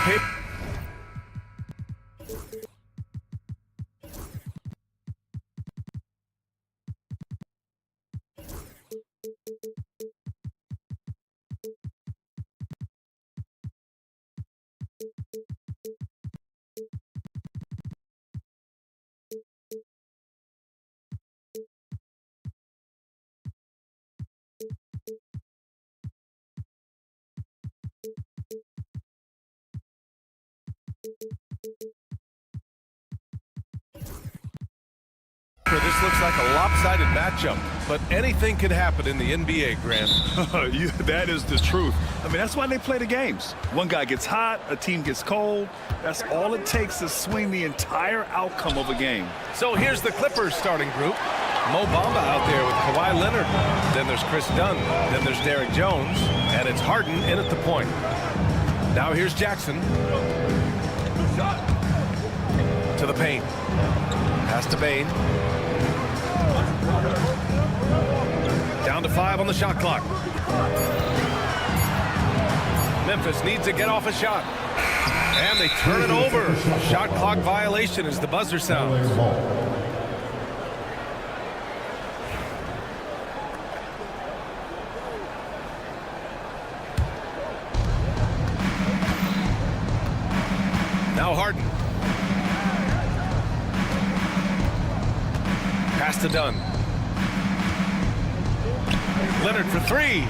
paper. This looks like a lopsided matchup, but anything can happen in the NBA, Grant. That is the truth. I mean, that's why they play the games. One guy gets hot, a team gets cold. That's all it takes to swing the entire outcome of a game. So here's the Clippers starting group. Mo Bamba out there with Kawhi Leonard. Then there's Chris Dunn. Then there's Derek Jones. And it's Harden in at the point. Now here's Jackson. To the paint. Pass to Bane. Down to 5 on the shot clock. Memphis needs to get off a shot. And they turn it over. Shot clock violation as the buzzer sounds. Now Harden. Pass to Dunn. Leonard for 3.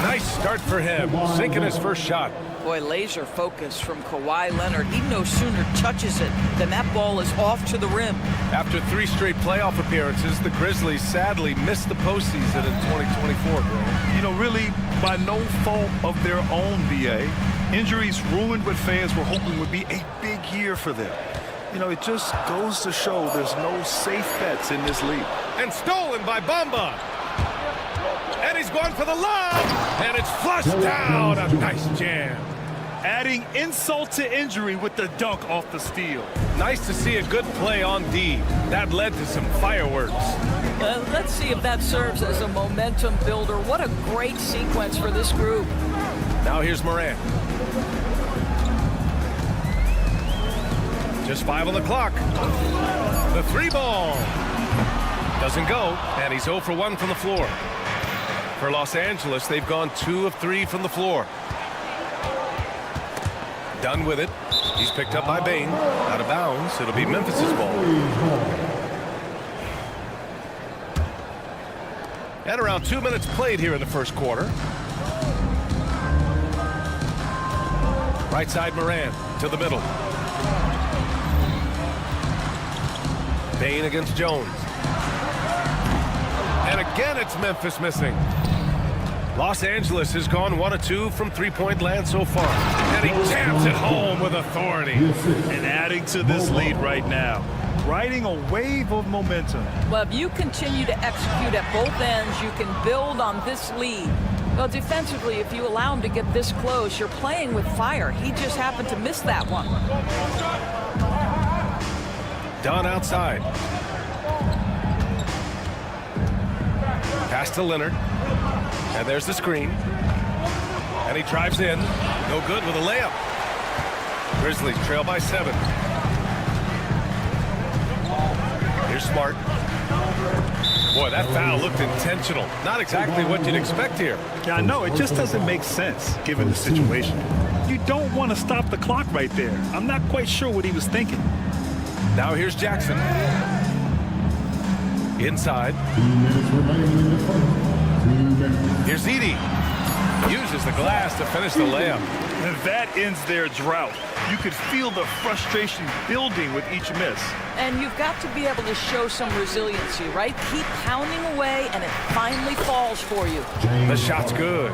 Nice start for him, sinking his first shot. Boy, laser focus from Kawhi Leonard. He no sooner touches it than that ball is off to the rim. After 3 straight playoff appearances, the Grizzlies sadly missed the postseason in 2024, Grant. You know, really by no fault of their own, BA. Injuries ruined what fans were hoping would be a big year for them. You know, it just goes to show there's no safe bets in this league. And stolen by Bamba. And he's going for the lob. And it's flushed down. A nice jam. Adding insult to injury with the dunk off the steal. Nice to see a good play on D. That led to some fireworks. Let's see if that serves as a momentum builder. What a great sequence for this group. Now here's Morant. Just 5 on the clock. The 3 ball. Doesn't go, and he's 0 for 1 from the floor. For Los Angeles, they've gone 2 of 3 from the floor. Done with it. He's picked up by Bane. Out of bounds. It'll be Memphis's ball. And around 2 minutes played here in the first quarter. Right side Morant to the middle. Bane against Jones. And again, it's Memphis missing. Los Angeles has gone 1 of 2 from three-point land so far. And he jams it home with authority. And adding to this lead right now. Riding a wave of momentum. Well, if you continue to execute at both ends, you can build on this lead. Well, defensively, if you allow him to get this close, you're playing with fire. He just happened to miss that one. Dunn outside. Pass to Leonard. And there's the screen. And he drives in. No good with a layup. Grizzlies trail by 7. Here's Smart. Boy, that foul looked intentional. Not exactly what you'd expect here. Yeah, I know. It just doesn't make sense, given the situation. You don't want to stop the clock right there. I'm not quite sure what he was thinking. Now here's Jackson. Inside. Here's Edie. Uses the glass to finish the layup. And that ends their drought. You could feel the frustration building with each miss. And you've got to be able to show some resiliency, right? Keep pounding away, and it finally falls for you. The shot's good.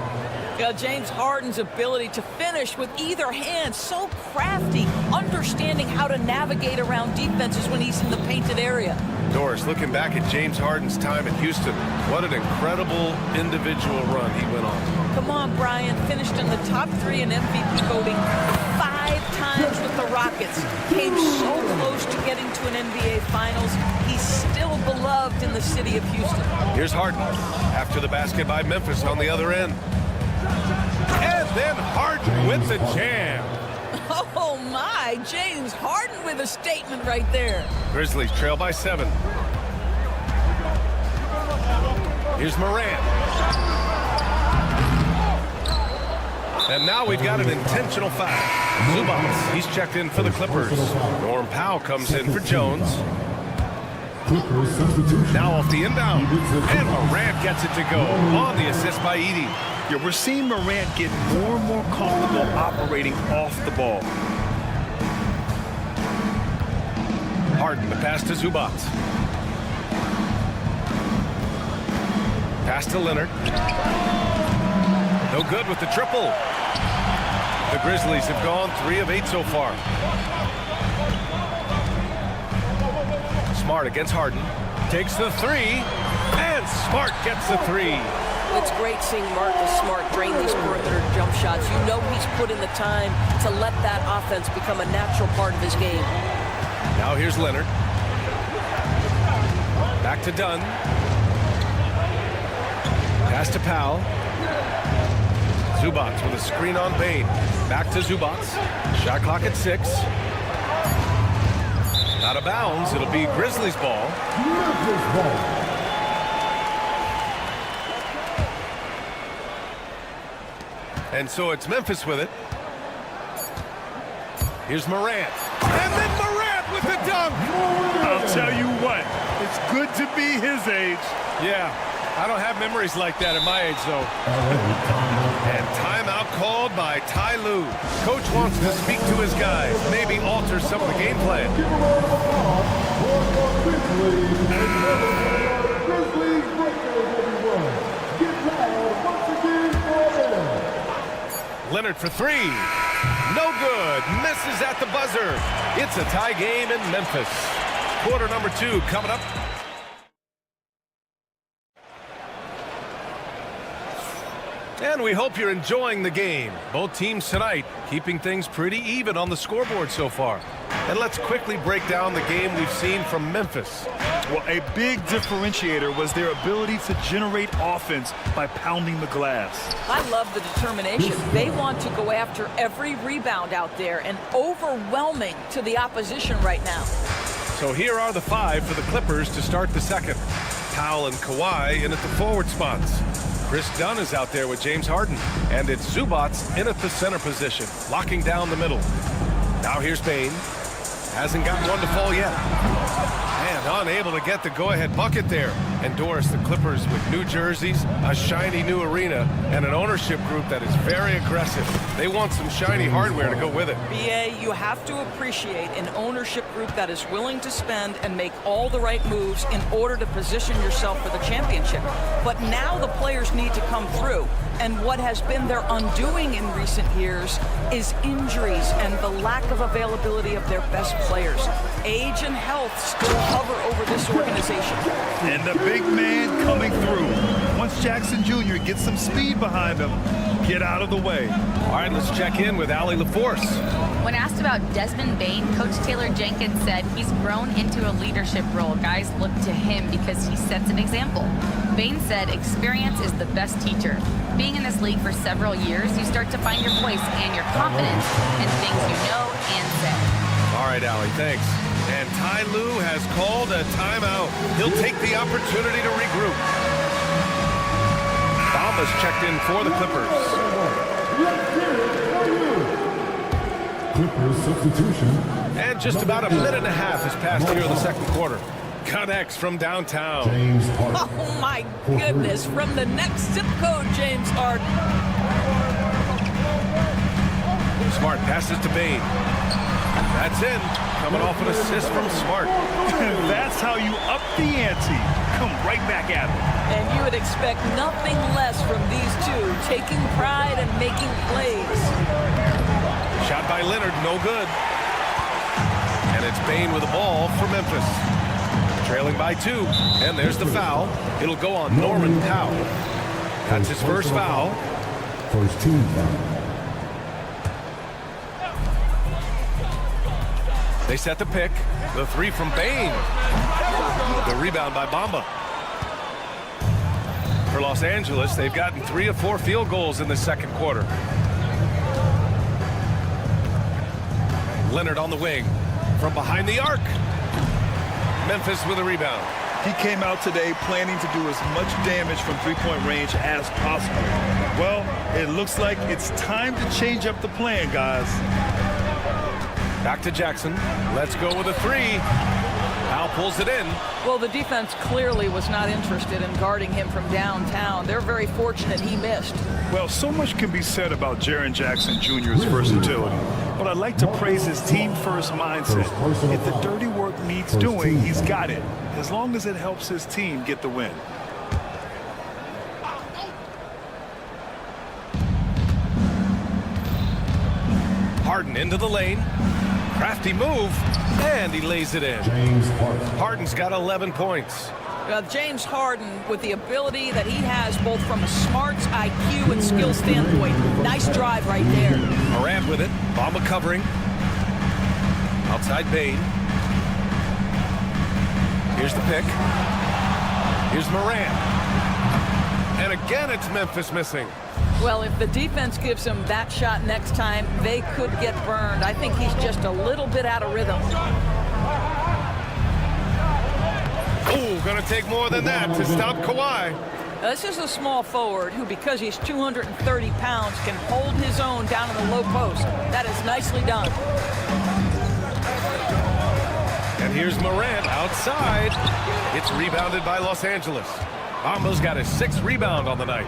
James Harden's ability to finish with either hand, so crafty, understanding how to navigate around defenses when he's in the painted area. Doris, looking back at James Harden's time in Houston, what an incredible individual run he went on. Come on, Brian. Finished in the top 3 in MVP voting 5 times with the Rockets. Came so close to getting to an NBA Finals. He's still beloved in the city of Houston. Here's Harden after the basket by Memphis on the other end. And then Harden with the jam. Oh, my. James Harden with a statement right there. Grizzlies trail by 7. Here's Morant. And now we've got an intentional foul. Zubac, he's checked in for the Clippers. Norm Powell comes in for Jones. Now off the inbound. And Morant gets it to go on the assist by Edey. Yeah, we're seeing Morant get more and more comfortable operating off the ball. Harden, the pass to Zubac. Pass to Leonard. No good with the triple. The Grizzlies have gone 3 of 8 so far. Smart against Harden. Takes the 3. And Smart gets the 3. It's great seeing Marcus Smart drain these perimeter jump shots. You know he's put in the time to let that offense become a natural part of his game. Now here's Leonard. Back to Dunn. Pass to Powell. Zubac with a screen on Bane. Back to Zubac. Shot clock at 6. Out of bounds. It'll be Grizzlies ball. And so it's Memphis with it. Here's Morant. And then Morant with the dunk. I'll tell you what, it's good to be his age. Yeah, I don't have memories like that at my age, though. And timeout called by Ty Lue. Coach wants to speak to his guys, maybe alter some of the game plan. Leonard for 3. No good. Misses at the buzzer. It's a tie game in Memphis. Quarter number 2 coming up. And we hope you're enjoying the game. Both teams tonight keeping things pretty even on the scoreboard so far. And let's quickly break down the game we've seen from Memphis. Well, a big differentiator was their ability to generate offense by pounding the glass. I love the determination. They want to go after every rebound out there and overwhelming to the opposition right now. So here are the 5 for the Clippers to start the second. Powell and Kawhi in at the forward spots. Chris Dunn is out there with James Harden. And it's Zubac in at the center position, locking down the middle. Now here's Bane. Hasn't gotten one to fall yet. And unable to get the go-ahead bucket there. And Doris, the Clippers with new jerseys, a shiny new arena, and an ownership group that is very aggressive. They want some shiny hardware to go with it. BA, you have to appreciate an ownership group that is willing to spend and make all the right moves in order to position yourself for the championship. But now the players need to come through. And what has been their undoing in recent years is injuries and the lack of availability of their best players. Age and health still hover over this organization. And the big man coming through. Once Jackson Jr. gets some speed behind him, get out of the way. All right, let's check in with Allie LaForce. When asked about Desmond Bane, Coach Taylor Jenkins said he's grown into a leadership role. Guys look to him because he sets an example. Bane said experience is the best teacher. Being in this league for several years, you start to find your voice and your confidence in things you know and say. All right, Allie, thanks. And Ty Lue has called a timeout. He'll take the opportunity to regroup. Bamba's checked in for the Clippers. Clippers substitution. And just about a minute and a half has passed here in the second quarter. Connects from downtown. James Harden. Oh, my goodness. From the next zip code, James Harden. Smart passes to Bane. That's in. Coming off an assist from Smart. That's how you up the ante. Come right back at him. And you would expect nothing less from these two, taking pride and making plays. Shot by Leonard, no good. And it's Bane with the ball for Memphis. Trailing by 2. And there's the foul. It'll go on Norman Powell. That's his first foul. First team foul. They set the pick. The 3 from Bane. The rebound by Bamba. For Los Angeles, they've gotten 3 of 4 field goals in the second quarter. Leonard on the wing. From behind the arc. Memphis with a rebound. He came out today planning to do as much damage from three-point range as possible. Well, it looks like it's time to change up the plan, guys. Back to Jackson. Let's go with a three. Al pulls it in. Well, the defense clearly was not interested in guarding him from downtown. They're very fortunate he missed. Well, so much can be said about Jaren Jackson Jr.'s versatility, but I'd like to praise his team-first mindset. If the dirty work needs doing, he's got it, as long as it helps his team get the win. Harden into the lane. Crafty move, and he lays it in. James Harden. Harden's got 11 points. James Harden, with the ability that he has both from a smarts, IQ, and skill standpoint, nice drive right there. Morant with it. Bamba covering. Outside Bane. Here's the pick. Here's Morant. And again, it's Memphis missing. Well, if the defense gives him that shot next time, they could get burned. I think he's just a little bit out of rhythm. Ooh, gonna take more than that to stop Kawhi. This is a small forward who, because he's 230 pounds, can hold his own down in the low post. That is nicely done. And here's Morant outside. It's rebounded by Los Angeles. Bamba's got his 6th rebound on the night.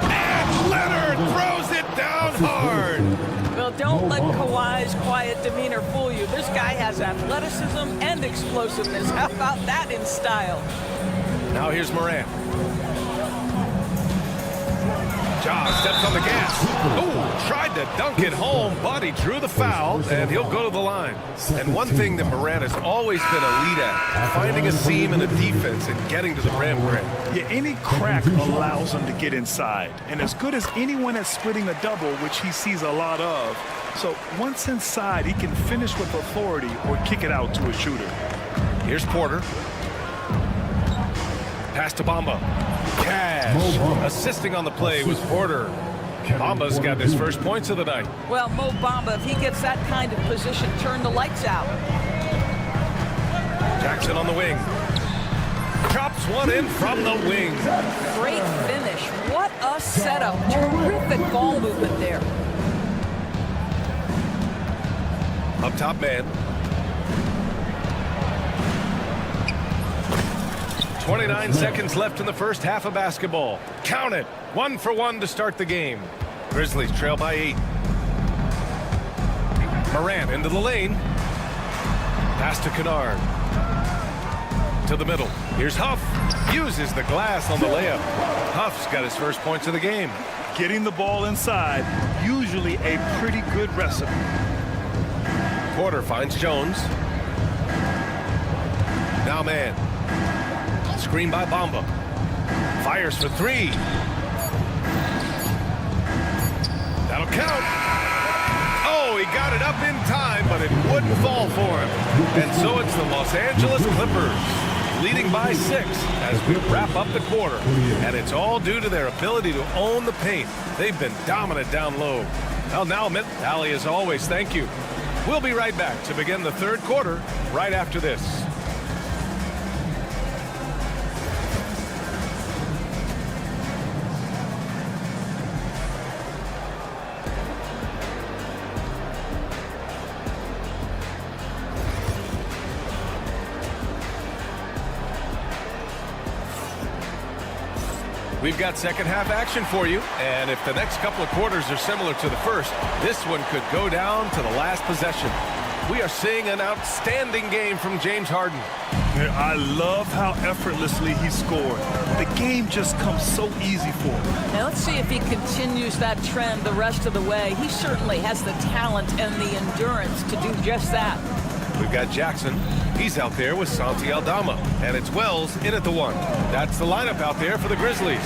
And Leonard throws it down hard. Well, don't let Kawhi's quiet demeanor fool you. This guy has athleticism and explosiveness. How about that in style? Now here's Morant. Ja steps on the gas. Ooh, tried to dunk it home, but he drew the foul, and he'll go to the line. And one thing that Morant has always been elite at, finding a seam in the defense and getting to the rim. Yeah, any crack allows him to get inside. And as good as anyone at splitting a double, which he sees a lot of. So once inside, he can finish with authority or kick it out to a shooter. Here's Porter. Pass to Bamba. Cash. Assisting on the play was Porter. Bamba's got his first points of the night. Well, Mo Bamba, if he gets that kind of position, turn the lights out. Jackson on the wing. Drops one in from the wing. Great finish. What a setup. Terrific ball movement there. Up top man. 29 seconds left in the first half of basketball. Count it. 1 for 1 to start the game. Grizzlies trail by 8. Morant into the lane. Pass to Kennard. To the middle. Here's Huff. Uses the glass on the layup. Huff's got his first points of the game. Getting the ball inside, usually a pretty good recipe. Porter finds Jones. Now man. Screen by Bamba. Fires for 3. That'll count. Oh, he got it up in time, but it wouldn't fall for him. And so it's the Los Angeles Clippers leading by 6 as we wrap up the quarter. And it's all due to their ability to own the paint. They've been dominant down low. I'll now admit, Allie, as always, thank you. We'll be right back to begin the third quarter right after this. We've got second half action for you, and if the next couple of quarters are similar to the first, this one could go down to the last possession. We are seeing an outstanding game from James Harden. I love how effortlessly he scored. The game just comes so easy for him. Now let's see if he continues that trend the rest of the way. He certainly has the talent and the endurance to do just that. We've got Jackson. He's out there with Santi Aldama. And it's Wells in at the 1. That's the lineup out there for the Grizzlies.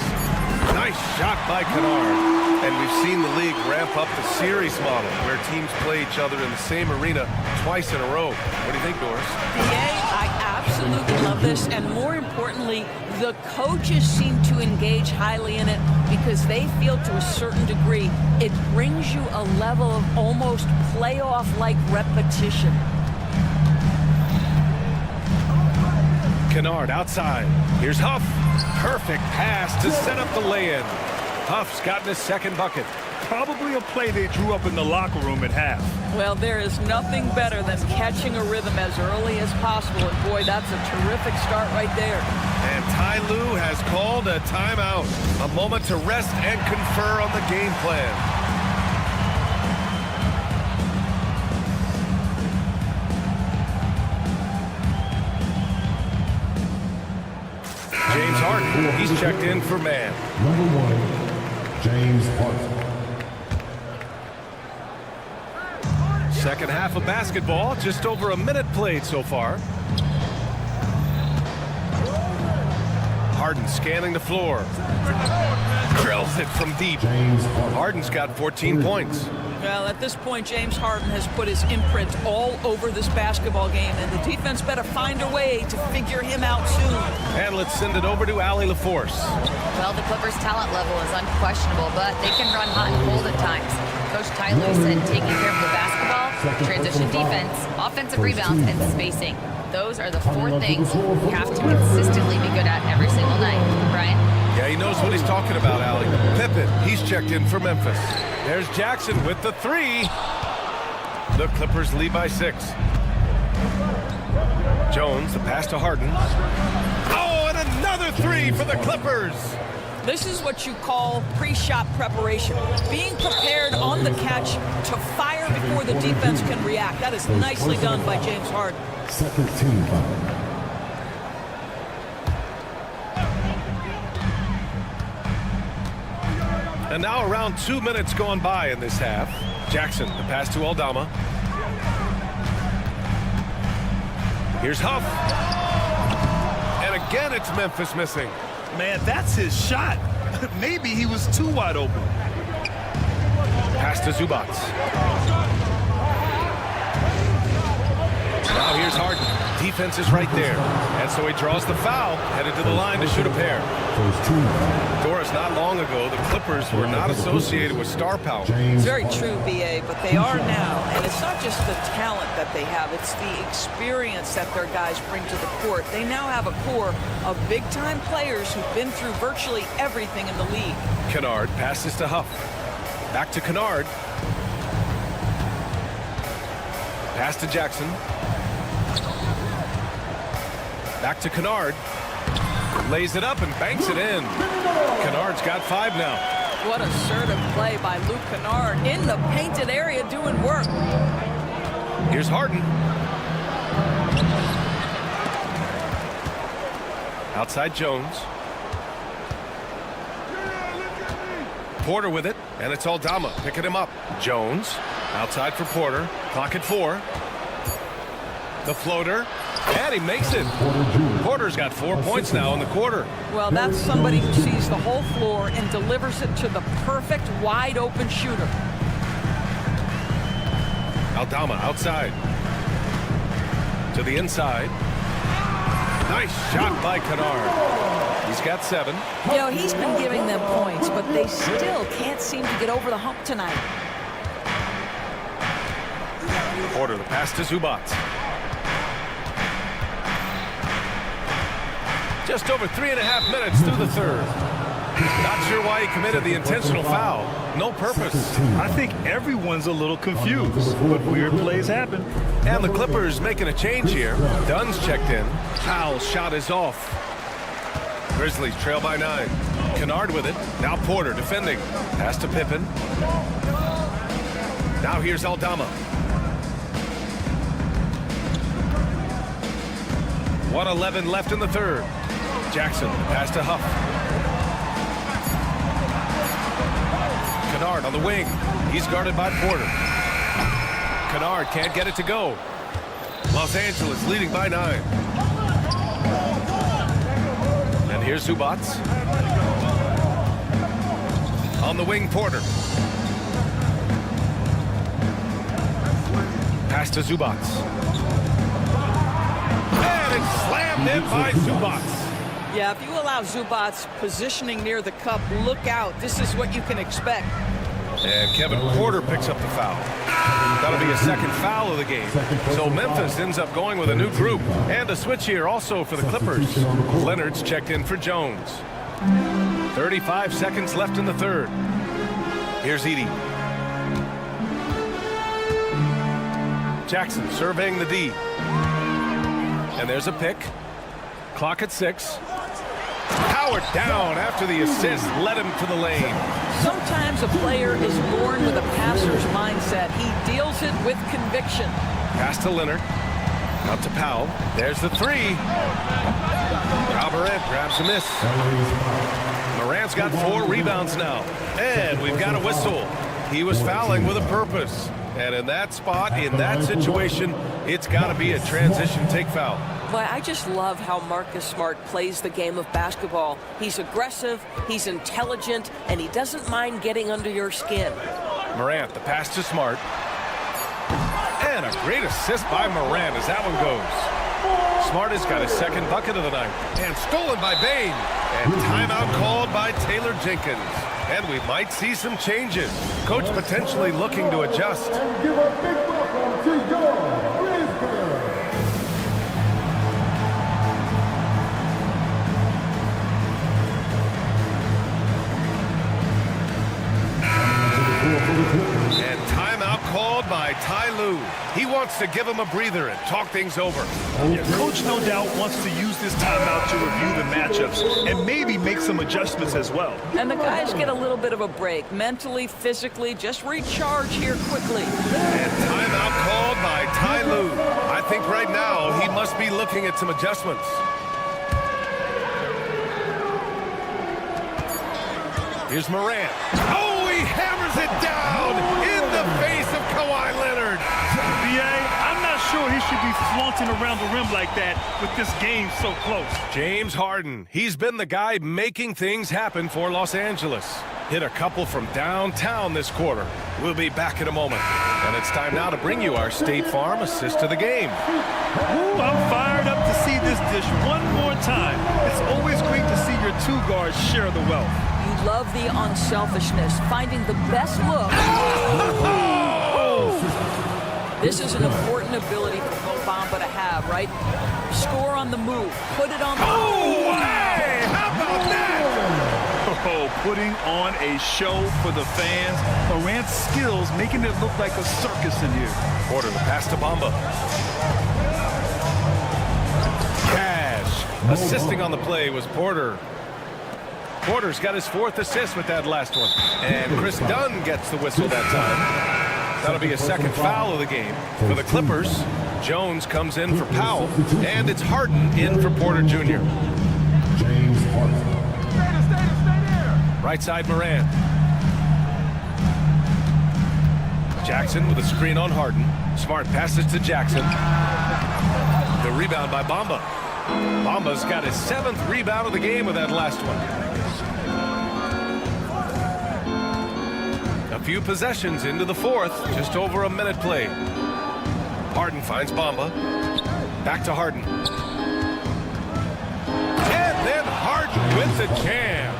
Nice shot by Kennard. And we've seen the league ramp up the series model where teams play each other in the same arena twice in a row. What do you think, Doris? I absolutely absolutely love this, and more importantly, the coaches seem to engage highly in it because they feel to a certain degree it brings you a level of almost playoff-like repetition. Kennard outside. Here's Huff. Perfect pass to set up the lay-in. Huff's gotten his second bucket. Probably a play they drew up in the locker room at half. Well, there is nothing better than catching a rhythm as early as possible, and boy, that's a terrific start right there. And Ty Lue has called a timeout. A moment to rest and confer on the game plan. James Harden, he's checked in for man. Number 1, James Harden. Second half of basketball, just over a minute played so far. Harden scanning the floor. Drills it from deep. James Harden. Harden's got 14 points. Well, at this point, James Harden has put his imprint all over this basketball game, and the defense better find a way to figure him out soon. And let's send it over to Allie LaForce. Well, the Clippers' talent level is unquestionable, but they can run hot and cold at times. Coach Ty Lue said taking care of the basketball, transition defense, offensive rebounds, and spacing. Those are the 4 things you have to consistently be good at every single night. Brian? Yeah, he knows what he's talking about, Allie. Pippen, he's checked in for Memphis. There's Jackson with the 3. The Clippers lead by 6. Jones, the pass to Harden. Oh, and another 3 for the Clippers. This is what you call pre-shot preparation. Being prepared on the catch to fire before the defense can react. That is nicely done by James Harden. Second team foul. And now around 2 minutes gone by in this half. Jackson, the pass to Aldama. Here's Huff. And again, it's Memphis missing. Man, that's his shot. Maybe he was too wide open. Pass to Zubats. Now here's Harden. Defense is right there. And so he draws the foul, headed to the line to shoot a pair. First team foul. Doris, not long ago, the Clippers were not associated with star power. James Very true, BA, but they are now. And it's not just the talent that they have, it's the experience that their guys bring to the court. They now have a core of big-time players who've been through virtually everything in the league. Kennard passes to Huff. Back to Kennard. Pass to Jackson. Back to Kennard. Lays it up and banks it in. Kennard's got 5 now. What assertive play by Luke Kennard in the painted area doing work. Here's Harden. Outside Jones. Porter with it, and it's Aldama picking him up. Jones outside for Porter. Clock at 4. The floater, and he makes it. Porter's got 4 points now in the quarter. Well, that's somebody who sees the whole floor and delivers it to the perfect wide open shooter. Aldama outside. To the inside. Nice shot by Kennard. He's got 7. You know, he's been giving them points, but they still can't seem to get over the hump tonight. Porter, the pass to Zubats. Just over 3.5 minutes through the third. Not sure why he committed the intentional foul. No purpose. I think everyone's a little confused, but weird plays happen. And the Clippers making a change here. Dunn's checked in. Powell's shot is off. Grizzlies trail by 9. Kennard with it. Now Porter defending. Pass to Pippen. Now here's Aldama. 1:11 left in the third. Jackson, pass to Huff. Kennard on the wing. He's guarded by Porter. Kennard can't get it to go. Los Angeles leading by 9. And here's Zubats. On the wing, Porter. Pass to Zubats. And and slammed in by Zubac. Yeah, if you allow Zubac positioning near the cup, look out. This is what you can expect. And Kevin Porter picks up the foul. That'll be a second foul of the game. So Memphis ends up going with a new group. And a switch here also for the Clippers. Leonard's checked in for Jones. 35 seconds left in the third. Here's Edey. Jackson surveying the D. And there's a pick. Clock at 6. Powered down after the assist led him to the lane. Sometimes a player is born with a passer's mindset. He deals it with conviction. Pass to Leonard. Out to Powell. There's the three. Robert grabs a miss. Morant's got 4 rebounds now. And we've got a whistle. He was fouling with a purpose. And in that spot, in that situation, it's got to be a transition take foul. Boy, I just love how Marcus Smart plays the game of basketball. He's aggressive, he's intelligent, and he doesn't mind getting under your skin. Morant, the pass to Smart. And a great assist by Morant as that one goes. Smart has got his second bucket of the night. And stolen by Bane. And timeout called by Taylor Jenkins. And we might see some changes. Coach potentially looking to adjust. And give a big welcome to your Grizzlies. And timeout called by Ty Lue. He wants to give him a breather and talk things over. Yeah, Coach no doubt wants to use this timeout to review the matchups and maybe make some adjustments as well. And the guys get a little bit of a break. Mentally, physically, just recharge here quickly. And timeout called by Ty Lue. I think right now he must be looking at some adjustments. Here's Morant. Oh, he hammers it down in the face of Kawhi Leonard. I'm not sure he should be flaunting around the rim like that with this game so close. James Harden. He's been the guy making things happen for Los Angeles. Hit a couple from downtown this quarter. We'll be back in a moment. And it's time now to bring you our State Farm assist of the game. Ooh, I'm fired up to see this dish one more time. It's always great to see your two guards share the wealth. You love the unselfishness, finding the best look. This is an important ability for Mo Bamba to have, right? Score on the move. Put it on the move. Oh, hey! How about that? Oh, putting on a show for the fans. Morant's skills making it look like a circus in here. Porter, the pass to Bamba. Cash. Assisting on the play was Porter. Porter's got his 4th assist with that last one. And Chris Dunn gets the whistle that time. That'll be a second foul of the game. For the Clippers, Jones comes in for Powell. And it's Harden in for Porter Jr. James Harden. Right side Morant. Jackson with a screen on Harden. Smart passes to Jackson. The rebound by Bamba. Bamba's got his 7th rebound of the game with that last one. A few possessions into the 4th, just over a minute played. Harden finds Bamba. Back to Harden. And then Harden with the jam.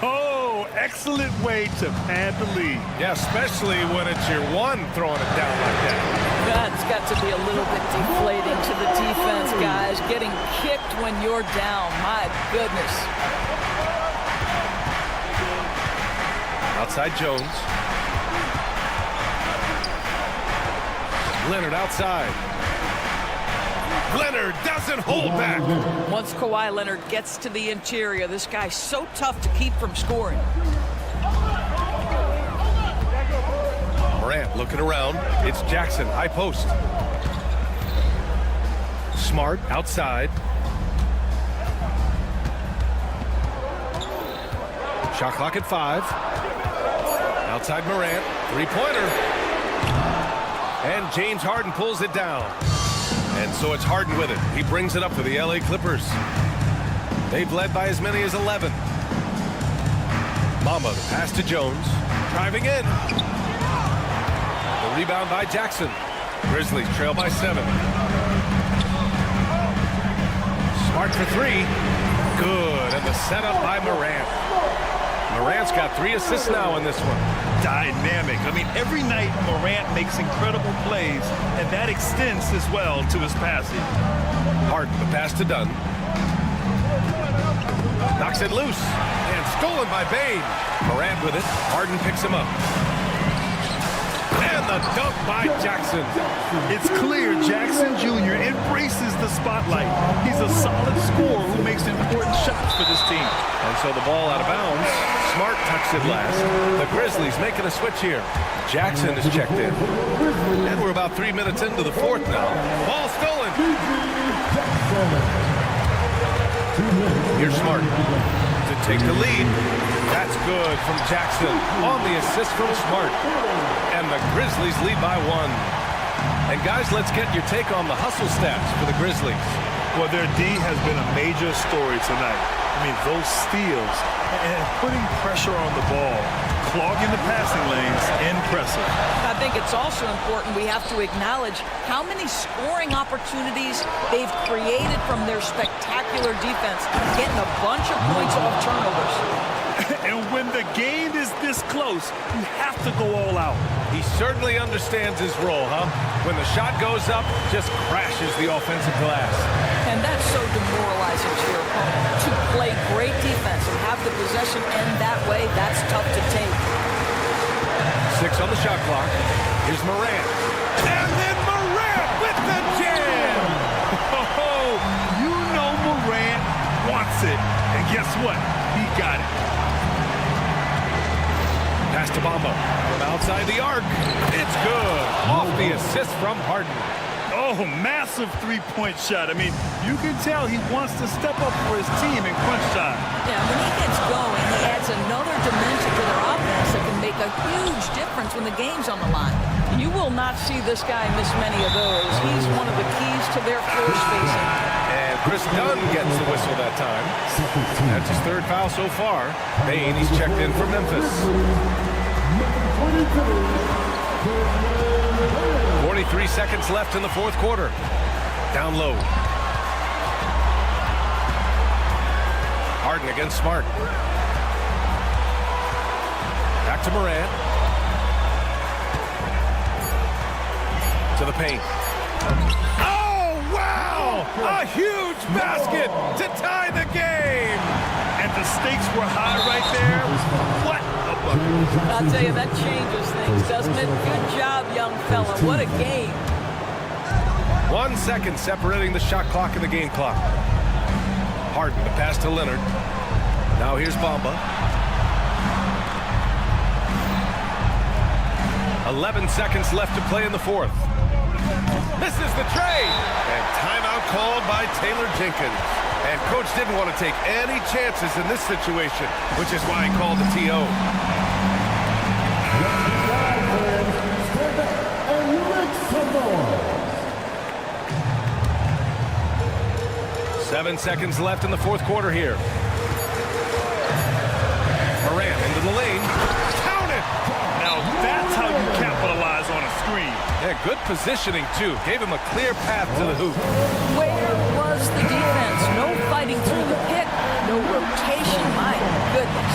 Oh, excellent way to pad the lead. Yeah, especially when it's your one throwing it down like that. That's got to be a little bit deflating to the defense, guys. Getting kicked when you're down. My goodness. Outside Jones. Leonard outside. Leonard doesn't hold back. Once Kawhi Leonard gets to the interior, this guy's so tough to keep from scoring. Morant looking around. It's Jackson, high post. Smart outside. Shot clock at 5. Outside Morant, 3-pointer. And James Harden pulls it down. And so it's Harden with it. He brings it up for the LA Clippers. They've led by as many as 11. Bamba, the pass to Jones. Driving in. The rebound by Jackson. Grizzlies trail by 7. Hart for three. Good, and the setup by Morant. Morant's got 3 assists now in this one. Dynamic. I mean, every night Morant makes incredible plays, and that extends as well to his passing. Harden, the pass to Dunn. Knocks it loose, and stolen by Bane. Morant with it. Harden picks him up. And the dunk by Jackson. It's clear Jackson Jr. embraces the spotlight. He's a solid scorer who makes important shots for this team. And so the ball out of bounds. Smart touched it last. The Grizzlies making a switch here. Jackson is checked in. And we're about 3 minutes into the fourth now. Ball stolen. Here's Smart to take the lead. That's good from Jackson on the assist from Smart. And the Grizzlies lead by 1. And guys, let's get your take on the hustle stats for the Grizzlies. Well, their D has been a major story tonight. I mean, those steals and putting pressure on the ball, clogging the passing lanes, impressive. I think it's also important we have to acknowledge how many scoring opportunities they've created from their spectacular defense, getting a bunch of points off turnovers. And when the game is this close, you have to go all out. He certainly understands his role, huh? When the shot goes up, just crashes the offensive glass. And that's so demoralizing to your opponent. To play great defense and have the possession end that way, that's tough to take. 6 on the shot clock. Here's Morant. And then Morant with the jam! Oh, you know Morant wants it. And guess what? He got it. Pass to Bamba from outside the arc. It's good. Off the assist from Harden. Oh, massive three-point shot. I mean, you can tell he wants to step up for his team in crunch time. Yeah, when he gets going, he adds another dimension to their offense that can make a huge difference when the game's on the line. You will not see this guy miss many of those. He's one of the keys to their floor spacing. And Chris Dunn gets the whistle that time. That's his 3rd foul so far. Bane, he's checked in for Memphis. 43 seconds left in the 4th quarter. Down low. Harden against Smart. Back to Morant. To the paint. Oh, wow! A huge basket to tie the game! And the stakes were high right there. What a bucket. I'll tell you, that changes things, doesn't it? Good job, young fella. What a game. 1 second separating the shot clock and the game clock. Harden, the pass to Leonard. Now here's Bamba. 11 seconds left to play in the 4th. Misses the trade. And timeout called by Taylor Jenkins. And coach didn't want to take any chances in this situation, which is why he called the TO. And make some noise. 7 seconds left in the 4th quarter here. Morant into the lane. Count it! Now that's how you capitalize on a screen. Yeah, good positioning, too. Gave him a clear path to the hoop. Where was the defense? No fighting through the pick. No rotation. My goodness.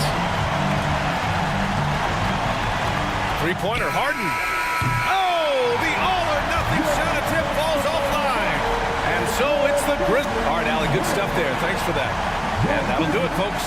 Three-pointer, Harden. Oh, the all-or-nothing shot attempt falls offline. And so it's the Grizzlies. All right, Allie, good stuff there. Thanks for that. And that'll do it, folks.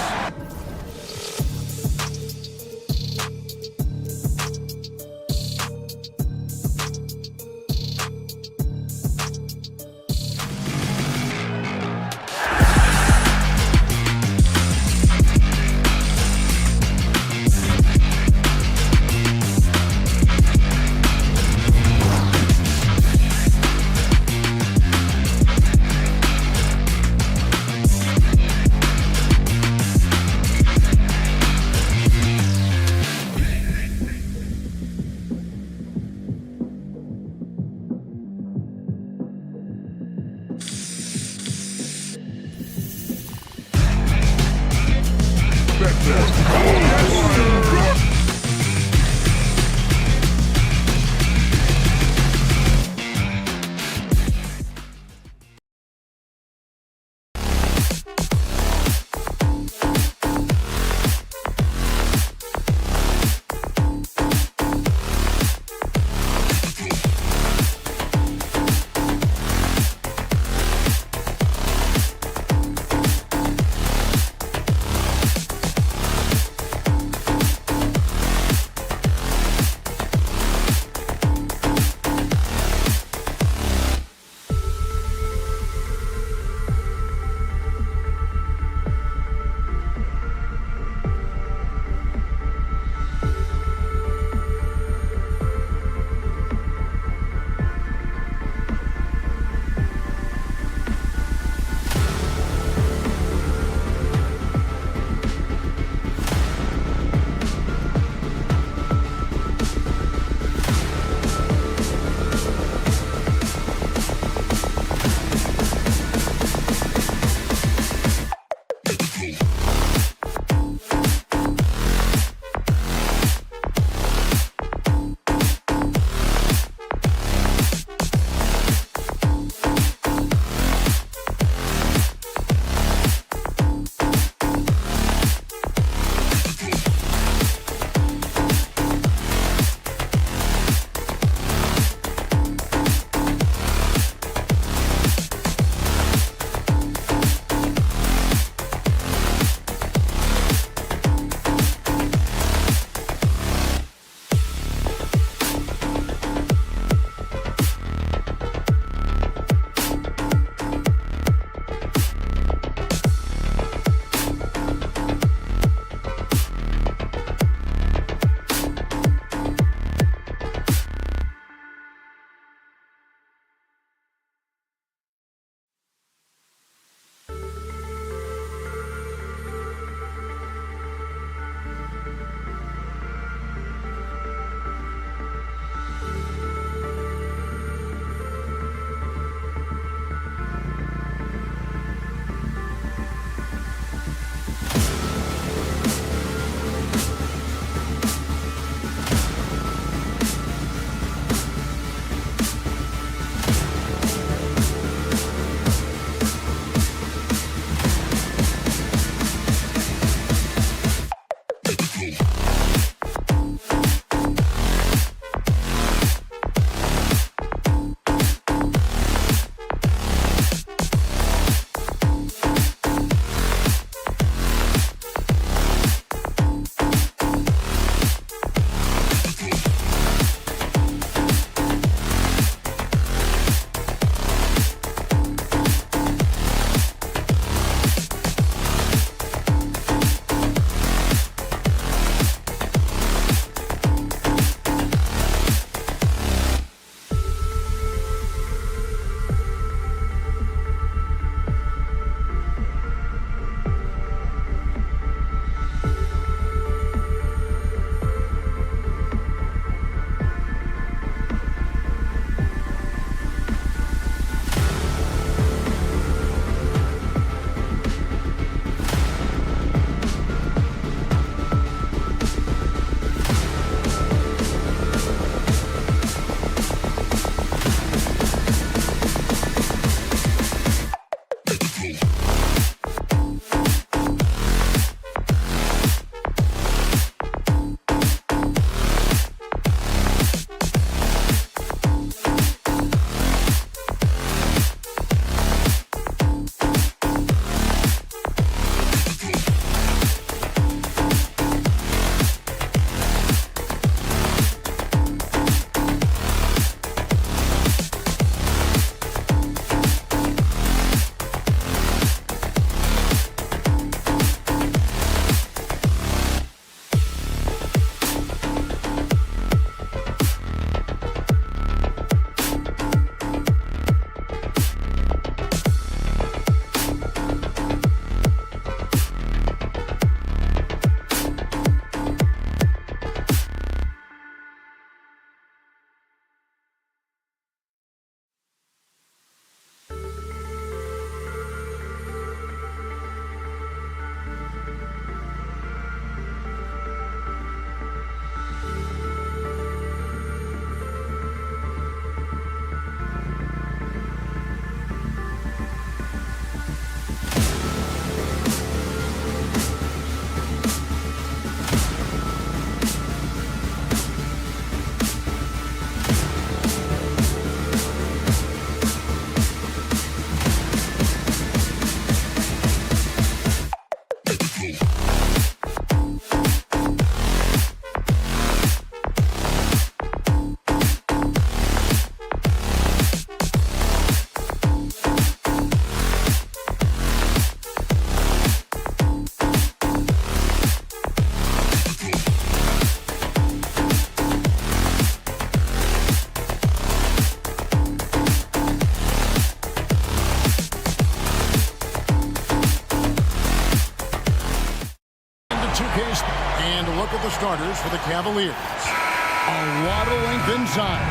for the Cavaliers. A lot of length inside.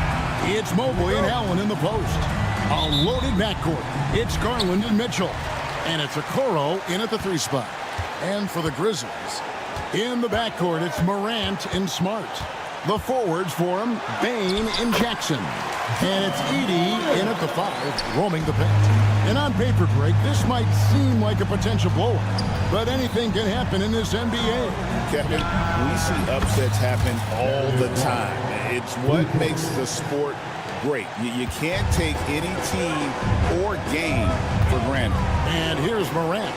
It's Mobley and Allen in the post. A loaded backcourt. It's Garland and Mitchell. And it's Okoro in at the 3 spot. And for the Grizzlies, in the backcourt, it's Morant and Smart. The forwards for him, Bane and Jackson. And it's Edey in at the 5, roaming the paint. And on paper, Greg, this might seem like a potential blowout, but anything can happen in this NBA. Kevin, we see upsets happen all the time. It's what makes the sport great. You can't take any team or game for granted. And here's Morant.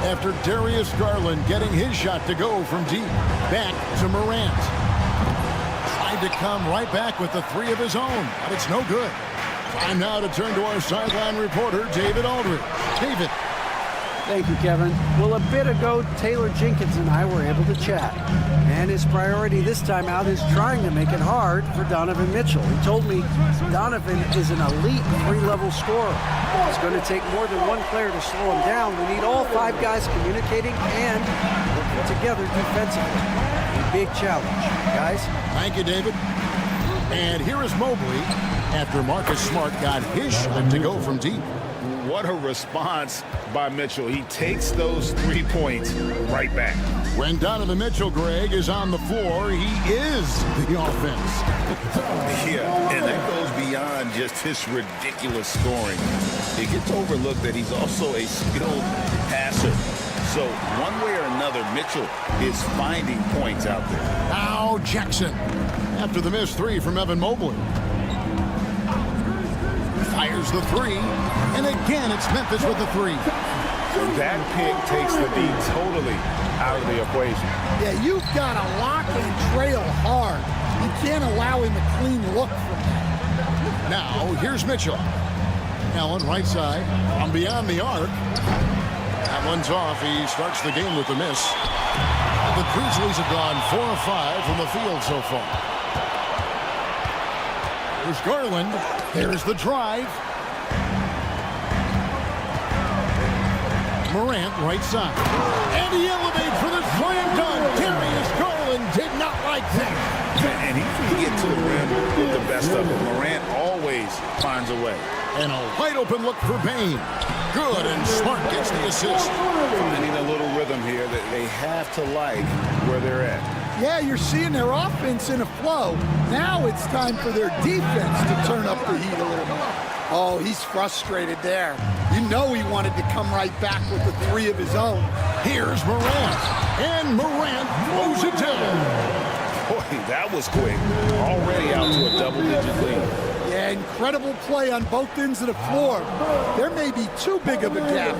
After Darius Garland getting his shot to go from deep. Back to Morant. Tried to come right back with the 3 of his own, but it's no good. Time now to turn to our sideline reporter, David Aldridge. David. Thank you, Kevin. Well, a bit ago, Taylor Jenkins and I were able to chat. And his priority this time out is trying to make it hard for Donovan Mitchell. He told me Donovan is an elite 3-level scorer. It's going to take more than one player to slow him down. We need all 5 guys communicating and working together defensively. A big challenge, guys. Thank you, David. And here is Mobley after Marcus Smart got his shot to go from deep. What a response by Mitchell. He takes those 3 points right back. When Donovan Mitchell, Greg, is on the floor, he is the offense. Yeah, and that goes beyond just his ridiculous scoring. It gets overlooked that he's also a skilled passer. So one way or another, Mitchell is finding points out there. Now Jackson, after the missed 3 from Evan Mobley. Fires the 3, and again it's Memphis with the 3. That pick takes the D totally out of the equation. Yeah, you've got to lock and trail hard. You can't allow him a clean look from that. Now, here's Mitchell. Allen, right side, from beyond the arc. That one's off. He starts the game with the miss. The Grizzlies have gone 4 of 5 from the field so far. There's Garland. There's the drive. Morant, right side. And he elevates for the slam dunk. Darius Garland did not like that. And he can get to the rim with the best of them. Morant always finds a way. And a wide open look for Bane. Good, and Smart gets the assist. Finding a little rhythm here that they have to like where they're at. Yeah, you're seeing their offense in a flow. Now it's time for their defense to turn up the heat a little more. Oh, he's frustrated there. You know he wanted to come right back with the 3 of his own. Here's Morant. And Morant throws it down. Boy, that was quick. Already out to a double-digit lead. Yeah, incredible play on both ends of the floor. There may be too big of a gap.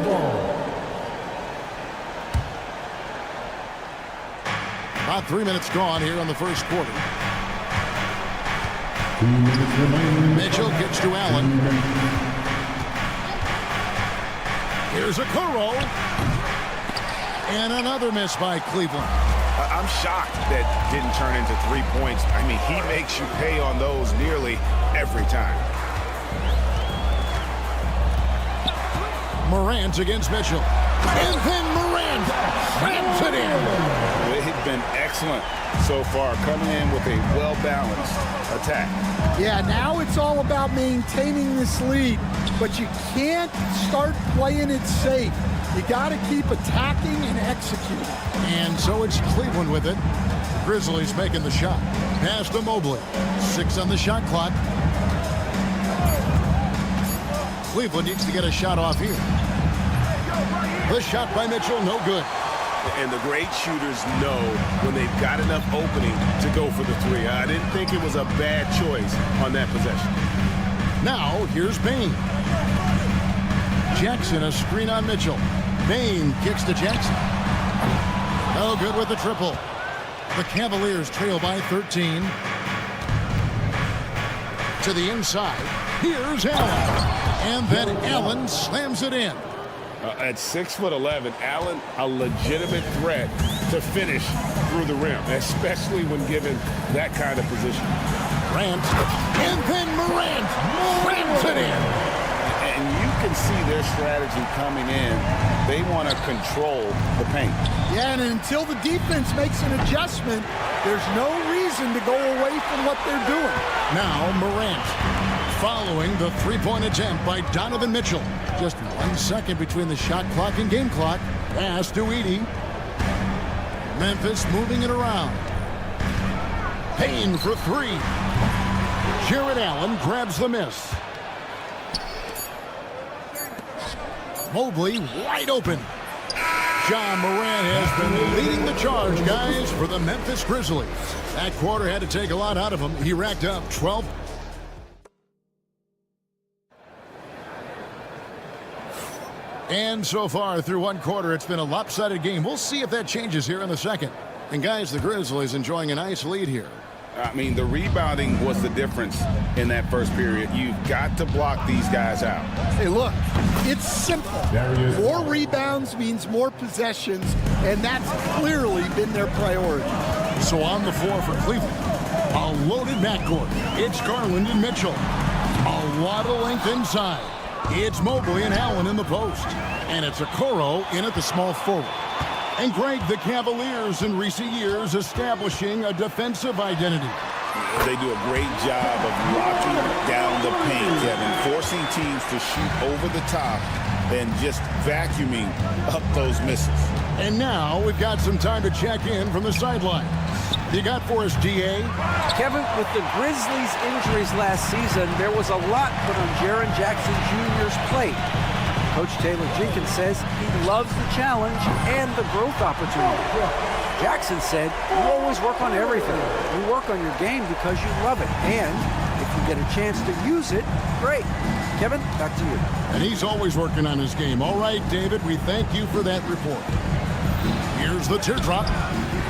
About 3 minutes gone here in the first quarter. Mitchell gets to Allen. Here's Okoro. And another miss by Cleveland. I'm shocked that didn't turn into 3 points. I mean, he makes you pay on those nearly every time. Morant against Mitchell. And then Morant slams it in. They've been excellent so far, coming in with a well-balanced attack. Yeah, now it's all about maintaining this lead, but you can't start playing it safe. You got to keep attacking and executing. And so it's Cleveland with it. Grizzlies making the shot. Pass to Mobley. 6 on the shot clock. Cleveland needs to get a shot off here. The shot by Mitchell, no good. And the great shooters know when they've got enough opening to go for the 3. I didn't think it was a bad choice on that possession. Now, here's Bane. Jackson, a screen on Mitchell. Bane kicks to Jackson. No good with the triple. The Cavaliers trail by 13. To the inside. Here's Allen. And then Allen slams it in. At 6'11", Allen, a legitimate threat to finish through the rim, especially when given that kind of position. Morant, and then Morant slams it in. And you can see their strategy coming in. They want to control the paint. Yeah, and until the defense makes an adjustment, there's no reason to go away from what they're doing. Now Morant following the three-point attempt by Donovan Mitchell. Just 1 second between the shot clock and game clock. Pass to Edey. Memphis moving it around. Payne for three. Jared Allen grabs the miss. Mobley wide open. John Morant has been leading the charge, guys, for the Memphis Grizzlies. That quarter had to take a lot out of him. He racked up 12. And so far through one quarter, it's been a lopsided game. We'll see if that changes here in the second. And guys, the Grizzlies enjoying a nice lead here. I mean, the rebounding was the difference in that first period. You've got to block these guys out. Hey, look, it's simple. More rebounds means more possessions, and that's clearly been their priority. So on the floor for Cleveland, a loaded backcourt. It's Garland and Mitchell. A lot of length inside. It's Mobley and Allen in the post. And it's Okoro in at the small forward. And Greg, the Cavaliers in recent years establishing a defensive identity. They do a great job of locking down the paint, Kevin, forcing teams to shoot over the top and just vacuuming up those misses. And now we've got some time to check in from the sideline. You got for us, DA? Kevin, with the Grizzlies' injuries last season, there was a lot put on Jaren Jackson Jr.'s plate. Coach Taylor Jenkins says he loves the challenge and the growth opportunity. Jackson said, "You always work on everything. You work on your game because you love it. And if you get a chance to use it, great." Kevin, back to you. And he's always working on his game. All right, David, we thank you for that report. Here's the teardrop.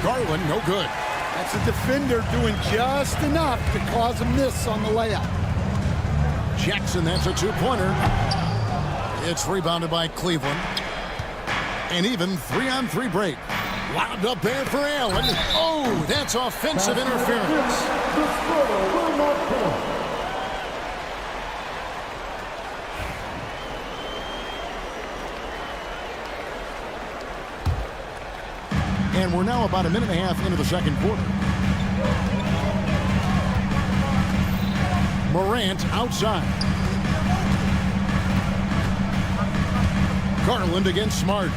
Garland, no good. That's a defender doing just enough to cause a miss on the layup. Jackson, that's a two-pointer. It's rebounded by Cleveland. And even 3-on-3 break. Wound up there for Allen. Oh, that's offensive interference. And we're now about a minute and a half into the second quarter. Morant outside. Garland against Smart.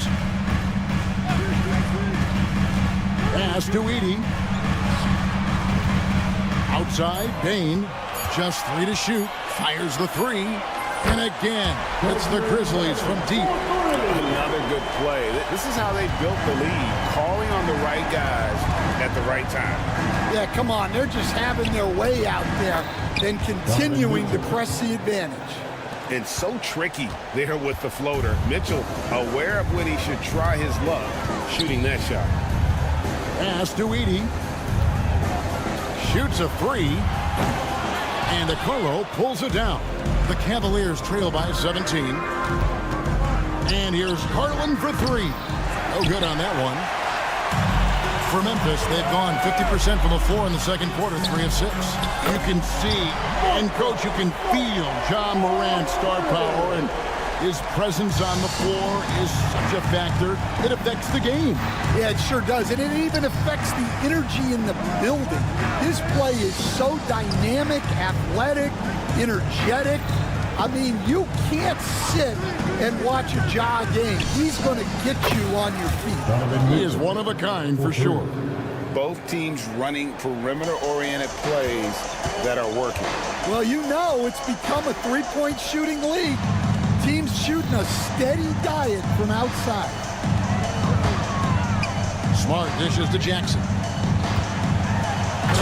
Pass to Edey. Outside, Payne. Just 3 to shoot. Fires the 3. And again, it's the Grizzlies from deep. Another good play. This is how they built the lead, calling on the right guys at the right time. Yeah, come on. They're just having their way out there and continuing to press the advantage. It's so tricky there with the floater. Mitchell aware of when he should try his luck shooting that shot. Pass to Edey. Shoots a 3. And Okoro pulls it down. The Cavaliers trail by 17. And here's Garland for 3. No good on that one. For Memphis, they've gone 50% from the floor in the second quarter, 3 of 6. You can see, and Coach, you can feel John Morant's star power, and his presence on the floor is such a factor. It affects the game. Yeah, it sure does. And it even affects the energy in the building. His play is so dynamic, athletic, energetic. I mean, you can't sit and watch a Ja game. He's going to get you on your feet. He is one of a kind for sure. Both teams running perimeter-oriented plays that are working. Well, you know it's become a three-point shooting league. Teams shooting a steady diet from outside. Smart dishes to Jackson.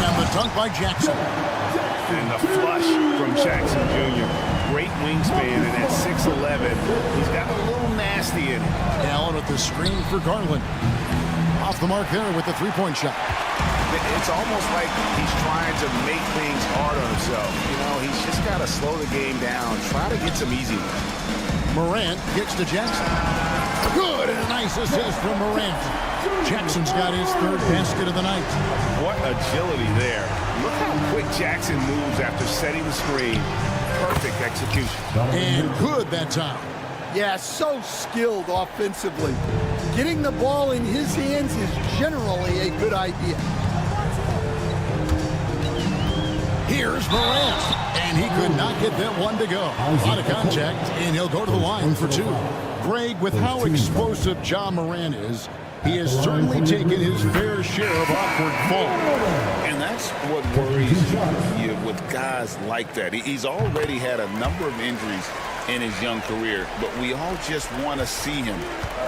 And the dunk by Jackson. And the flush from Jackson Jr. Great wingspan, and at 6'11", he's got a little nasty in it. Allen with the screen for Garland. Off the mark there with the three-point shot. It's almost like he's trying to make things hard on himself. You know, he's just got to slow the game down, try to get some easy ones. Morant gets to Jackson. Good, and a nice assist from Morant. Jackson's got his third basket of the night. What agility there. Look how quick Jackson moves after setting the screen. perfect execution. And good that time. Yeah, so skilled offensively. Getting the ball in his hands is generally a good idea. Here's Morant, and he could not get that one to go. A lot of contact, and he'll go to the line for two. Greg, with how explosive Ja Morant is, he has certainly taken his fair share of awkward falls. And that's what worries you with guys like that. He's already had a number of injuries in his young career, but we all just want to see him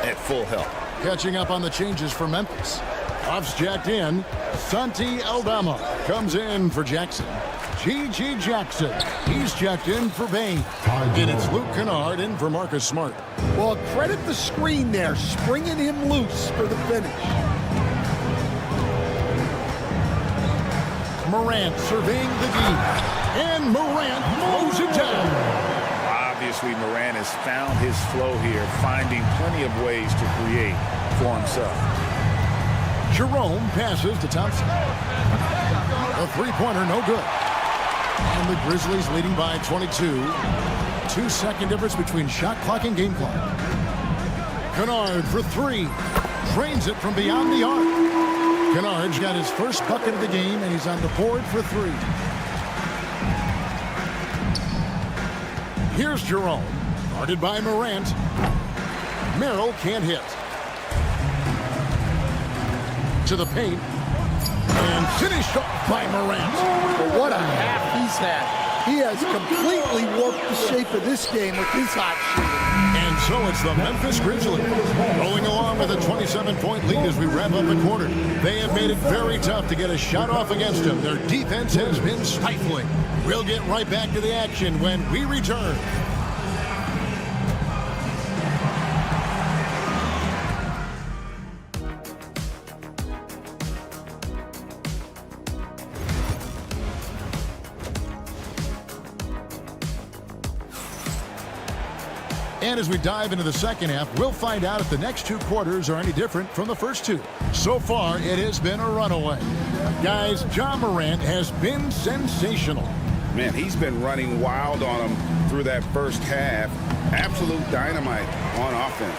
at full health. Catching up on the changes for Memphis. Off's jacked in. Santi Aldama comes in for Jackson. G.G. Jackson, he's checked in for Bain. And it's Luke Kennard in for Marcus Smart. Well, credit the screen there, springing him loose for the finish. Morant surveying the deep. And Morant mows it down. Obviously, Morant has found his flow here, finding plenty of ways to create for himself. Jerome passes to Tonci. A three-pointer, no good. And the Grizzlies leading by 22. 2-second difference between shot clock and game clock. Kennard for three. Drains it from beyond the arc. Kennard's got his first bucket of the game, and he's on the board for three. Here's Jerome. Guarded by Morant. Merrill can't hit. To the paint. And finished off by Morant. But what a half he's had. He has completely warped the shape of this game with his hot shooting. And so it's the Memphis Grizzlies going along with a 27-point lead as we wrap up the quarter. They have made it very tough to get a shot off against them. Their defense has been stifling. We'll get right back to the action when we return. And as we dive into the second half, we'll find out if the next two quarters are any different from the first two. So far, it has been a runaway. Guys, Ja Morant has been sensational. Man, he's been running wild on him through that first half. Absolute dynamite on offense.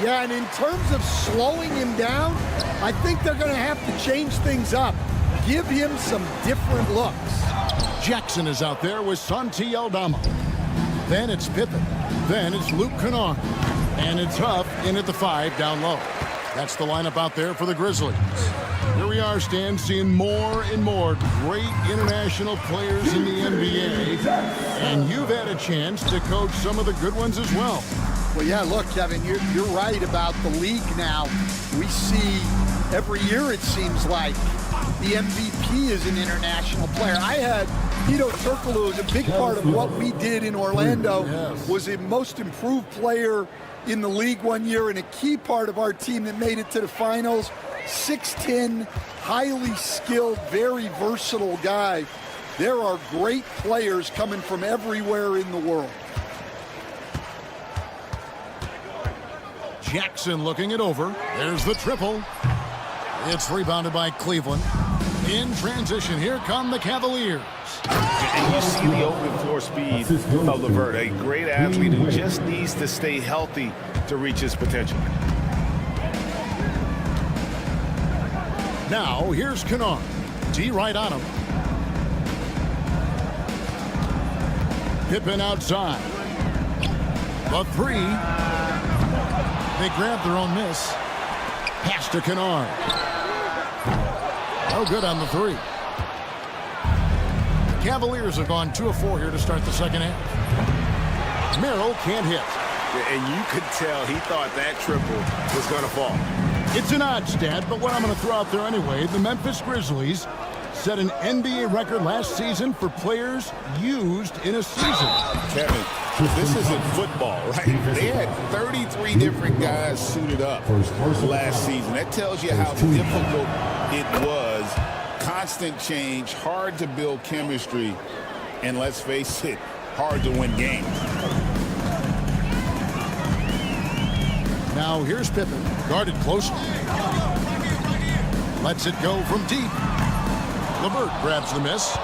Yeah, and in terms of slowing him down, I think they're going to have to change things up. Give him some different looks. Jackson is out there with Santi Aldama. Then it's Pippen. Then it's Luke Kennard. And it's Huff in at the 5 down low. That's the lineup out there for the Grizzlies. Here we are, Stan, seeing more and more great international players in the NBA. And you've had a chance to coach some of the good ones as well. Well, yeah, look, Kevin, you're right about the league now. We see every year, it seems like, the MVP is an international player. I had Tito Turkoglu, who was a big part of what we did in Orlando, was a most improved player in the league one year and a key part of our team that made it to the finals. 6'10", highly skilled, very versatile guy. There are great players coming from everywhere in the world. Jackson looking it over. There's the triple. It's rebounded by Cleveland. In transition, here come the Cavaliers. And you see the open floor speed of LeVert, a great athlete who just needs to stay healthy to reach his potential. Now, here's Kennard. D right on him. Pippen outside. The three. They grab their own miss. Pass to Kennard. No good on the three. Cavaliers have gone 2 of 4 here to start the second half. Merrill can't hit. And you could tell he thought that triple was going to fall. It's an odd stat, but what I'm going to throw out there anyway, the Memphis Grizzlies set an NBA record last season for players used in a season. Kevin, this isn't football, right? They had 33 different guys suited up last season. That tells you how difficult it was. Constant change, hard to build chemistry, and let's face it, hard to win games. Now here's Pippen, guarded closely. Lets it go from deep. LeVert grabs the miss.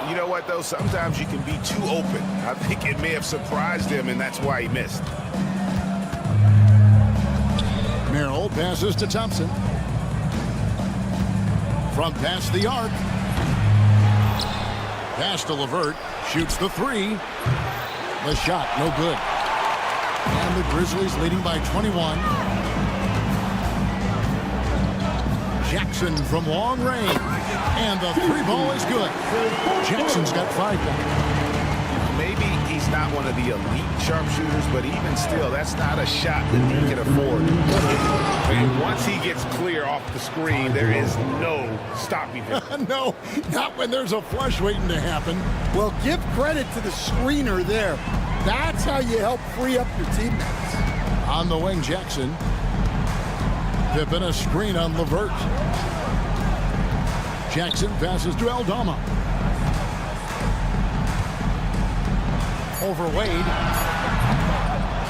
You know what, though? Sometimes you can be too open. I think it may have surprised him, and that's why he missed. Merrill passes to Thompson. From past the arc. Pass to LeVert. Shoots the three. The shot, no good. And the Grizzlies leading by 21. Jackson from long range. And the three ball is good. Jackson's got 5 now. Maybe he's not one of the elite sharpshooters, but even still, that's not a shot that he can afford. And once he gets clear off the screen, there is no stopping him. No, not when there's a flush waiting to happen. Well, give credit to the screener there. That's how you help free up your teammates. On the wing, Jackson. Pippen a screen on LeVert. Jackson passes to Aldama. Over Wade.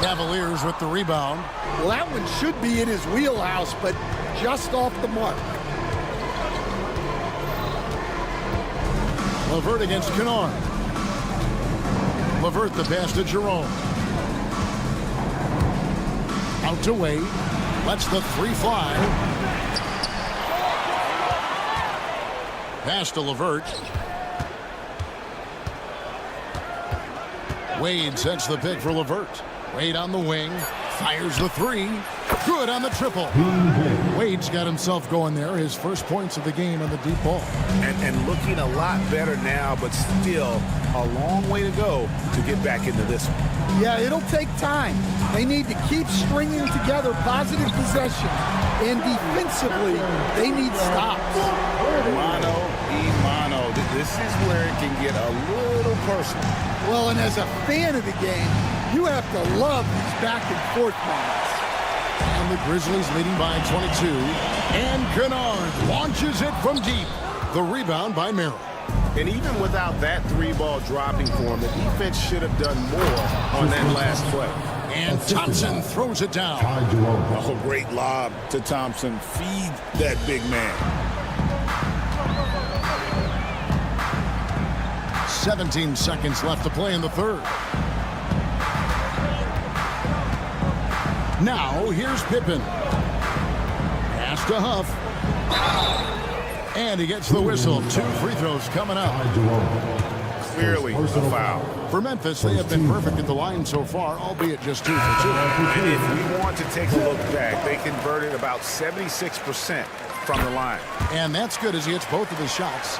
Cavaliers with the rebound. Well, that one should be in his wheelhouse, but just off the mark. LeVert against Kennard. LeVert the pass to Jerome. Out to Wade. Lets the three fly. Pass to LeVert. Wade sets the pick for LeVert. Wade on the wing. Fires the three. Good on the triple. Wade's got himself going there. His first points of the game on the deep ball. And looking a lot better now, but still a long way to go to get back into this one. Yeah, it'll take time. They need to keep stringing together positive possession. And defensively, they need stops. Mano y mano. This is where it can get a little personal. Well, and as a fan of the game, you have to love these back and forth moments. And the Grizzlies leading by 22. And Kennard launches it from deep. The rebound by Merrill. And even without that three ball dropping for him, the defense should have done more on that last play. And Thompson throws it down. Oh, great lob to Thompson. Feed that big man. 17 seconds left to play in the third. Now, here's Pippen. Pass to Huff. And he gets the whistle. 2 free throws coming up. Clearly a foul. For Memphis, they have been perfect at the line so far, albeit just 2 for 2. And if we want to take a look back, they converted about 76% from the line. And that's good as he hits both of his shots.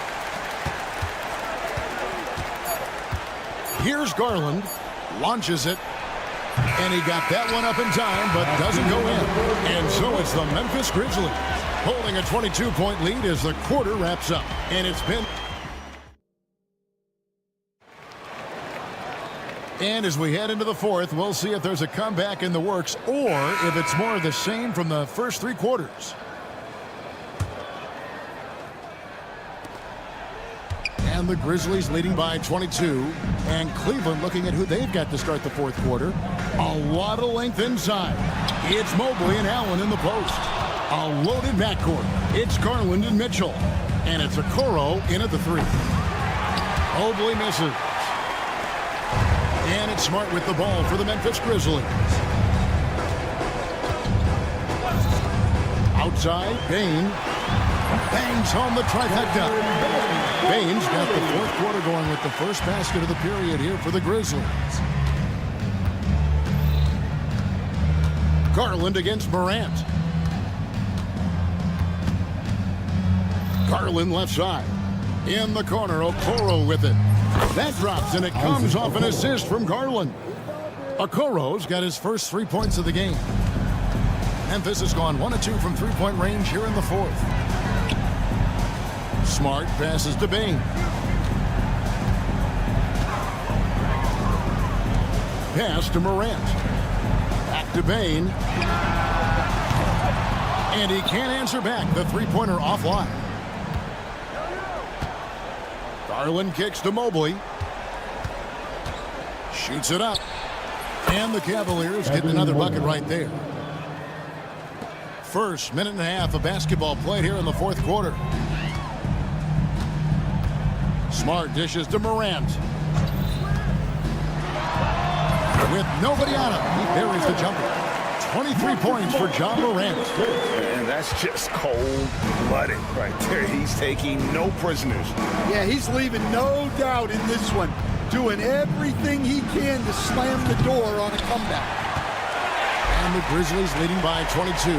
Here's Garland. Launches it. And he got that one up in time, but doesn't go in. And so it's the Memphis Grizzlies holding a 22-point lead as the quarter wraps up. And it's been... And as we head into the fourth, we'll see if there's a comeback in the works or if it's more of the same from the first 3 quarters. And the Grizzlies leading by 22. And Cleveland looking at who they've got to start the fourth quarter. A lot of length inside. It's Mobley and Allen in the post. A loaded backcourt. It's Garland and Mitchell. And it's Okoro in at the 3. Mobley misses. And it's Smart with the ball for the Memphis Grizzlies. Outside, Bain. Bangs home the trifecta. Bain's got the fourth quarter going with the first basket of the period here for the Grizzlies. Garland against Morant. Garland left side. In the corner, Okoro with it. That drops, and it comes off an assist from Garland. Okoro's got his first 3 points of the game. Memphis has gone 1 of 2 from three-point range here in the fourth. Smart passes to Bain. Pass to Morant. Back to Bain. And he can't answer back. The three-pointer offline. Garland kicks to Mobley. Shoots it up. And the Cavaliers get another bucket right there. First minute and a half of basketball played here in the fourth quarter. Smart dishes to Morant. With nobody on him, he buries the jumper. 23 points for John Morant. And that's just cold-blooded right there. He's taking no prisoners. Yeah, he's leaving no doubt in this one. Doing everything he can to slam the door on a comeback. And the Grizzlies leading by 22.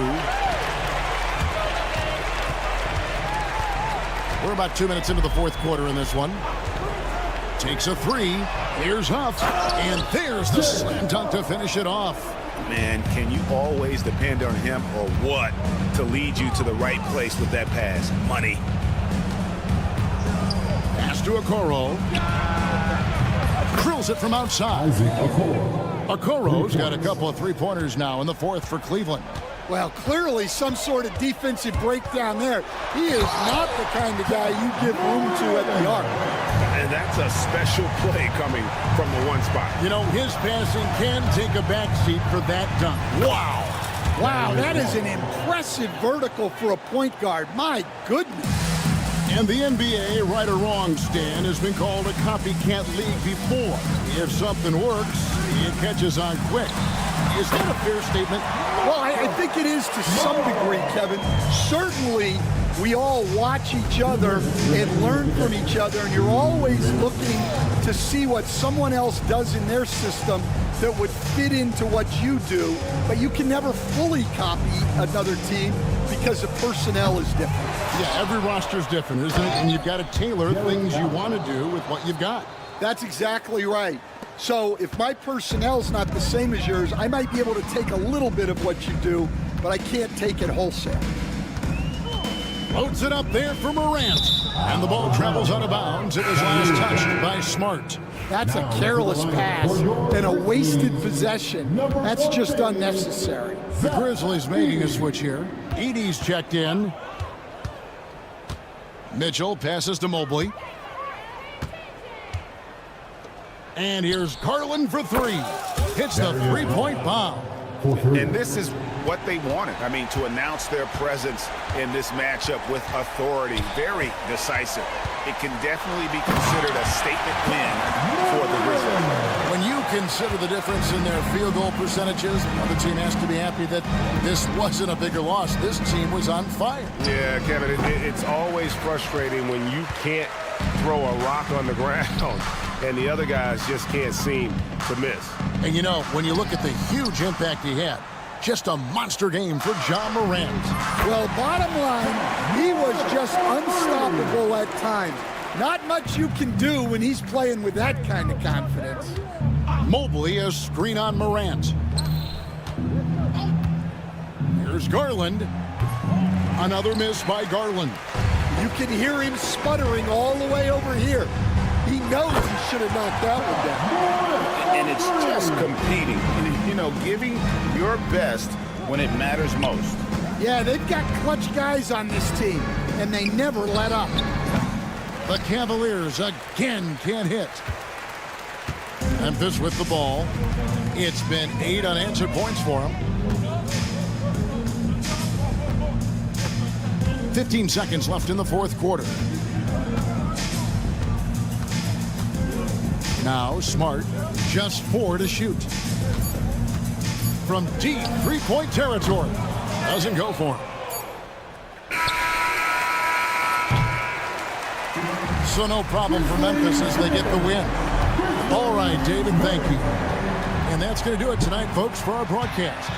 We're about 2 minutes into the fourth quarter in this one. Takes a three. Here's Huff. And there's the slam dunk to finish it off. Man, can you always depend on him or what to lead you to the right place with that pass? Money. Pass to Okoro. Drills it from outside. Okoro's got a couple of three-pointers now in the fourth for Cleveland. Well, clearly some sort of defensive breakdown there. He is not the kind of guy you give room to at the arc. And that's a special play coming from the one spot. You know, his passing can take a backseat for that dunk. Wow. Wow, that is an impressive vertical for a point guard. My goodness. And the NBA, right or wrong, Stan, has been called a copycat league before. If something works, it catches on quick. Is that a fair statement? Well, I think it is to some degree, Kevin. Certainly, we all watch each other and learn from each other, and you're always looking to see what someone else does in their system that would fit into what you do, but you can never fully copy another team because the personnel is different. Yeah, every roster's different, isn't it? And you've got to tailor things you want to do with what you've got. That's exactly right. So if my personnel's not the same as yours, I might be able to take a little bit of what you do, but I can't take it wholesale. Loads it up there for Morant. And the ball travels out of bounds. It was last touched by Smart. That's a careless pass and a wasted possession. That's just unnecessary. The Grizzlies making a switch here. Edey's checked in. Mitchell passes to Mobley. And here's Garland for three. Hits the three-point bomb. And this is what they wanted. I mean, to announce their presence in this matchup with authority. Very decisive. It can definitely be considered a statement win for the Grizzlies. When you consider the difference in their field goal percentages, the team has to be happy that this wasn't a bigger loss. This team was on fire. Yeah, Kevin, it's always frustrating when you can't throw a rock on the ground and the other guys just can't seem to miss. And you know, when you look at the huge impact he had, just a monster game for John Morant. Well, bottom line, he was just unstoppable at times. Not much you can do when he's playing with that kind of confidence. Mobley a screen on Morant. Here's Garland. Another miss by Garland. You can hear him sputtering all the way over here. He knows he should have knocked that one down. And it's just competing. You know, giving your best when it matters most. Yeah, they've got clutch guys on this team, and they never let up. The Cavaliers again can't hit. Memphis with the ball. It's been 8 unanswered points for him. 15 seconds left in the fourth quarter. Now Smart, just 4 to shoot. From deep three-point territory. Doesn't go for him. So no problem for Memphis as they get the win. All right, David, thank you. And that's going to do it tonight, folks, for our broadcast.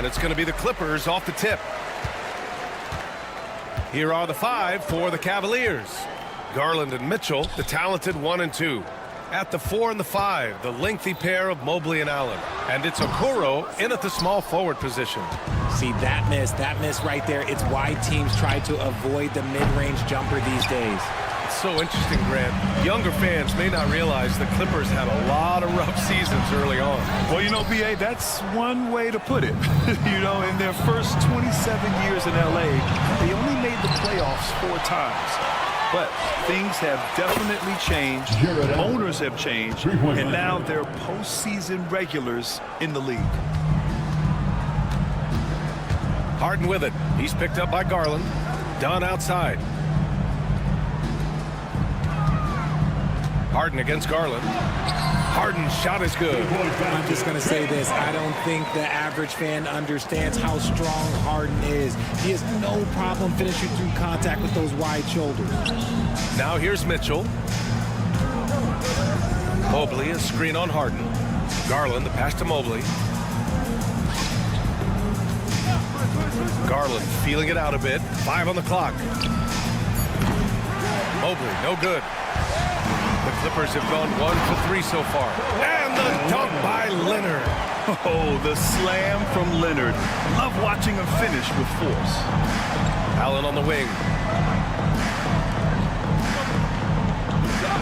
And it's going to be the Clippers off the tip. Here are the 5 for the Cavaliers. Garland and Mitchell, the talented 1 and 2. At the 4 and the 5, the lengthy pair of Mobley and Allen. And it's Okoro in at the small forward position. See, that miss right there, it's why teams try to avoid the mid-range jumper these days. It's so interesting, Grant. Younger fans may not realize the Clippers had a lot of rough seasons early on. Well, you know, B.A., that's one way to put it. You know, in their first 27 years in L.A., they only made the playoffs 4 times. But things have definitely changed. Owners have changed. And now they're postseason regulars in the league. Harden with it. He's picked up by Garland. Dunn outside. Harden against Garland. Harden's shot is good. I'm just going to say this. I don't think the average fan understands how strong Harden is. He has no problem finishing through contact with those wide shoulders. Now here's Mitchell. Mobley, a screen on Harden. Garland, the pass to Mobley. Garland feeling it out a bit. 5 on the clock. Mobley, no good. The Clippers have gone 1 for 3 so far. And the dunk by Leonard. Oh, the slam from Leonard. Love watching him finish with force. Allen on the wing.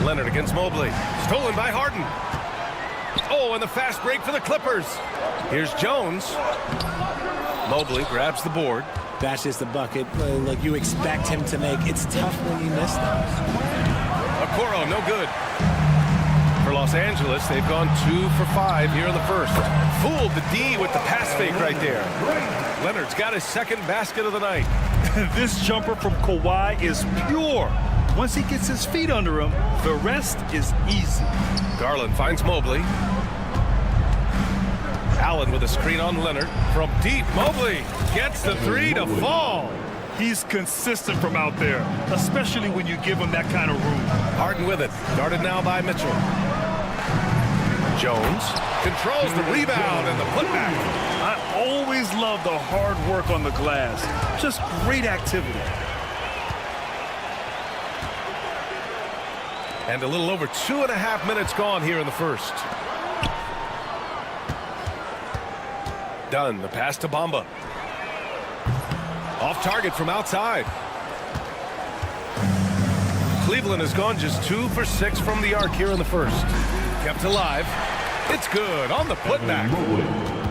Leonard against Mobley. Stolen by Harden. Oh, and the fast break for the Clippers. Here's Jones. Mobley grabs the board. That's just a bucket. Like you expect him to make. It's tough when you miss those. Okoro, no good. For Los Angeles, they've gone 2 for 5 here in the first. Fooled the D with the pass fake right there. Leonard's got his second basket of the night. This jumper from Kawhi is pure. Once he gets his feet under him, the rest is easy. Garland finds Mobley. Allen with a screen on Leonard. From deep, Mobley gets the 3 to fall. He's consistent from out there, especially when you give him that kind of room. Harden with it. Guarded now by Mitchell. Jones controls the rebound and the putback. I always love the hard work on the glass. Just great activity. And a little over 2.5 minutes gone here in the first. Dunn, the pass to Bamba. Off target from outside. Cleveland has gone just 2 for 6 from the arc here in the first. Kept alive. It's good on the putback.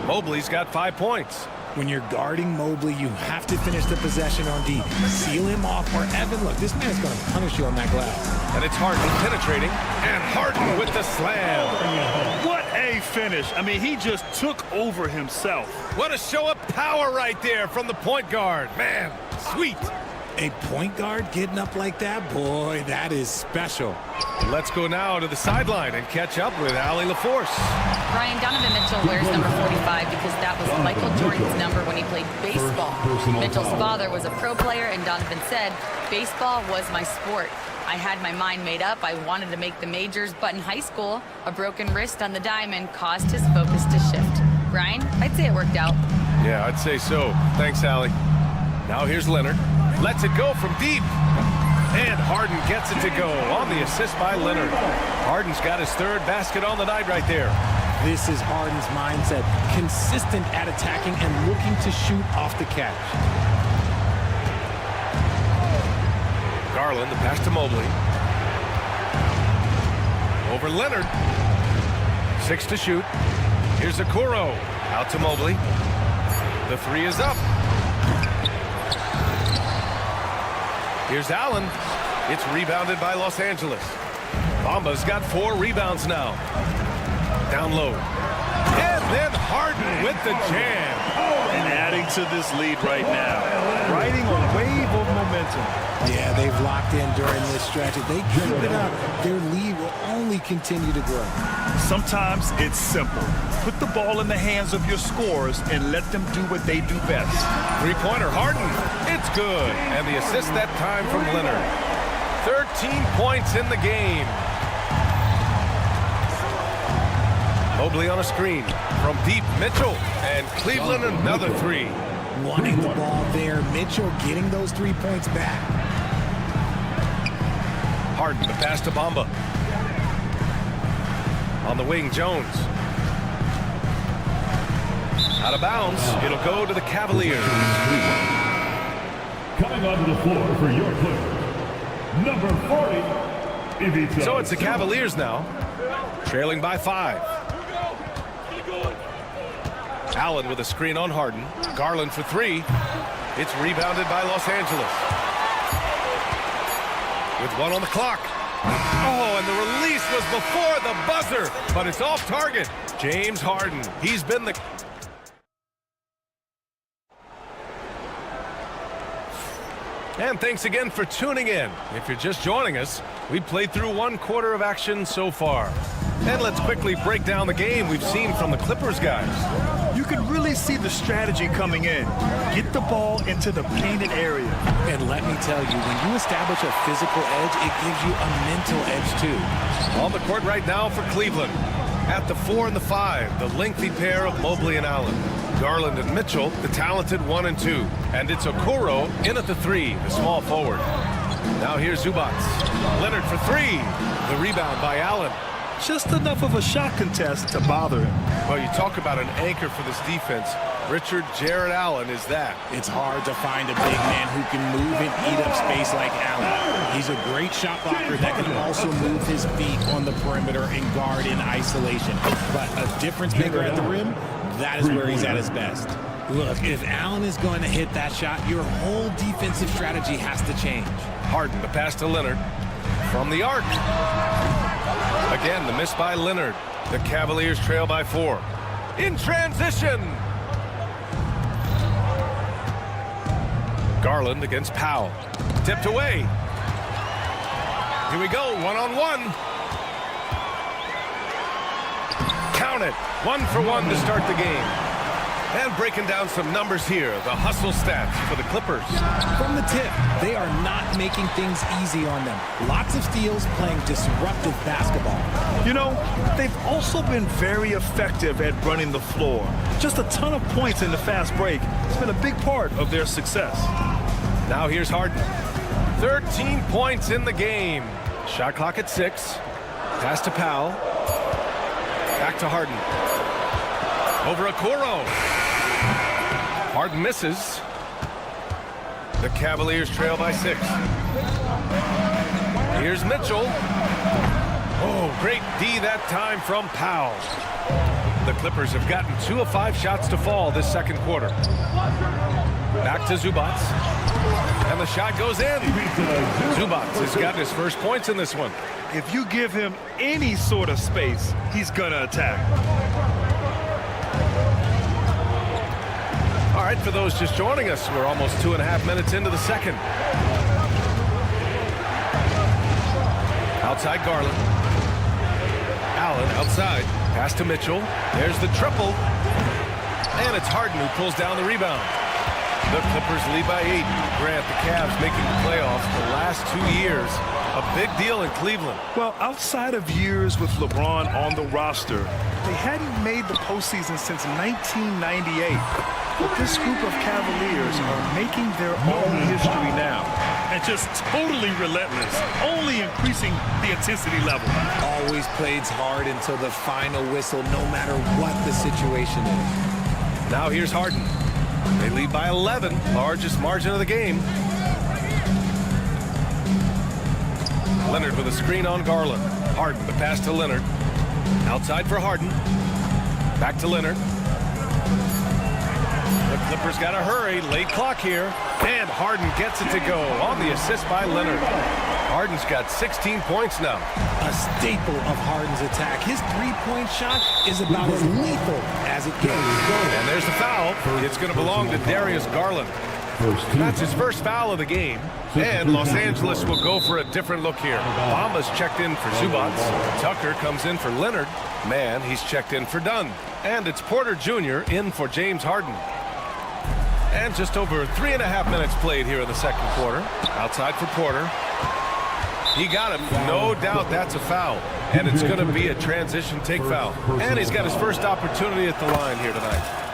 Mobley's got 5 points. When you're guarding Mobley, you have to finish the possession on D. Seal him off, or Evan, look, this man's going to punish you on that glass. And it's Harden penetrating, and Harden with the slam. What a finish. I mean, he just took over himself. What a show of power right there from the point guard. Man, sweet. A point guard getting up like that? Boy, that is special. Let's go now to the sideline and catch up with Allie LaForce. Ryan, Donovan Mitchell wears number 45 because that was Michael Jordan's number when he played baseball. Mitchell's father was a pro player, and Donovan said, "Baseball was my sport. I had my mind made up. I wanted to make the majors, but in high school, a broken wrist on the diamond caused his focus to shift." Ryan, I'd say it worked out. Yeah, I'd say so. Thanks, Allie. Now here's Leonard. Lets it go from deep. And Harden gets it to go on the assist by Leonard. Harden's got his 3rd basket on the night right there. This is Harden's mindset. Consistent at attacking and looking to shoot off the catch. Garland, the pass to Mobley. Over Leonard. 6 to shoot. Here's Okoro. Out to Mobley. The 3 is up. Here's Allen. It's rebounded by Los Angeles. Bamba's got 4 rebounds now. Down low. And then Harden with the jam. And adding to this lead right now. Riding a wave of momentum. Yeah, they've locked in during this stretch. If they keep it up, their lead will only continue to grow. Sometimes it's simple. Put the ball in the hands of your scorers and let them do what they do best. 3-pointer Harden. It's good. And the assist that time from Leonard. 13 points in the game. Mobley on a screen. From deep, Mitchell. And Cleveland another three. Wanting the ball there. Mitchell getting those 3 points back. Harden, the pass to Bamba. On the wing, Jones. Out of bounds. It'll go to the Cavaliers. Coming onto the floor for your player, number 40. So it's the Cavaliers now, trailing by 5. Allen with a screen on Harden. Garland for 3. It's rebounded by Los Angeles. With 1 on the clock. Oh, and the release was before the buzzer, but it's off target. James Harden, he's been the... And thanks again for tuning in. If you're just joining us, we played through 1 quarter of action so far. And let's quickly break down the game we've seen from the Clippers guys. You can really see the strategy coming in. Get the ball into the painted area. And let me tell you, when you establish a physical edge, it gives you a mental edge too. On the court right now for Cleveland. At the 4 and the 5, the lengthy pair of Mobley and Allen. Garland and Mitchell, the talented 1 and 2. And it's Okoro in at the 3, the small forward. Now here's Zubac. Leonard for 3. The rebound by Allen. Just enough of a shot contest to bother him. Well, you talk about an anchor for this defense. Richard Jared Allen is that. It's hard to find a big man who can move and eat up space like Allen. He's a great shot blocker that can also move his feet on the perimeter and guard in isolation. But a difference maker at the rim, that is where he's at his best. Look, if Allen is going to hit that shot, your whole defensive strategy has to change. Harden, the pass to Leonard. From the arc. Again, the miss by Leonard. The Cavaliers trail by 4. In transition. Garland against Powell. Tipped away. Here we go, 1-on-1. Count it. 1 for 1 to start the game. And breaking down some numbers here, the hustle stats for the Clippers. From the tip, they are not making things easy on them. Lots of steals, playing disruptive basketball. You know, they've also been very effective at running the floor. Just a ton of points in the fast break. It's been a big part of their success. Now here's Harden. 13 points in the game. Shot clock at 6. Pass to Powell. Back to Harden. Over Okoro. Harden misses. The Cavaliers trail by 6. Here's Mitchell. Oh, great D that time from Powell. The Clippers have gotten 2 of 5 shots to fall this second quarter. Back to Zubac. And the shot goes in. Zubac has gotten his first points in this one. If you give him any sort of space, he's going to attack. All right, for those just joining us, we're almost 2.5 minutes into the second. Outside Garland. Allen outside. Pass to Mitchell. There's the triple. And it's Harden who pulls down the rebound. The Clippers lead by 8. Grant, the Cavs making the playoffs the last 2 years. A big deal in Cleveland. Well, outside of years with LeBron on the roster, they hadn't made the postseason since 1998. But this group of Cavaliers are making their own history now. And just totally relentless, only increasing the intensity level. Always plays hard until the final whistle, no matter what the situation is. Now here's Harden. They lead by 11, largest margin of the game. Leonard with a screen on Garland. Harden, the pass to Leonard. Outside for Harden. Back to Leonard. The Clippers got to hurry. Late clock here. And Harden gets it to go on the assist by Leonard. Harden's got 16 points now. A staple of Harden's attack. His three-point shot is about as lethal as it gets. And there's the foul. It's going to belong to Darius Garland. That's his first foul of the game. And Los Angeles will go for a different look here. Bamba's checked in for Zubac. Tucker comes in for Leonard. Man, he's checked in for Dunn. And it's Porter Jr. in for James Harden. And just over 3.5 minutes played here in the second quarter. Outside for Porter. He got him. No doubt that's a foul. And it's going to be a transition take foul. And he's got his first opportunity at the line here tonight.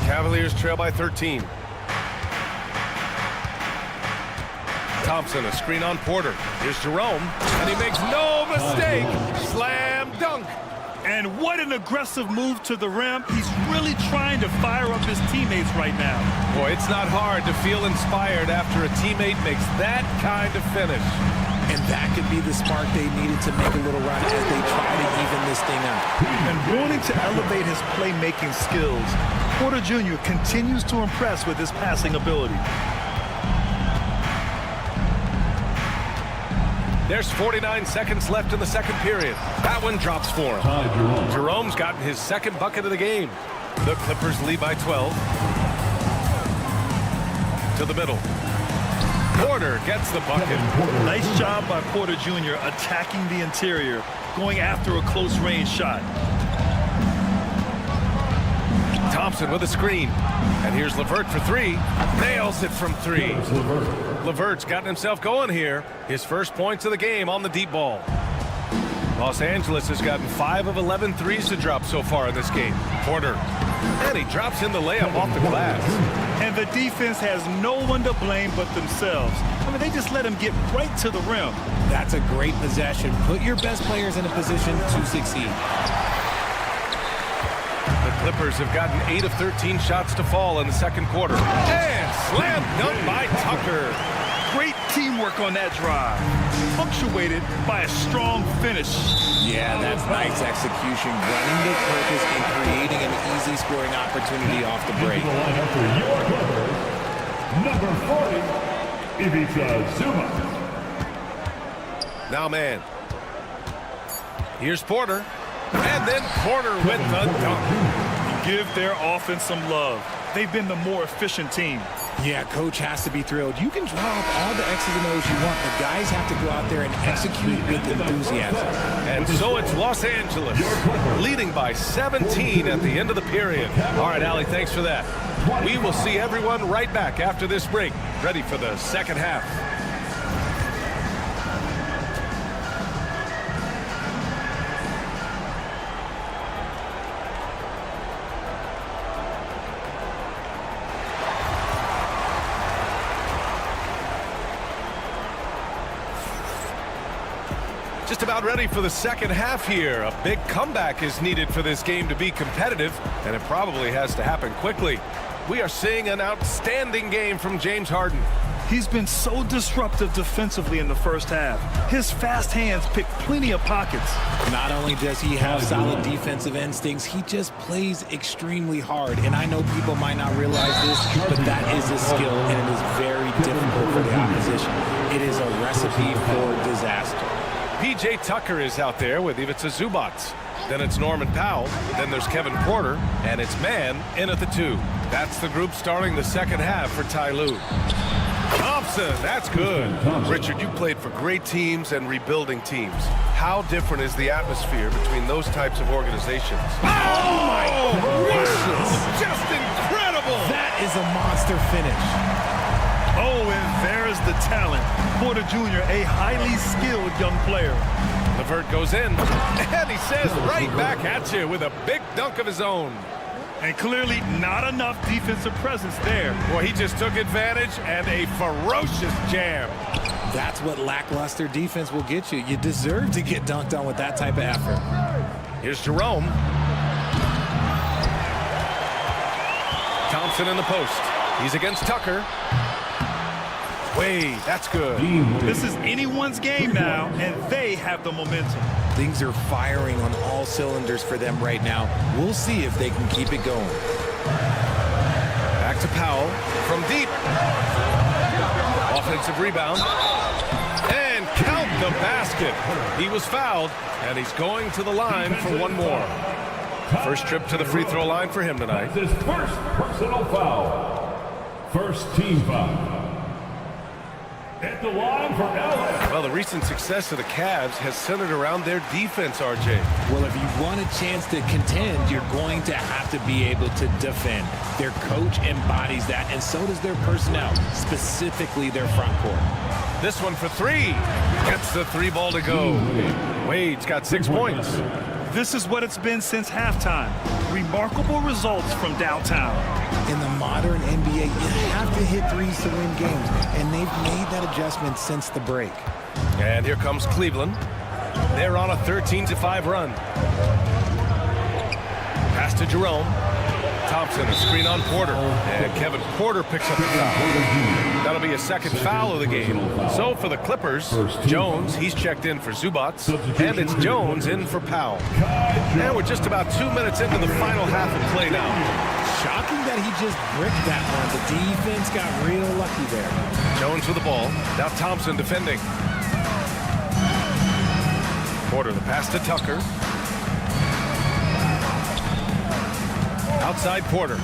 Cavaliers trail by 13. Thompson, a screen on Porter. Here's Jerome, and he makes no mistake. Slam dunk. And what an aggressive move to the rim. He's really trying to fire up his teammates right now. Boy, it's not hard to feel inspired after a teammate makes that kind of finish. And that could be the spark they needed to make a little run as they try to even this thing out. And wanting to elevate his playmaking skills, Porter Jr. continues to impress with his passing ability. There's 49 seconds left in the second period. That one drops for him. Jerome's gotten his second bucket of the game. The Clippers lead by 12. To the middle. Porter gets the bucket. Nice job by Porter Jr. attacking the interior, going after a close-range shot. Thompson with a screen. And here's LeVert for three. Nails it from three. LeVert's gotten himself going here. His first points of the game on the deep ball. Los Angeles has gotten 5 of 11 threes to drop so far in this game. Porter. And he drops in the layup off the glass. And the defense has no one to blame but themselves. I mean, they just let him get right to the rim. That's a great possession. Put your best players in a position to succeed. The Clippers have gotten 8 of 13 shots to fall in the second quarter. And slam dunk by Tucker. Great teamwork on that drive, punctuated by a strong finish. Yeah, that's nice execution, running the purpose and creating an easy scoring opportunity off the break. Number 40, Ivica Zubac. Now man. Here's Porter. And then Porter with the dunk. Give their offense some love. They've been the more efficient team. Yeah, coach has to be thrilled. You can draw up all the X's and O's you want, but guys have to go out there and execute with enthusiasm. And so it's Los Angeles leading by 17 at the end of the period. All right, Allie, thanks for that. We will see everyone right back after this break, ready for the second half. Just about ready for the second half here. A big comeback is needed for this game to be competitive, and it probably has to happen quickly. We are seeing an outstanding game from James Harden. He's been so disruptive defensively in the first half. His fast hands pick plenty of pockets. Not only does he have solid defensive instincts, he just plays extremely hard. And I know people might not realize this, but that is a skill, and it is very difficult for the opposition. It is a recipe for disaster. P.J. Tucker is out there with Ivica Zubac. Then it's Norman Powell. Then there's Kevin Porter. And it's Man in at the 2. That's the group starting the second half for Ty Lue. Thompson, that's good. Richard, you played for great teams and rebuilding teams. How different is the atmosphere between those types of organizations? Oh my gracious! Just incredible! That is a monster finish. Oh, and there's the talent. Porter Jr., a highly skilled young player. LeVert goes in, and he says right back at you with a big dunk of his own. And clearly not enough defensive presence there. Well, he just took advantage and a ferocious jam. That's what lackluster defense will get you. You deserve to get dunked on with that type of effort. Here's Jerome. Thompson in the post. He's against Tucker. Wait, that's good. This is anyone's game now, and they have the momentum. Things are firing on all cylinders for them right now. We'll see if they can keep it going. Back to Powell from deep. Offensive rebound. And count the basket. He was fouled, and he's going to the line for one more. First trip to the free throw line for him tonight. His first personal foul. First team foul. At the line for LA. Well, the recent success of the Cavs has centered around their defense, RJ. Well, if you want a chance to contend, you're going to have to be able to defend. Their coach embodies that, and so does their personnel, specifically their front court. This one for three. Gets the three ball to go. Wade's got 6 points. This is what it's been since halftime. Remarkable results from downtown. In the modern NBA, you have to hit threes to win games, and they've made that adjustment since the break. And here comes Cleveland. They're on a 13-5 run. Pass to Jerome. Thompson, a screen on Porter. And Kevin Porter picks up a foul. That'll be a second foul of the game. So for the Clippers, Jones, he's checked in for Zubats. And it's Jones in for Powell. And we're just about 2 minutes into the final half of play now. Shocking that he just bricked that one. The defense got real lucky there. Jones with the ball. Now Thompson defending. Porter, the pass to Tucker. Outside Porter.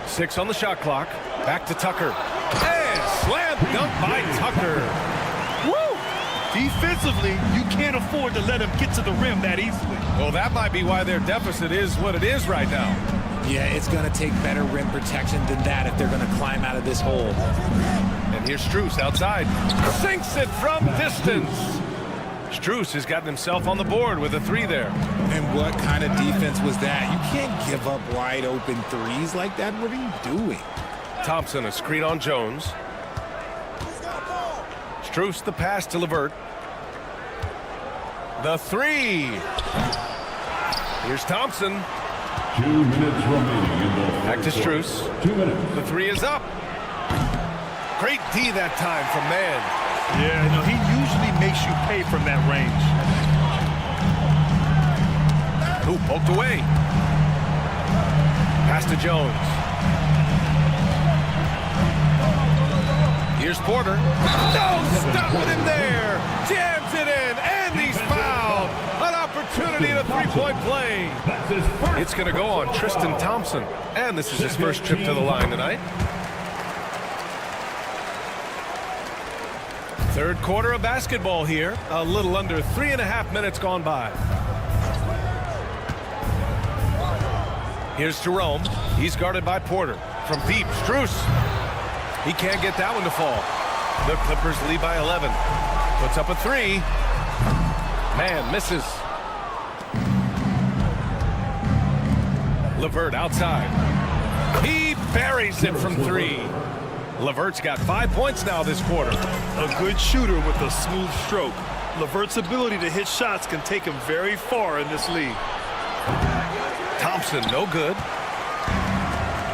6 on the shot clock. Back to Tucker. And slam dunk by Tucker. Woo! Defensively, you can't afford to let him get to the rim that easily. Well, that might be why their deficit is what it is right now. Yeah, it's going to take better rim protection than that if they're going to climb out of this hole. And here's Strus outside. Sinks it from distance. Strus has gotten himself on the board with a three there. And what kind of defense was that? You can't give up wide open threes like that. What are you doing? Thompson, a screen on Jones. Strus, the pass to LeVert. The three. Here's Thompson. 2 minutes remaining in the Back to Strus. 2 minutes. The three is up. Great D that time from Mann. Yeah, no, he usually makes you pay from that range. Ooh, poked away. Pass to Jones. Here's Porter. No, stop with him there. Jams it in, and he's fouled. An opportunity at a three-point play. It's going to go on Tristan Thompson. And this is his first trip to the line tonight. Third quarter of basketball here. A little under 3.5 minutes gone by. Here's Jerome. He's guarded by Porter. From deep, Strus. He can't get that one to fall. The Clippers lead by 11. Puts up a three. Man, misses. LeVert outside. He buries it from three. LeVert's got 5 points now this quarter. A good shooter with a smooth stroke. LeVert's ability to hit shots can take him very far in this league. Thompson, no good.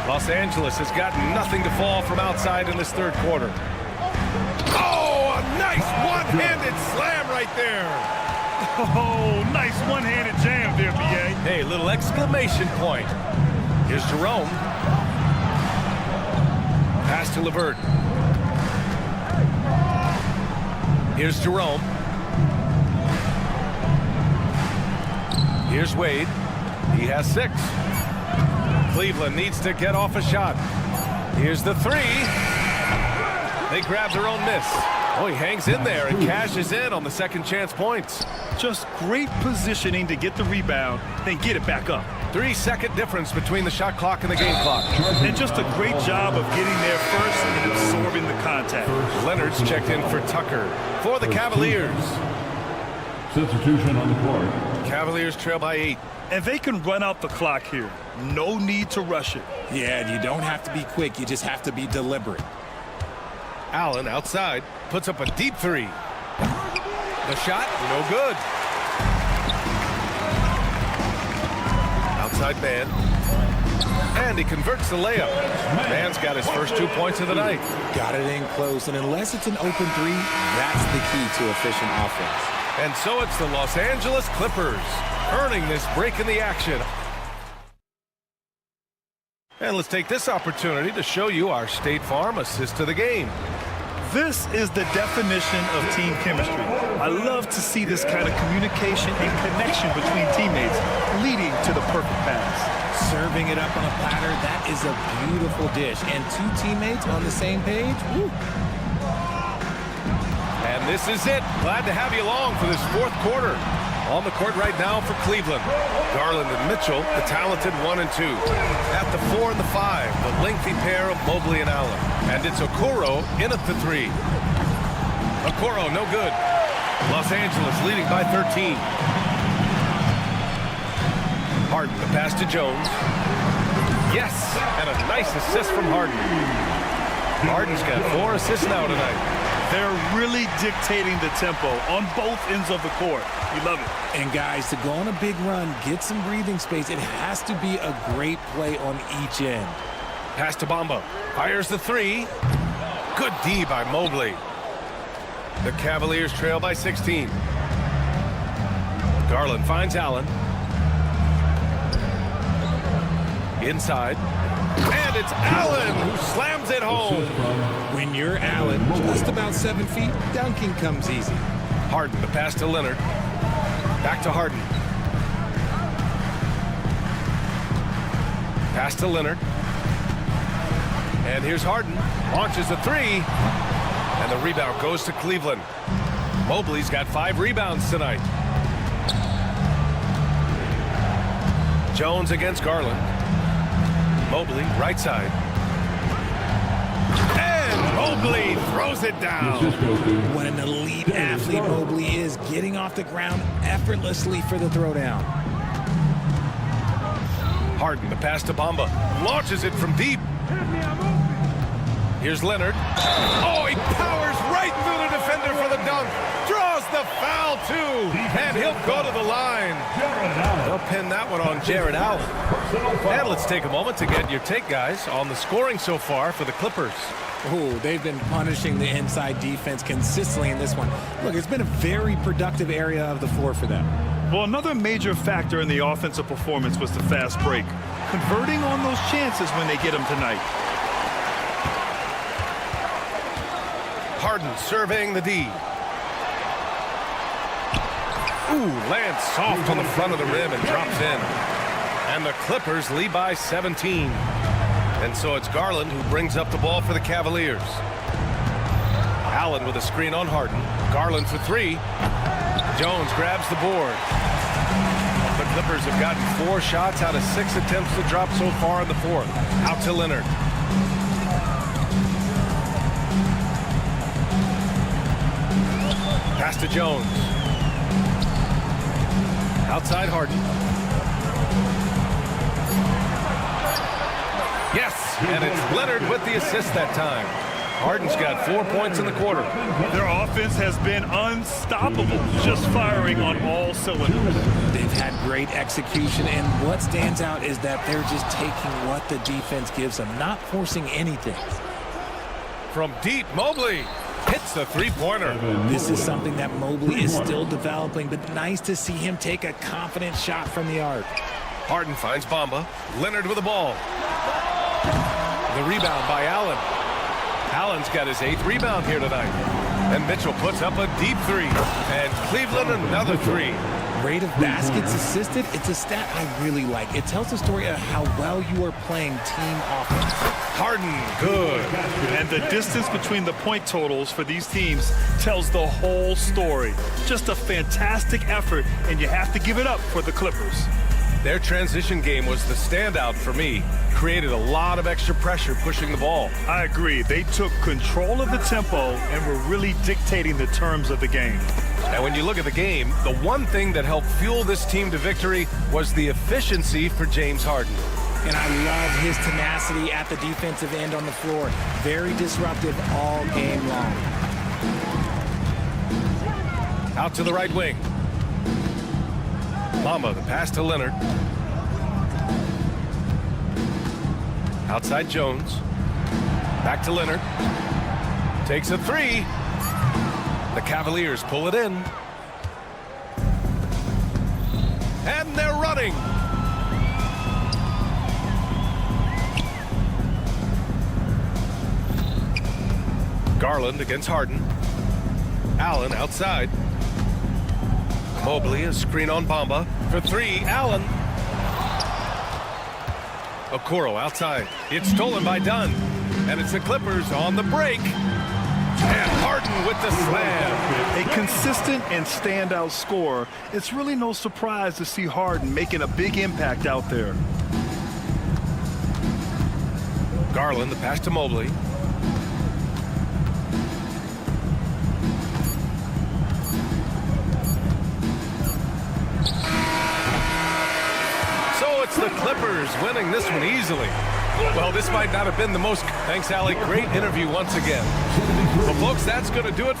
Los Angeles has got nothing to fall from outside in this third quarter. Oh, a nice one-handed slam right there. Oh, nice one-handed jam there, B.A. Hey, little exclamation point. Here's Jerome. Pass to LeVert. Here's Jerome. Here's Wade. He has 6. Cleveland needs to get off a shot. Here's the three. They grab their own miss. Oh, he hangs in there and cashes in on the second chance points. Just great positioning to get the rebound, then get it back up. 3-second difference between the shot clock and the game clock. And just a great job of getting there first and absorbing the contact. Leonard's checked in for Tucker for the Cavaliers. Substitution on the court. Cavaliers trail by 8. And they can run out the clock here. No need to rush it. Yeah, you don't have to be quick. You just have to be deliberate. Allen outside puts up a deep three. The shot, no good. Outside man. And he converts the layup. Man's got his first 2 points of the night. Got it in close, and unless it's an open three, that's the key to efficient offense. And so it's the Los Angeles Clippers earning this break in the action. And let's take this opportunity to show you our State Farm assist to the game. This is the definition of team chemistry. I love to see this kind of communication and connection between teammates leading to the perfect pass. Serving it up on a platter, that is a beautiful dish. And 2 teammates on the same page, woo. And this is it. Glad to have you along for this fourth quarter. On the court right now for Cleveland, Garland and Mitchell, the talented 1 and 2. At the 4 and the 5, the lengthy pair of Mobley and Allen. And it's Okoro in at the 3. Okoro, no good. Los Angeles leading by 13. Harden, the pass to Jones. Yes, and a nice assist from Harden. Harden's got 4 assists now tonight. They're really dictating the tempo on both ends of the court. You love it. And guys, to go on a big run, get some breathing space, it has to be a great play on each end. Pass to Bamba. Fires the 3. Good D by Mobley. The Cavaliers trail by 16. Garland finds Allen. Inside. And it's Allen who slams it home. When you're Allen, just about 7 feet, dunking comes easy. Harden, the pass to Leonard. Back to Harden. Pass to Leonard. And here's Harden. Launches a 3. And the rebound goes to Cleveland. Mobley's got 5 rebounds tonight. Jones against Garland. Mobley, right side. And Mobley throws it down. What an elite athlete Mobley is, getting off the ground effortlessly for the throwdown. Harden, the pass to Bamba. Launches it from deep. Here's Leonard. Oh, he powers right through the defender for the dunk. Draws the foul, too. And he'll go to the line. They'll pin that one on Jared Allen. And let's take a moment to get your take, guys, on the scoring so far for the Clippers. Oh, they've been punishing the inside defense consistently in this one. Look, it's been a very productive area of the floor for them. Well, another major factor in the offensive performance was the fast break. Converting on those chances when they get them tonight. Harden surveying the D. Ooh, lands soft on the front of the rim and drops in. And the Clippers lead by 17. And so it's Garland who brings up the ball for the Cavaliers. Allen with a screen on Harden. Garland for 3. Jones grabs the board. The Clippers have gotten 4 shots out of 6 attempts to drop so far in the fourth. Out to Leonard. Pass to Jones. Outside Harden. Yes, and it's Leonard with the assist that time. Harden's got 4 points in the quarter. Their offense has been unstoppable, just firing on all cylinders. They've had great execution, and what stands out is that they're just taking what the defense gives them, not forcing anything. From deep, Mobley hits the 3-pointer. This is something that Mobley is still developing, but nice to see him take a confident shot from the arc. Harden finds Bamba. Leonard with the ball. The rebound by Allen. Allen's got his 8th rebound here tonight. And Mitchell puts up a deep 3. And Cleveland another 3. Rate of baskets assisted, it's a stat I really like. It tells the story of how well you are playing team offense. Harden, good. And the distance between the point totals for these teams tells the whole story. Just a fantastic effort, and you have to give it up for the Clippers. Their transition game was the standout for me. Created a lot of extra pressure pushing the ball. I agree. They took control of the tempo and were really dictating the terms of the game. And when you look at the game, the one thing that helped fuel this team to victory was the efficiency for James Harden. And I love his tenacity at the defensive end on the floor. Very disruptive all game long. Out to the right wing. Bamba, the pass to Leonard. Outside Jones. Back to Leonard. Takes a 3. The Cavaliers pull it in. And they're running. Garland against Harden. Allen outside. Mobley, a screen on Bamba. For 3, Allen. Okoro outside. It's stolen by Dunn. And it's the Clippers on the break. And Harden with the slam. A consistent and standout scorer. It's really no surprise to see Harden making a big impact out there. Garland, the pass to Mobley. So it's the Clippers winning this one easily. Well, this might not have been the most. Thanks, Allie. Great interview once again. Well, folks, that's going to do it.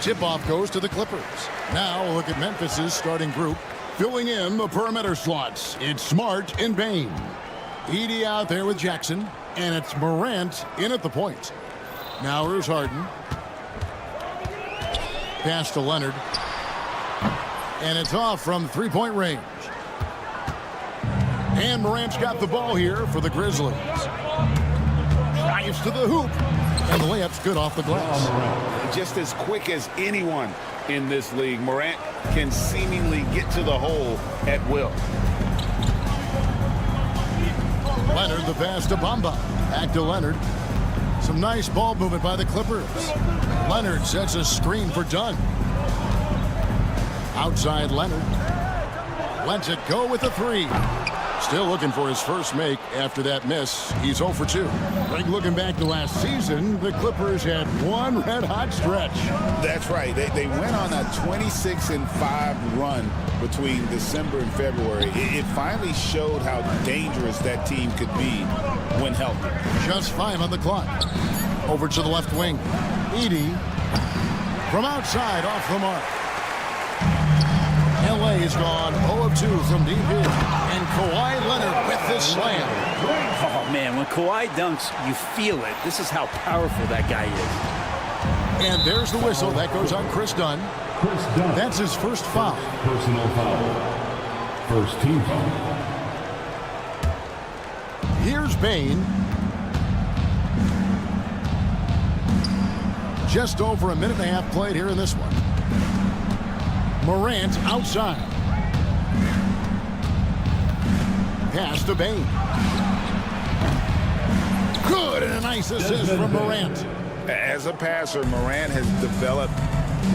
Tip-off goes to the Clippers. Now we'll look at Memphis's starting group. Filling in the perimeter slots, it's Smart and Bane. Edey out there with Jackson, and it's Morant in at the point. Now here's Harden. Pass to Leonard. And it's off from three-point range. And Morant's got the ball here for the Grizzlies. Drives to the hoop. And the layup's good off the glass. Just as quick as anyone in this league, Morant can seemingly get to the hole at will. Leonard, the pass to Bamba. Back to Leonard. Some nice ball movement by the Clippers. Leonard sets a screen for Dunn. Outside Leonard. Lets it go with a three. Still looking for his first make after that miss. He's 0 for 2. Looking back to last season, the Clippers had one red-hot stretch. That's right. They went on a 26-5 run between December and February. It finally showed how dangerous that team could be when healthy. Just 5 on the clock. Over to the left wing. Edey from outside off the mark. LA is gone 0 of 2 from deep here. And Kawhi Leonard with this slam. Oh, man, when Kawhi dunks, you feel it. This is how powerful that guy is. And there's the whistle. That goes on Chris Dunn. That's his first foul. Personal foul. First team foul. Here's Bane. Just over a minute and a half played here in this one. Morant outside. Pass to Bane. Good, and a nice assist from Morant. As a passer, Morant has developed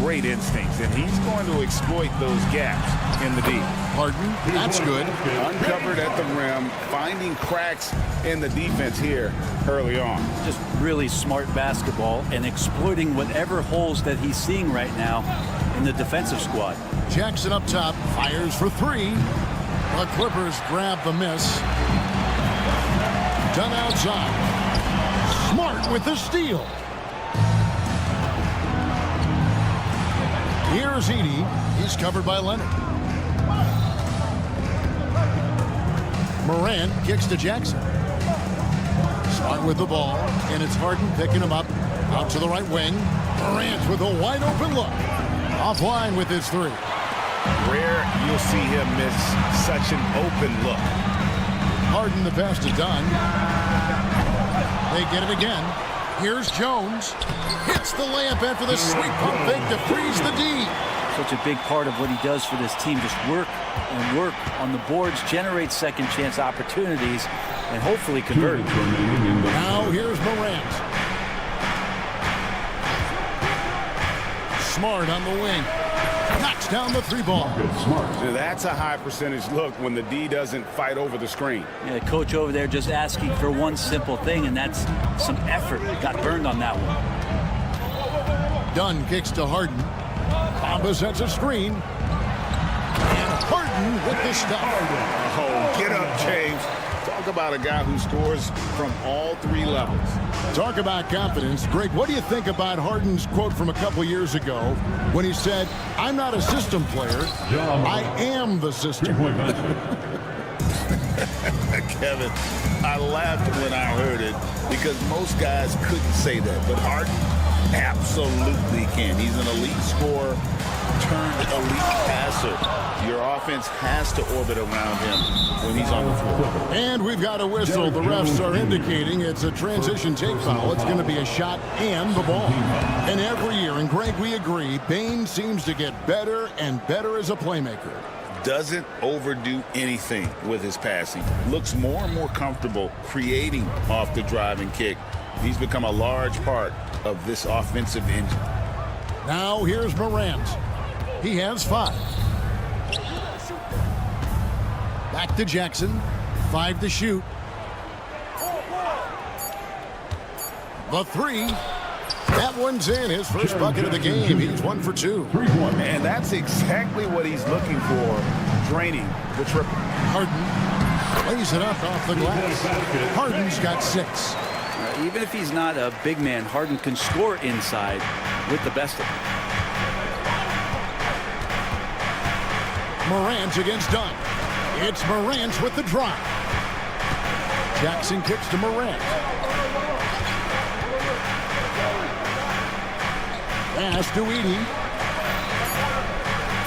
great instincts, and he's going to exploit those gaps in the D. Harden, that's good. Uncovered at the rim, finding cracks in the defense here early on. Just really smart basketball and exploiting whatever holes that he's seeing right now in the defensive squad. Jackson up top, fires for three. The Clippers grab the miss. Done outside. Smart with the steal. Here's Edey. He's covered by Leonard. Morant kicks to Jackson. Smart with the ball, and it's Harden picking him up. Out to the right wing. Morant with a wide open look. Offline with his three. Rare you'll see him miss such an open look. Harden the pass to Dunn. They get it again. Here's Jones. Hits the layup after the sweep pump fake to freeze the D. Such a big part of what he does for this team. Just work and work on the boards, generate second chance opportunities, and hopefully convert. Now here's Morant. Smart on the wing. Knocks down the three ball. That's a high percentage look when the D doesn't fight over the screen. Yeah, the coach over there just asking for one simple thing, and that's some effort. Got burned on that one. Dunn kicks to Harden. Bamba sets a screen. And Harden with the stop. Oh, get up, James. Talk about a guy who scores from all three levels. Talk about confidence. Greg, what do you think about Harden's quote from a couple years ago when he said, "I'm not a system player, I am the system." Kevin, I laughed when I heard it because most guys couldn't say that, but Harden absolutely can. He's an elite scorer turned elite passer. Your offense has to orbit around him when he's on the floor. And we've got a whistle. The refs are indicating it's a transition take foul. It's going to be a shot and the ball. And every year, and Greg, we agree, Bane seems to get better and better as a playmaker. Doesn't overdo anything with his passing. Looks more and more comfortable creating off the drive and kick. He's become a large part of this offensive engine. Now here's Morant. He has 5. Back to Jackson. 5 to shoot. The 3. That one's in. His first bucket of the game. He's 1 for 2. And that's exactly what he's looking for, draining the triple. Harden lays it up off the glass. Harden's got 6. Even if he's not a big man, Harden can score inside with the best of them. Morant against Dunn. It's Morant with the drive. Jackson kicks to Morant. Pass to Edey.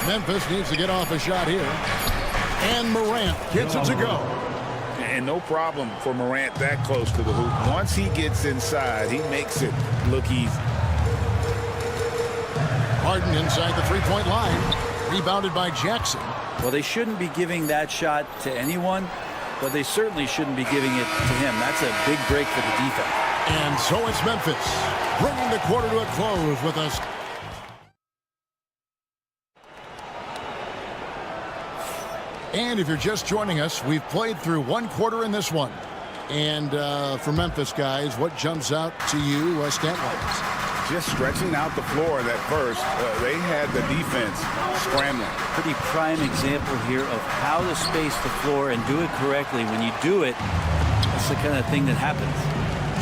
Memphis needs to get off a shot here. And Morant gets it to go. And no problem for Morant that close to the hoop. Once he gets inside, he makes it look easy. Harden inside the three-point line. Rebounded by Jackson. Well, they shouldn't be giving that shot to anyone, but they certainly shouldn't be giving it to him. That's a big break for the defense. And so it's Memphis, bringing the quarter to a close with us. And if you're just joining us, we've played through one quarter in this one. And for Memphis, guys, what jumps out to you stat-wise? Just stretching out the floor that first. They had the defense scrambling. Pretty prime example here of how to space the floor and do it correctly. When you do it, that's the kind of thing that happens.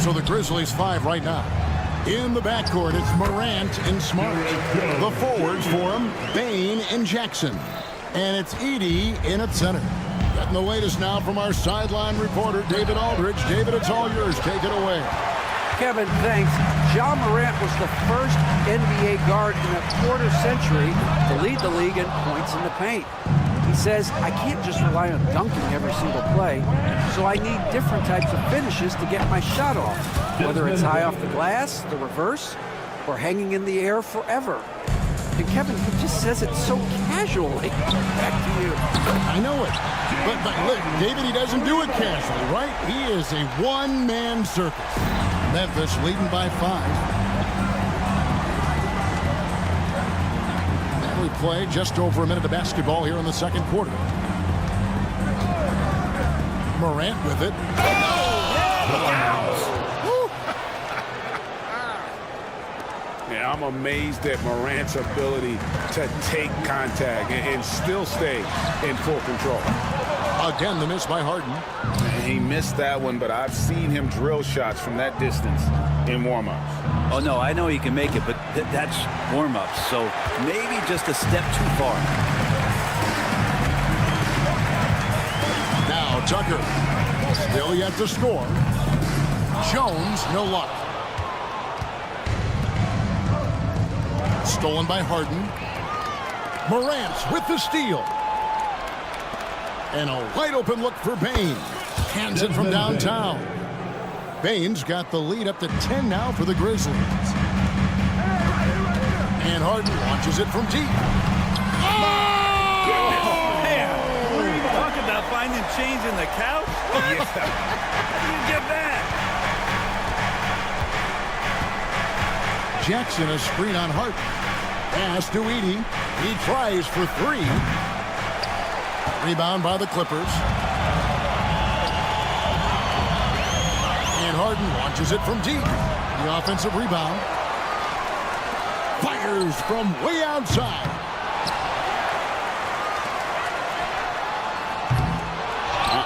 So the Grizzlies 5 right now. In the backcourt, it's Morant and Smart. The forwards for him, Bane and Jackson. And it's Edey in at center. Getting the latest now from our sideline reporter, David Aldridge. David, it's all yours. Take it away. Kevin, thanks. Ja Morant was the first NBA guard in a quarter century to lead the league in points in the paint. He says, I can't just rely on dunking every single play, so I need different types of finishes to get my shot off, whether it's high off the glass, the reverse, or hanging in the air forever. And Kevin, he just says it so casually. Back to you. I know it. But look, David, he doesn't do it casually, right? He is a one-man circus. Memphis leading by 5. And we play just over a minute of basketball here in the second quarter. Morant with it. Yeah, I'm amazed at Morant's ability to take contact and still stay in full control. Again, the miss by Harden. And he missed that one, but I've seen him drill shots from that distance in warm-ups. Oh, no, I know he can make it, but that's warm-ups, so maybe just a step too far. Now Tucker, still yet to score. Jones, no luck. Stolen by Harden. Morant with the steal. And a wide open look for Bane. Hands it from downtown. Bane's got the lead up to 10 now for the Grizzlies. And Harden launches it from deep. Man, talk about finding change in the couch. Yeah. How do you get that? Jackson a screen on Harden. Pass to Edey. He tries for 3. Rebound by the Clippers. And Harden launches it from deep. The offensive rebound. Fires from way outside.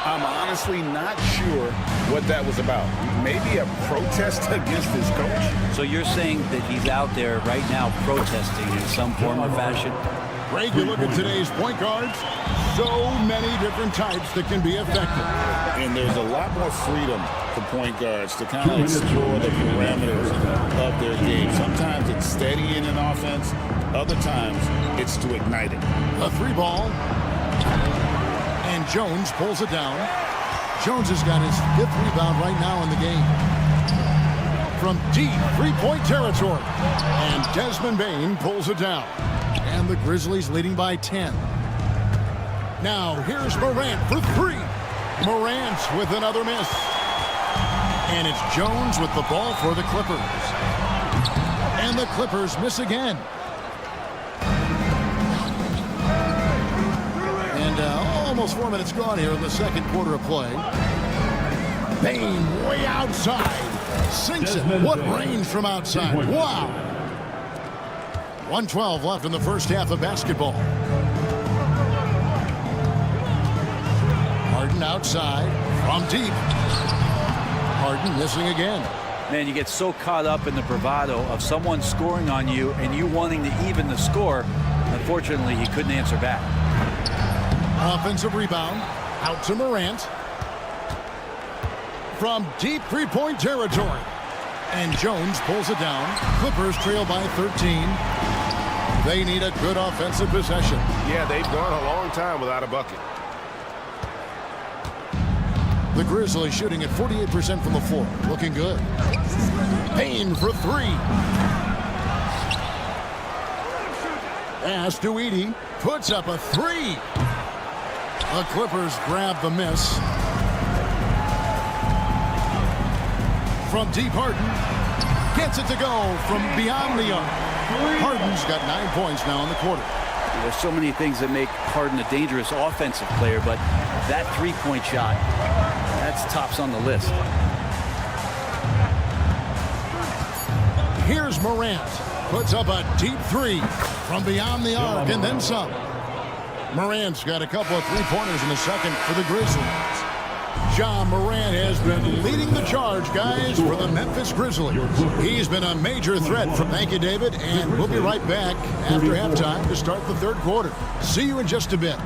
I'm honestly not sure what that was about. Maybe a protest against his coach? So you're saying that he's out there right now protesting in some form or fashion? Greg, you look at today's point guards. So many different types that can be effective. And there's a lot more freedom for point guards to kind of explore the parameters of their game. Sometimes it's steadying an offense. Other times it's to ignite it. A 3-ball. And Jones pulls it down. Jones has got his 5th rebound right now in the game. From deep 3-point territory. And Desmond Bane pulls it down. And the Grizzlies leading by 10. Now here's Morant for 3. Morant with another miss. And it's Jones with the ball for the Clippers. And the Clippers miss again. And almost 4 minutes gone here in the second quarter of play. Bane way outside. Sinks it. What range from outside. Wow. 1:12 left in the first half of basketball. Harden outside from deep. Harden missing again. Man, you get so caught up in the bravado of someone scoring on you and you wanting to even the score. Unfortunately, he couldn't answer back. Offensive rebound. Out to Morant. From deep three-point territory. And Jones pulls it down. Clippers trail by 13. They need a good offensive possession. Yeah, they've gone a long time without a bucket. The Grizzlies shooting at 48% from the floor. Looking good. Payne for three. Pass to Edey. Puts up a three. The Clippers grab the miss. From deep, Harden gets it to go from beyond the arc. Harden's got 9 points now in the quarter. There's so many things that make Harden a dangerous offensive player, but that three-point shot, that's tops on the list. Here's Morant. Puts up a deep three from beyond the arc and then some. Morant's got a couple of three-pointers in the second for the Grizzlies. Ja Morant has been leading the charge, guys, for the Memphis Grizzlies. He's been a major threat. Thank you, David, and we'll be right back after halftime to start the third quarter. See you in just a bit.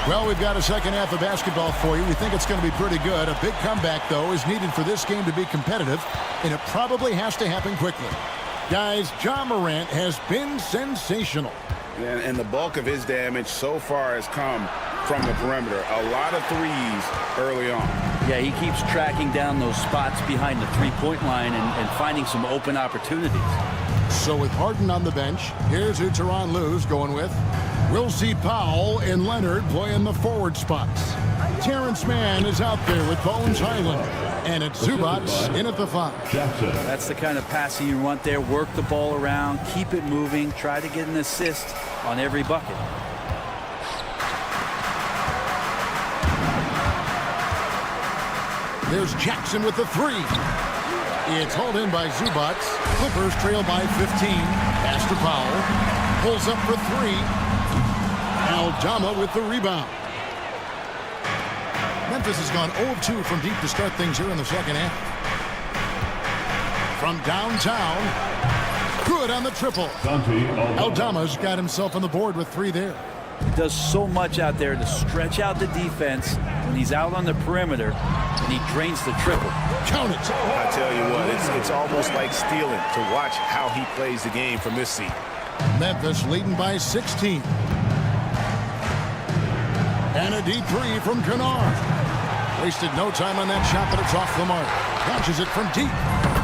Well, we've got a second half of basketball for you. We think it's going to be pretty good. A big comeback, though, is needed for this game to be competitive, and it probably has to happen quickly. Guys, Ja Morant has been sensational. And the bulk of his damage so far has come from the perimeter. A lot of threes early on. Yeah, he keeps tracking down those spots behind the three-point line and finding some open opportunities. So with Harden on the bench, here's who Tyronn Lue's going with. We'll see Powell and Leonard playing the forward spots. Terrence Mann is out there with Bones Highland. And it's Zubac in at the 5. That's the kind of passing you want there. Work the ball around, keep it moving, try to get an assist on every bucket. There's Jackson with the 3. It's hauled in by Zubac. Clippers trail by 15. Pass to Powell. Pulls up for 3. Aldama with the rebound. Memphis has gone 0 of 2 from deep to start things here in the second half. From downtown, good on the triple. Aldama's got himself on the board with 3 there. He does so much out there to stretch out the defense when he's out on the perimeter, and he drains the triple. Count it. I tell you what, it's almost like stealing to watch how he plays the game from this seat. Memphis leading by 16. And a deep 3 from Kennard. Wasted no time on that shot, but it's off the mark. Launches it from deep.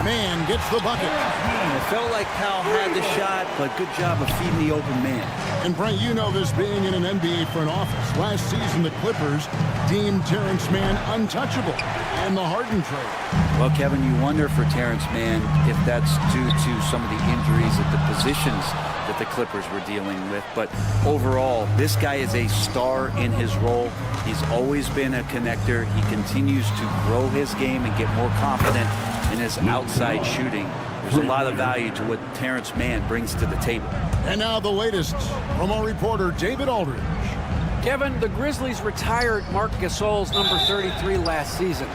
Man gets the bucket. It felt like Powell had the shot, but good job of feeding the open man. And Brent, you know this being in an NBA front office. Last season, the Clippers deemed Terrence Mann untouchable and the Harden trade. Well, Kevin, you wonder for Terrence Mann if that's due to some of the injuries at the positions that the Clippers were dealing with. But overall, this guy is a star in his role. He's always been a connector. He continues to grow his game and get more confident in his outside shooting. There's a lot of value to what Terrence Mann brings to the table. And now the latest from our reporter, David Aldridge. Kevin, the Grizzlies retired Marc Gasol's number 33 last season.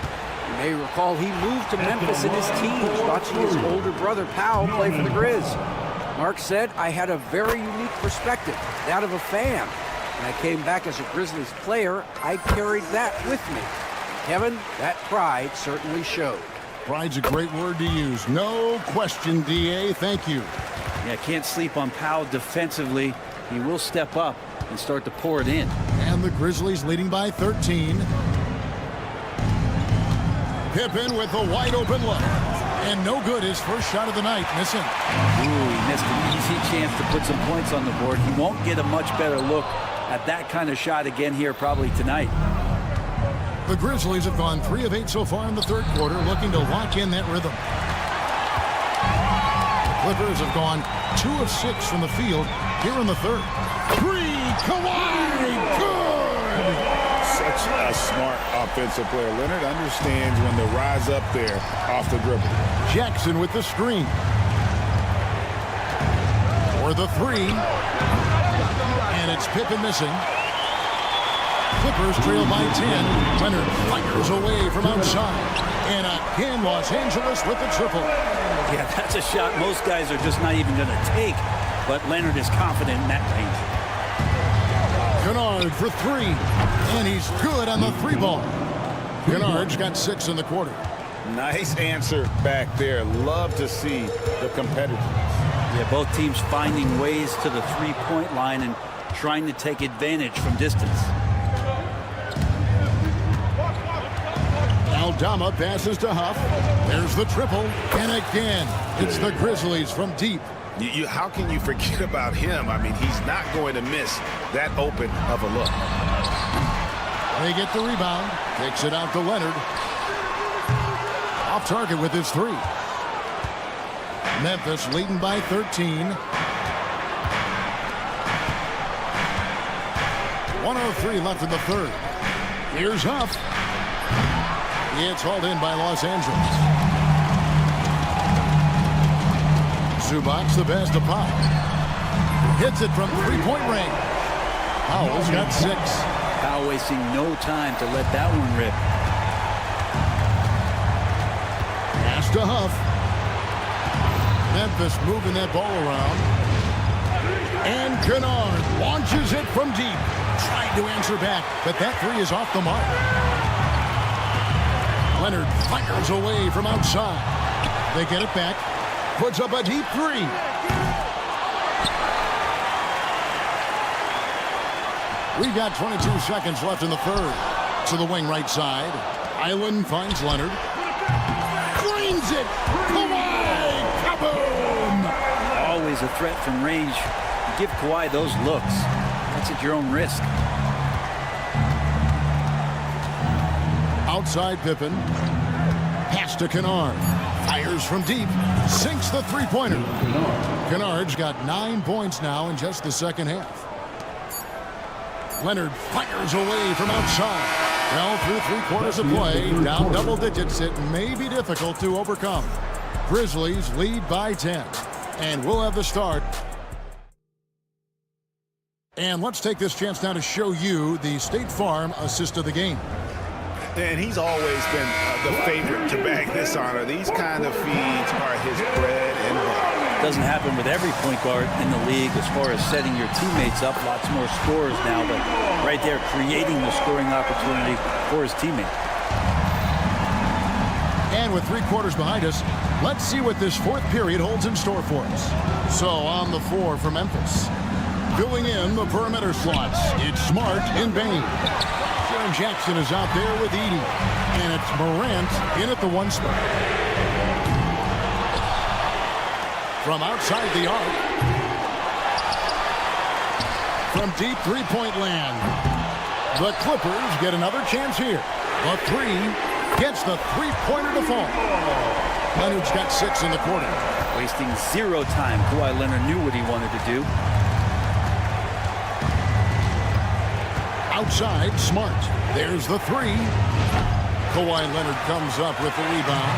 You may recall he moved to Memphis in his teens, watching his older brother Powell play for the Grizz. Mark said, "I had a very unique perspective, that of a fan. When I came back as a Grizzlies player, I carried that with me." Kevin, that pride certainly showed. Pride's a great word to use. No question, DA. Thank you. Yeah, can't sleep on Powell defensively. He will step up and start to pour it in. And the Grizzlies leading by 13. Pippen with a wide open look. And no good, his first shot of the night, missing. Ooh, he missed an easy chance to put some points on the board. He won't get a much better look at that kind of shot again here probably tonight. The Grizzlies have gone 3 of 8 so far in the third quarter, looking to lock in that rhythm. The Clippers have gone 2 of 6 from the field here in the third. 3, Kawhi, good! Such a smart offensive player. Leonard understands when to rise up there off the dribble. Jackson with the screen. for the three. And it's Pippen missing. Clippers trail by 10. Leonard fires away from outside. And again, Los Angeles with the triple. Yeah, that's a shot most guys are just not even going to take. But Leonard is confident in that range. Kennard for three. And he's good on the three ball. Kennard's got 6 in the quarter. Nice answer back there. Love to see the competitors. Yeah, both teams finding ways to the three-point line and trying to take advantage from distance. Aldama passes to Huff. There's the triple. And again, it's the Grizzlies from deep. How can you forget about him? I mean, he's not going to miss that open of a look. They get the rebound. Kicks it out to Leonard. Off target with his three. Memphis leading by 13. 1:03 left in the third. Here's Huff. It's hauled in by Los Angeles. Zubac the best to Pop. Hits it from three-point range. Powell's got 6. Powell wasting no time to let that one rip. Pass to Huff. Memphis moving that ball around. And Kennard launches it from deep. Trying to answer back, but that three is off the mark. Leonard fires away from outside. They get it back. Puts up a deep three. We've got 22 seconds left in the third. To the wing right side. Island finds Leonard. Cleans it. Kawhi. Kaboom. Always a threat from range. You give Kawhi those looks. That's at your own risk. Outside Pippen. Pass to Kennard. Fires from deep. Sinks the three-pointer. Kennard's got 9 points now in just the second half. Leonard fires away from outside. Well, through 3/4 of play, down double digits, it may be difficult to overcome. Grizzlies lead by 10. And we'll have the start. And let's take this chance now to show you the State Farm assist of the game. And he's always been the favorite to bag this honor. These kind of feeds are his bread and butter. Doesn't happen with every point guard in the league as far as setting your teammates up. Lots more scorers now, but right there creating the scoring opportunity for his teammate. And with 3/4 behind us, let's see what this fourth period holds in store for us. So on the floor for Memphis. Filling in the perimeter slots, it's Smart and Bain. Jaren Jackson is out there with Edey. And it's Morant in at the 1 spot. From outside the arc. From deep three-point land. The Clippers get another chance here. The three gets the three-pointer to fall. Leonard's got 6 in the quarter. Wasting 0 time. Kawhi Leonard knew what he wanted to do. Outside, Smart. There's the three. Kawhi Leonard comes up with the rebound.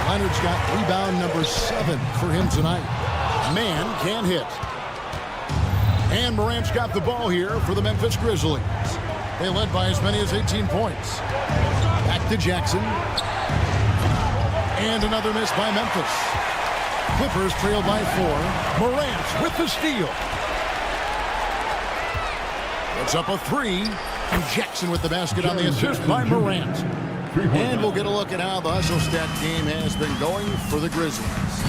Leonard's got rebound number 7 for him tonight. Man can't hit. And Morant's got the ball here for the Memphis Grizzlies. They led by as many as 18 points. Back to Jackson. And another miss by Memphis. Clippers trail by 4. Morant with the steal. It's up a 3. And Jackson with the basket on the assist by Morant. And we'll get a look at how the hustle stat game has been going for the Grizzlies.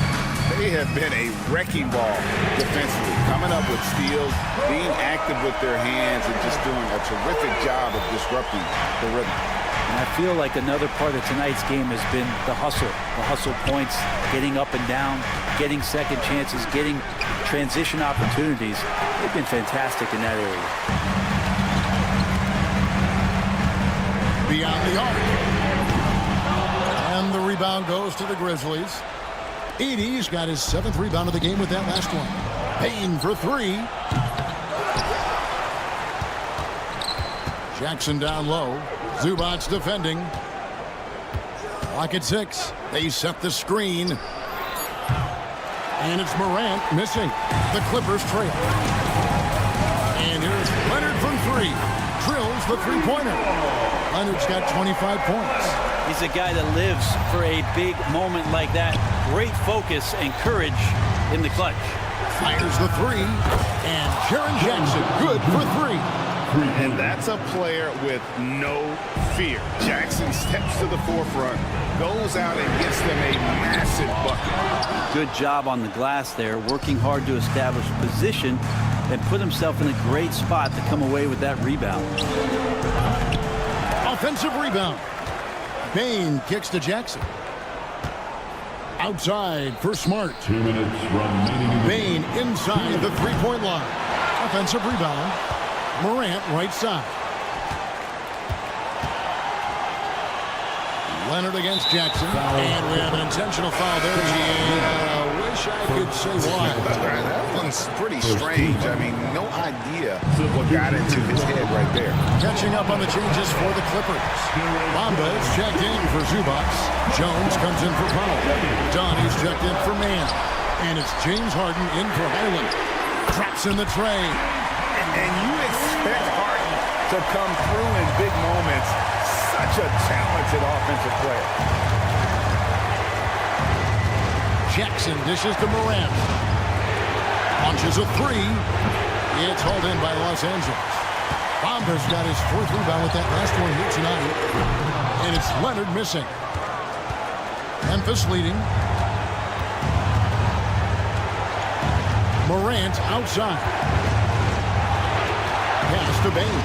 They have been a wrecking ball defensively, coming up with steals, being active with their hands, and just doing a terrific job of disrupting the rhythm. And I feel like another part of tonight's game has been the hustle points, getting up and down, getting second chances, getting transition opportunities. They've been fantastic in that area. Beyond the arc. And the rebound goes to the Grizzlies. Edey's got his 7th rebound of the game with that last one. Payne for 3. Jackson down low. Zubac's defending. Clock at 6. They set the screen. And it's Morant missing. The Clippers trail. And here's Leonard from three. Drills the three-pointer. Leonard's got 25 points. He's a guy that lives for a big moment like that. Great focus and courage in the clutch. Fires the three. And Jaren Jackson good for three. And that's a player with no fear. Jackson steps to the forefront, goes out and gets them a massive bucket. Good job on the glass there, working hard to establish position and put himself in a great spot to come away with that rebound. Offensive rebound. Bane kicks to Jackson. Outside for Smart. 2 minutes remaining. Bane inside the three-point line. Offensive rebound. Morant right side. Leonard against Jackson. And we have an intentional foul there. Wish I could say why. That one's pretty strange. I mean, no idea what got into his head right there. Catching up on the changes for the Clippers. Bamba is checked in for Zubac. Jones comes in for Powell. Dunn is checked in for Mann. And it's James Harden in for Highland. Drops in the tray. And you expect Harden to come through in big moments. Such a talented offensive player. Jackson dishes to Morant. Launches a three. It's hauled in by Los Angeles. Bomba's got his fourth rebound with that last one here tonight. And it's Leonard missing. Memphis leading. Morant outside. Pass to Bane.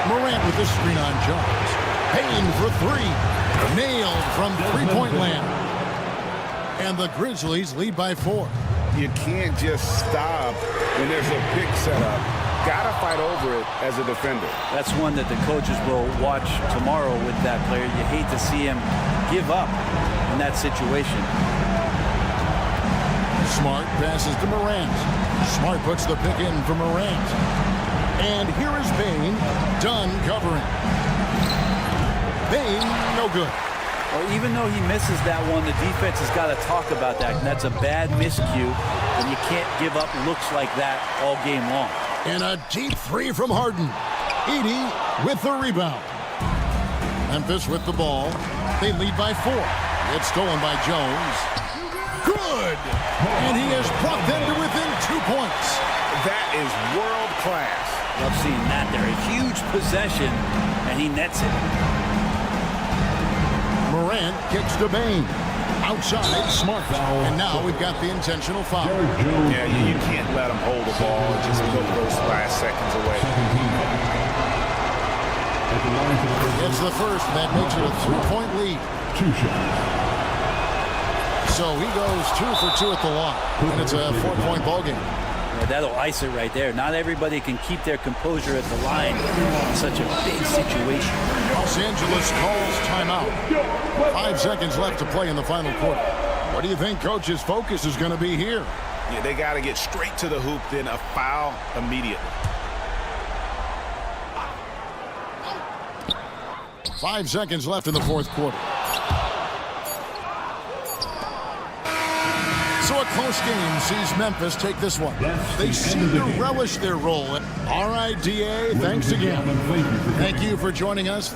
Morant with the screen on Jones. Bane for three. Nailed from three-point land. And the Grizzlies lead by 4. You can't just stop when there's a pick set up. Gotta fight over it as a defender. That's one that the coaches will watch tomorrow with that player. You hate to see him give up in that situation. Smart passes to Morant. Smart puts the pick in for Morant. And here is Bane. Dunn covering. Bane, no good. Well, even though he misses that one, the defense has got to talk about that. And that's a bad miscue, and you can't give up looks like that all game long. And a deep three from Harden. Edey with the rebound. Memphis with the ball. They lead by 4. It's stolen by Jones. Good! And he has brought them to within 2 points. That is world class. Love seeing that there. A huge possession, and he nets it. Morant kicks to Bane. Outside, Smart. And now we've got the intentional foul. Yeah, you can't let him hold the ball and just put those last seconds away. It's the first. That makes it a 3-point lead. 2 shots. So he goes 2 for 2 at the line. And it's a 4-point ball game. Yeah, that'll ice it right there. Not everybody can keep their composure at the line in such a big situation. Los Angeles calls timeout. 5 seconds left to play in the final quarter. What do you think Coach's focus is going to be here? Yeah, they got to get straight to the hoop, then a foul immediately. 5 seconds left in the fourth quarter. So a close game sees Memphis take this one. They seem to relish their role. All right, DA, thanks again. Thank you for joining us.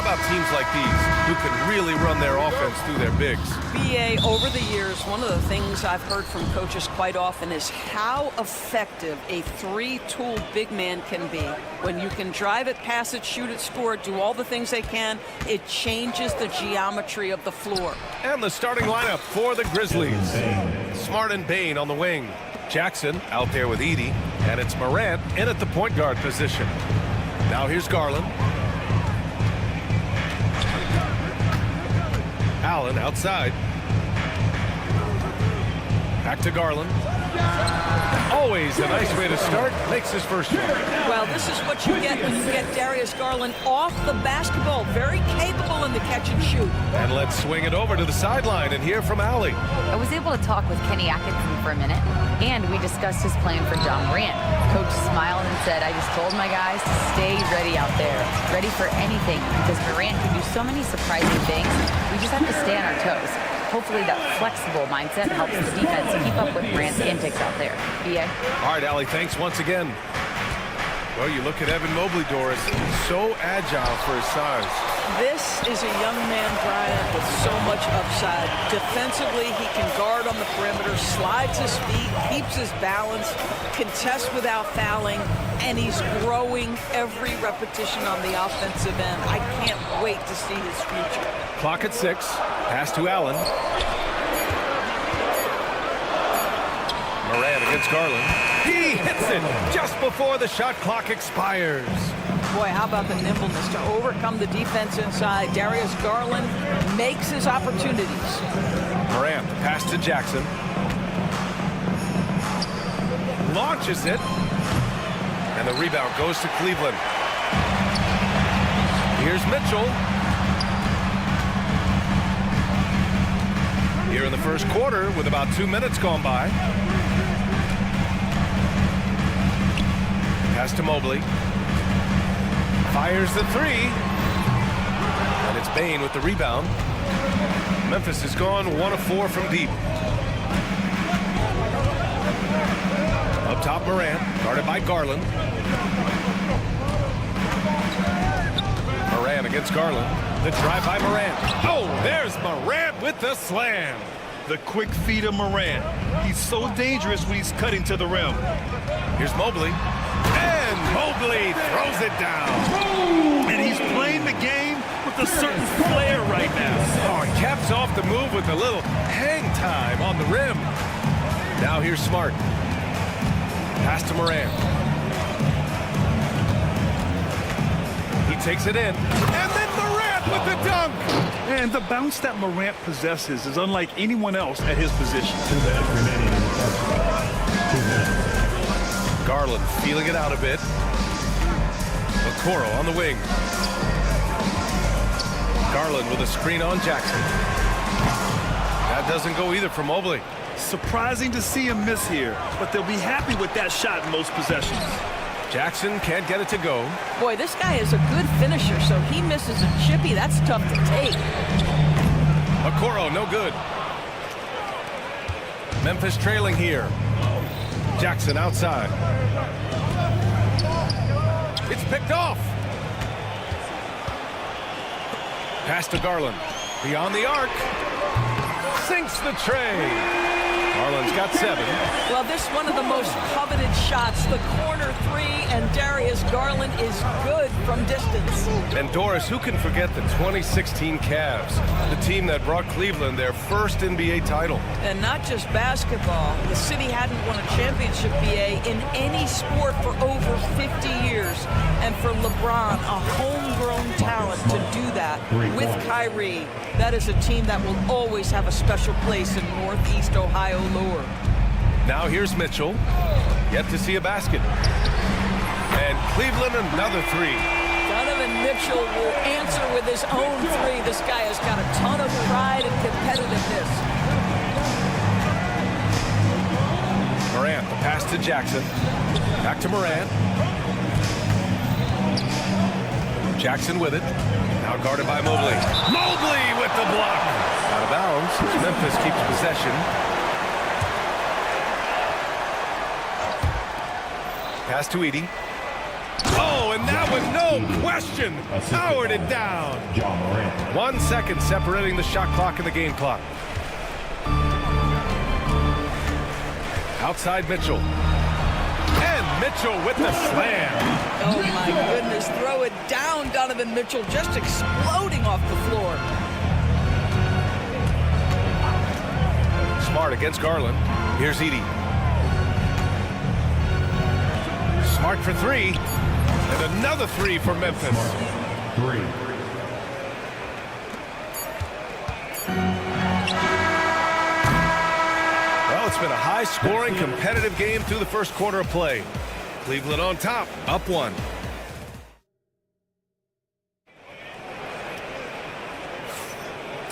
about teams like these who can really run their offense through their bigs? BA, over the years, one of the things I've heard from coaches quite often is how effective a three-tool big man can be. When you can drive it, pass it, shoot it, score it, do all the things they can, it changes the geometry of the floor. And the starting lineup for the Grizzlies. Smart and Bain on the wing. Jackson out there with Edey, and it's Morant in at the point guard position. Now here's Garland. Allen outside. Back to Garland. Always a nice way to start. Makes his first one. Well, this is what you get when you get Darius Garland off the basketball. Very capable in the catch and shoot. And let's swing it over to the sideline and hear from Allie. I was able to talk with Kenny Atkinson for a minute, and we discussed his plan for John Morant. Coach smiled and said, I just told my guys to stay ready out there, ready for anything, because Morant can do so many surprising things. We just have to stay on our toes. Hopefully that flexible mindset helps the defense keep up with Morant's antics out there. BA? All right, Allie, thanks once again. Well, you look at Evan Mobley, Doris. So agile for his size. This is a young man, Brian, with so much upside. Defensively, he can guard on the perimeter, slides his feet, keeps his balance, contests without fouling, and he's growing every repetition on the offensive end. I can't wait to see his future. Clock at 6. Pass to Allen. Morant against Garland. He hits it just before the shot clock expires. Boy, how about the nimbleness to overcome the defense inside. Darius Garland makes his opportunities. Morant, pass to Jackson. Launches it. And the rebound goes to Cleveland. Here's Mitchell. Here in the first quarter with about 2 minutes gone by. Pass to Mobley. Fires the three. And it's Bain with the rebound. Memphis has gone 1 of 4 from deep. Up top, Morant, guarded by Garland. Morant against Garland. The drive by Morant. Oh, there's Morant with the slam. The quick feed of Morant. He's so dangerous when he's cutting to the rim. Here's Mobley. And Mobley throws it down. And he's playing the game with a certain flair right now. Oh, he caps off the move with a little hang time on the rim. Now here's Smart. Pass to Morant. He takes it in. And then Morant with the dunk. And the bounce that Morant possesses is unlike anyone else at his position. Garland feeling it out a bit. Okoro on the wing. Garland with a screen on Jackson. That doesn't go either for Mobley. Surprising to see him miss here, but they'll be happy with that shot in most possessions. Jackson can't get it to go. Boy, this guy is a good finisher, so he misses a chippy. That's tough to take. Okoro, no good. Memphis trailing here. Jackson outside. It's picked off. Pass to Garland. Beyond the arc. Sinks the tray. Garland's got 7. Well, this one of the most coveted shots, the corner three, and Darius Garland is good from distance. And Doris, who can forget the 2016 Cavs, the team that brought Cleveland their first NBA title? And not just basketball. The city hadn't won a championship, BA, in any sport for over 50 years. And for LeBron, a homegrown talent, to do that with Kyrie, that is a team that will always have a special place in Northeast Ohio lore. Now here's Mitchell. Yet to see a basket. And Cleveland another 3. Donovan Mitchell will answer with his own 3. This guy has got a ton of pride and competitiveness. Morant, the pass to Jackson. Back to Morant. Jackson with it. Now guarded by Mobley. Mobley with the block. Out of bounds as Memphis keeps possession. Pass to Edey. Oh, and And that one, no question, powered it down. 1 second separating the shot clock and the game clock. Outside Mitchell. And Mitchell with the slam. Oh, my goodness. Throw it down, Donovan Mitchell, just exploding off the floor. Smart against Garland. Here's Edey. Smart for three. And another three for Memphis. Well, it's been a high-scoring, competitive game through the first quarter of play. Cleveland on top, up one.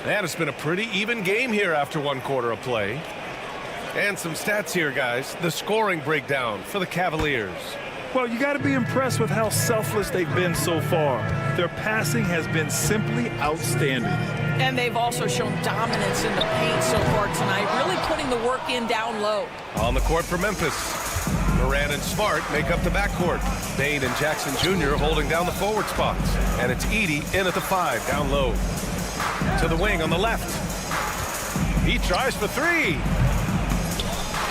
And it's been a pretty even game here after one quarter of play. And some stats here, guys. The scoring breakdown for the Cavaliers. Well, you got to be impressed with how selfless they've been so far. Their passing has been simply outstanding. And they've also shown dominance in the paint so far tonight, really putting the work in down low. On the court for Memphis. Moran and Smart make up the backcourt. Bain and Jackson Jr. holding down the forward spots. And it's Edey in at the 5, down low. To the wing on the left. He tries for three.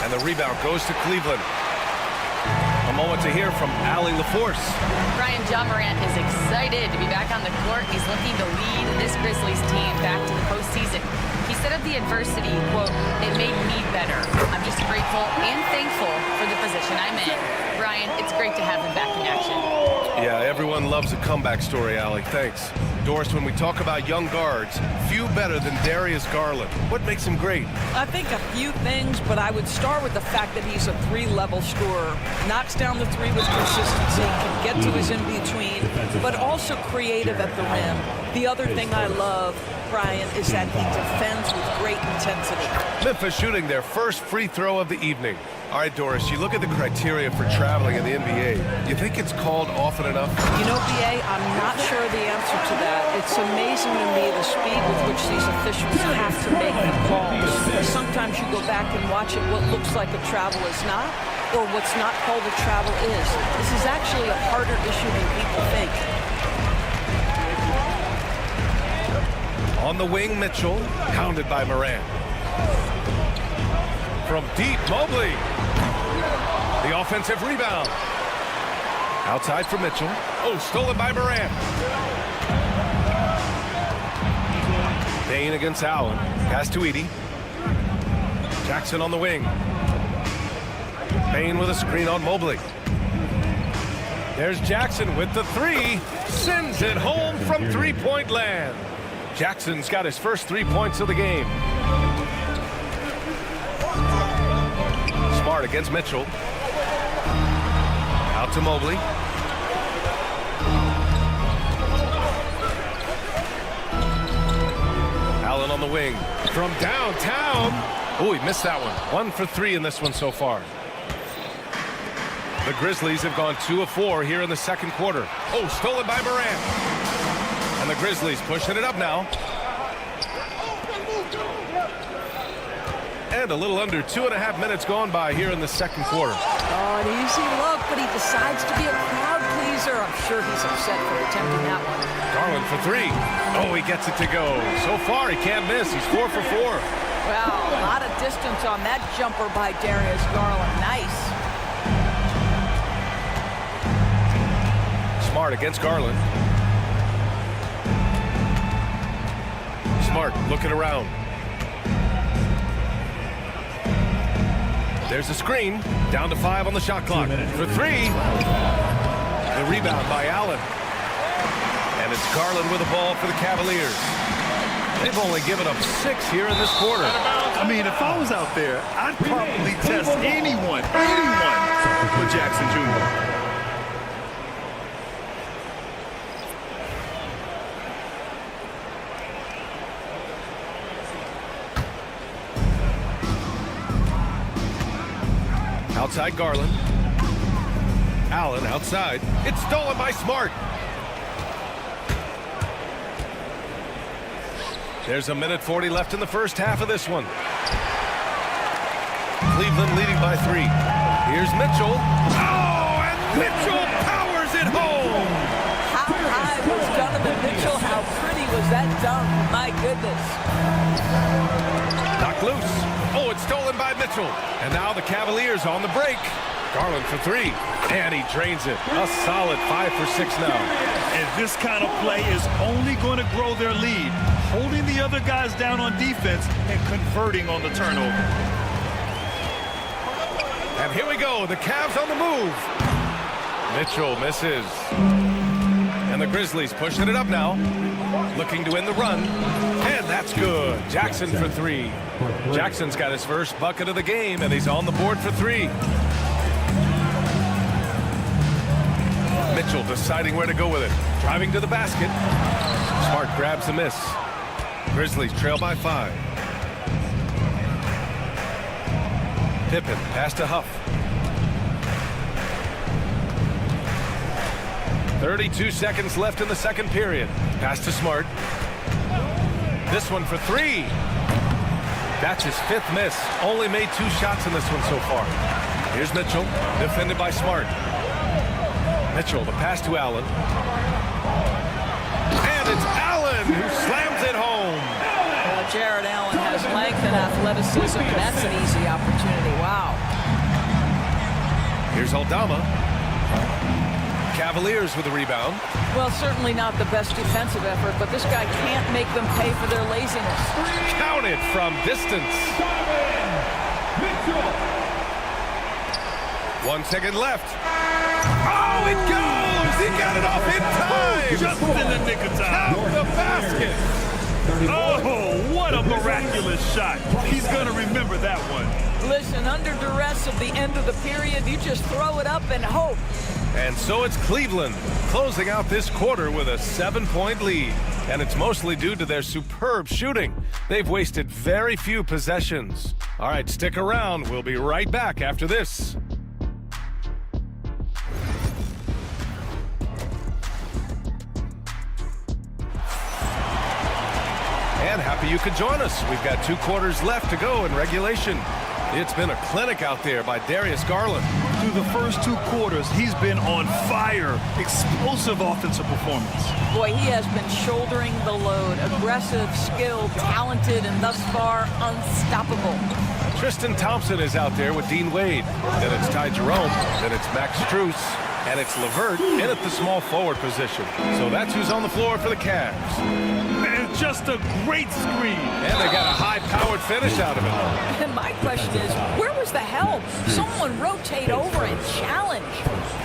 And the rebound goes to Cleveland. A moment to hear from Allie LaForce. Brian, John Morant is excited to be back on the court. He's looking to lead this Grizzlies team back to the postseason. He said of the adversity, quote, "It made me better. I'm just grateful and thankful for the position I'm in." Brian, it's great to have him back in action. Yeah, everyone loves a comeback story, Allie. Thanks. Doris, when we talk about young guards, few better than Darius Garland. What makes him great? I think a few things, but I would start with the fact that he's a three-level scorer. Knocks down the three with consistency, can get to his in-between, but also creative at the rim. The other thing I love, Brian, is that he defends with great intensity. Memphis shooting their first free throw of the evening. All right, Doris, you look at the criteria for traveling in the NBA. You think it's called often enough? You know, BA, I'm not sure the answer to that. It's amazing to me the speed with which these officials have to make the calls. Sometimes you go back and watch it, what looks like a travel is not, or what's not called a travel is. This is actually a harder issue than people think. On the wing, Mitchell, pounded by Moran. From deep, Mobley. The offensive rebound. Outside for Mitchell. Oh, stolen by Moran. Bain against Allen. Pass to Edey. Jackson on the wing. Bain with a screen on Mobley. There's Jackson with the three. Sends it home from three-point land. Jackson's got his first 3 points of the game. Smart against Mitchell. Out to Mobley. Allen on the wing. From downtown. Oh, he missed that one. 1 for 3 in this one so far. The Grizzlies have gone 2 of 4 here in the second quarter. Oh, stolen by Moran. And the Grizzlies pushing it up now. And a little under 2.5 minutes gone by here in the second quarter. Oh, an easy look, but he decides to be a crowd pleaser. I'm sure he's upset for attempting that one. Garland for three. Oh, he gets it to go. So far, he can't miss. He's 4 for 4. Wow, a lot of distance on that jumper by Darius Garland. Nice. Smart against Garland. Smart looking around. There's a screen. Down to 5 on the shot clock. For 3. The rebound by Allen. And it's Garland with the ball for the Cavaliers. They've only given up 6 here in this quarter. I mean, if I was out there, I'd probably test anyone with Jackson Jr. Outside Garland. Allen outside. It's stolen by Smart. There's a minute 40 left in the first half of this one. Cleveland leading by 3. Here's Mitchell. Oh, and Mitchell powers it home. Donovan Mitchell, how pretty was that dunk? My goodness. Knocked loose. Oh, it's stolen by Mitchell. And now the Cavaliers on the break. Garland for three. And he drains it. A solid 5 for 6 now. And this kind of play is only going to grow their lead, holding the other guys down on defense and converting on the turnover. And here we go. The Cavs on the move. Mitchell misses. And the Grizzlies pushing it up now. Looking to win the run. And that's good. Jackson for three. Jackson's got his first bucket of the game, and he's on the board for three. Mitchell deciding where to go with it. Driving to the basket. Smart grabs the miss. Grizzlies trail by 5. Pippen pass to Huff. 32 seconds left in the second period. Pass to Smart. This one for three. That's his 5th miss. Only made 2 shots in this one so far. Here's Mitchell, defended by Smart. Mitchell, the pass to Allen. And it's Allen who slams it home. Well, Jared Allen has length and athleticism. That's an easy opportunity. Wow. Here's Aldama. Cavaliers with the rebound. Well, certainly not the best defensive effort, but this guy can't make them pay for their laziness. Counted from distance. 1 second left. Oh, it goes! He got it off in time! Just in the nick of time. Count the basket! Oh, what a miraculous shot. He's going to remember that one. Listen, under duress of the end of the period, you just throw it up and hope. And so it's Cleveland closing out this quarter with a 7-point lead. And it's mostly due to their superb shooting. They've wasted very few possessions. All right, stick around. We'll be right back after this. And happy you could join us. We've got 2 quarters left to go in regulation. It's been a clinic out there by Darius Garland. Through the first 2 quarters, he's been on fire. Explosive offensive performance. Boy, he has been shouldering the load. Aggressive, skilled, talented, and thus far unstoppable. Tristan Thompson is out there with Dean Wade. Then it's Ty Jerome. Then it's Max Strus. And it's LeVert in at the small forward position. So that's who's on the floor for the Cavs. And just a great screen. And they got a high-powered finish out of it. And my question is, where was the help? Someone rotate over and challenge.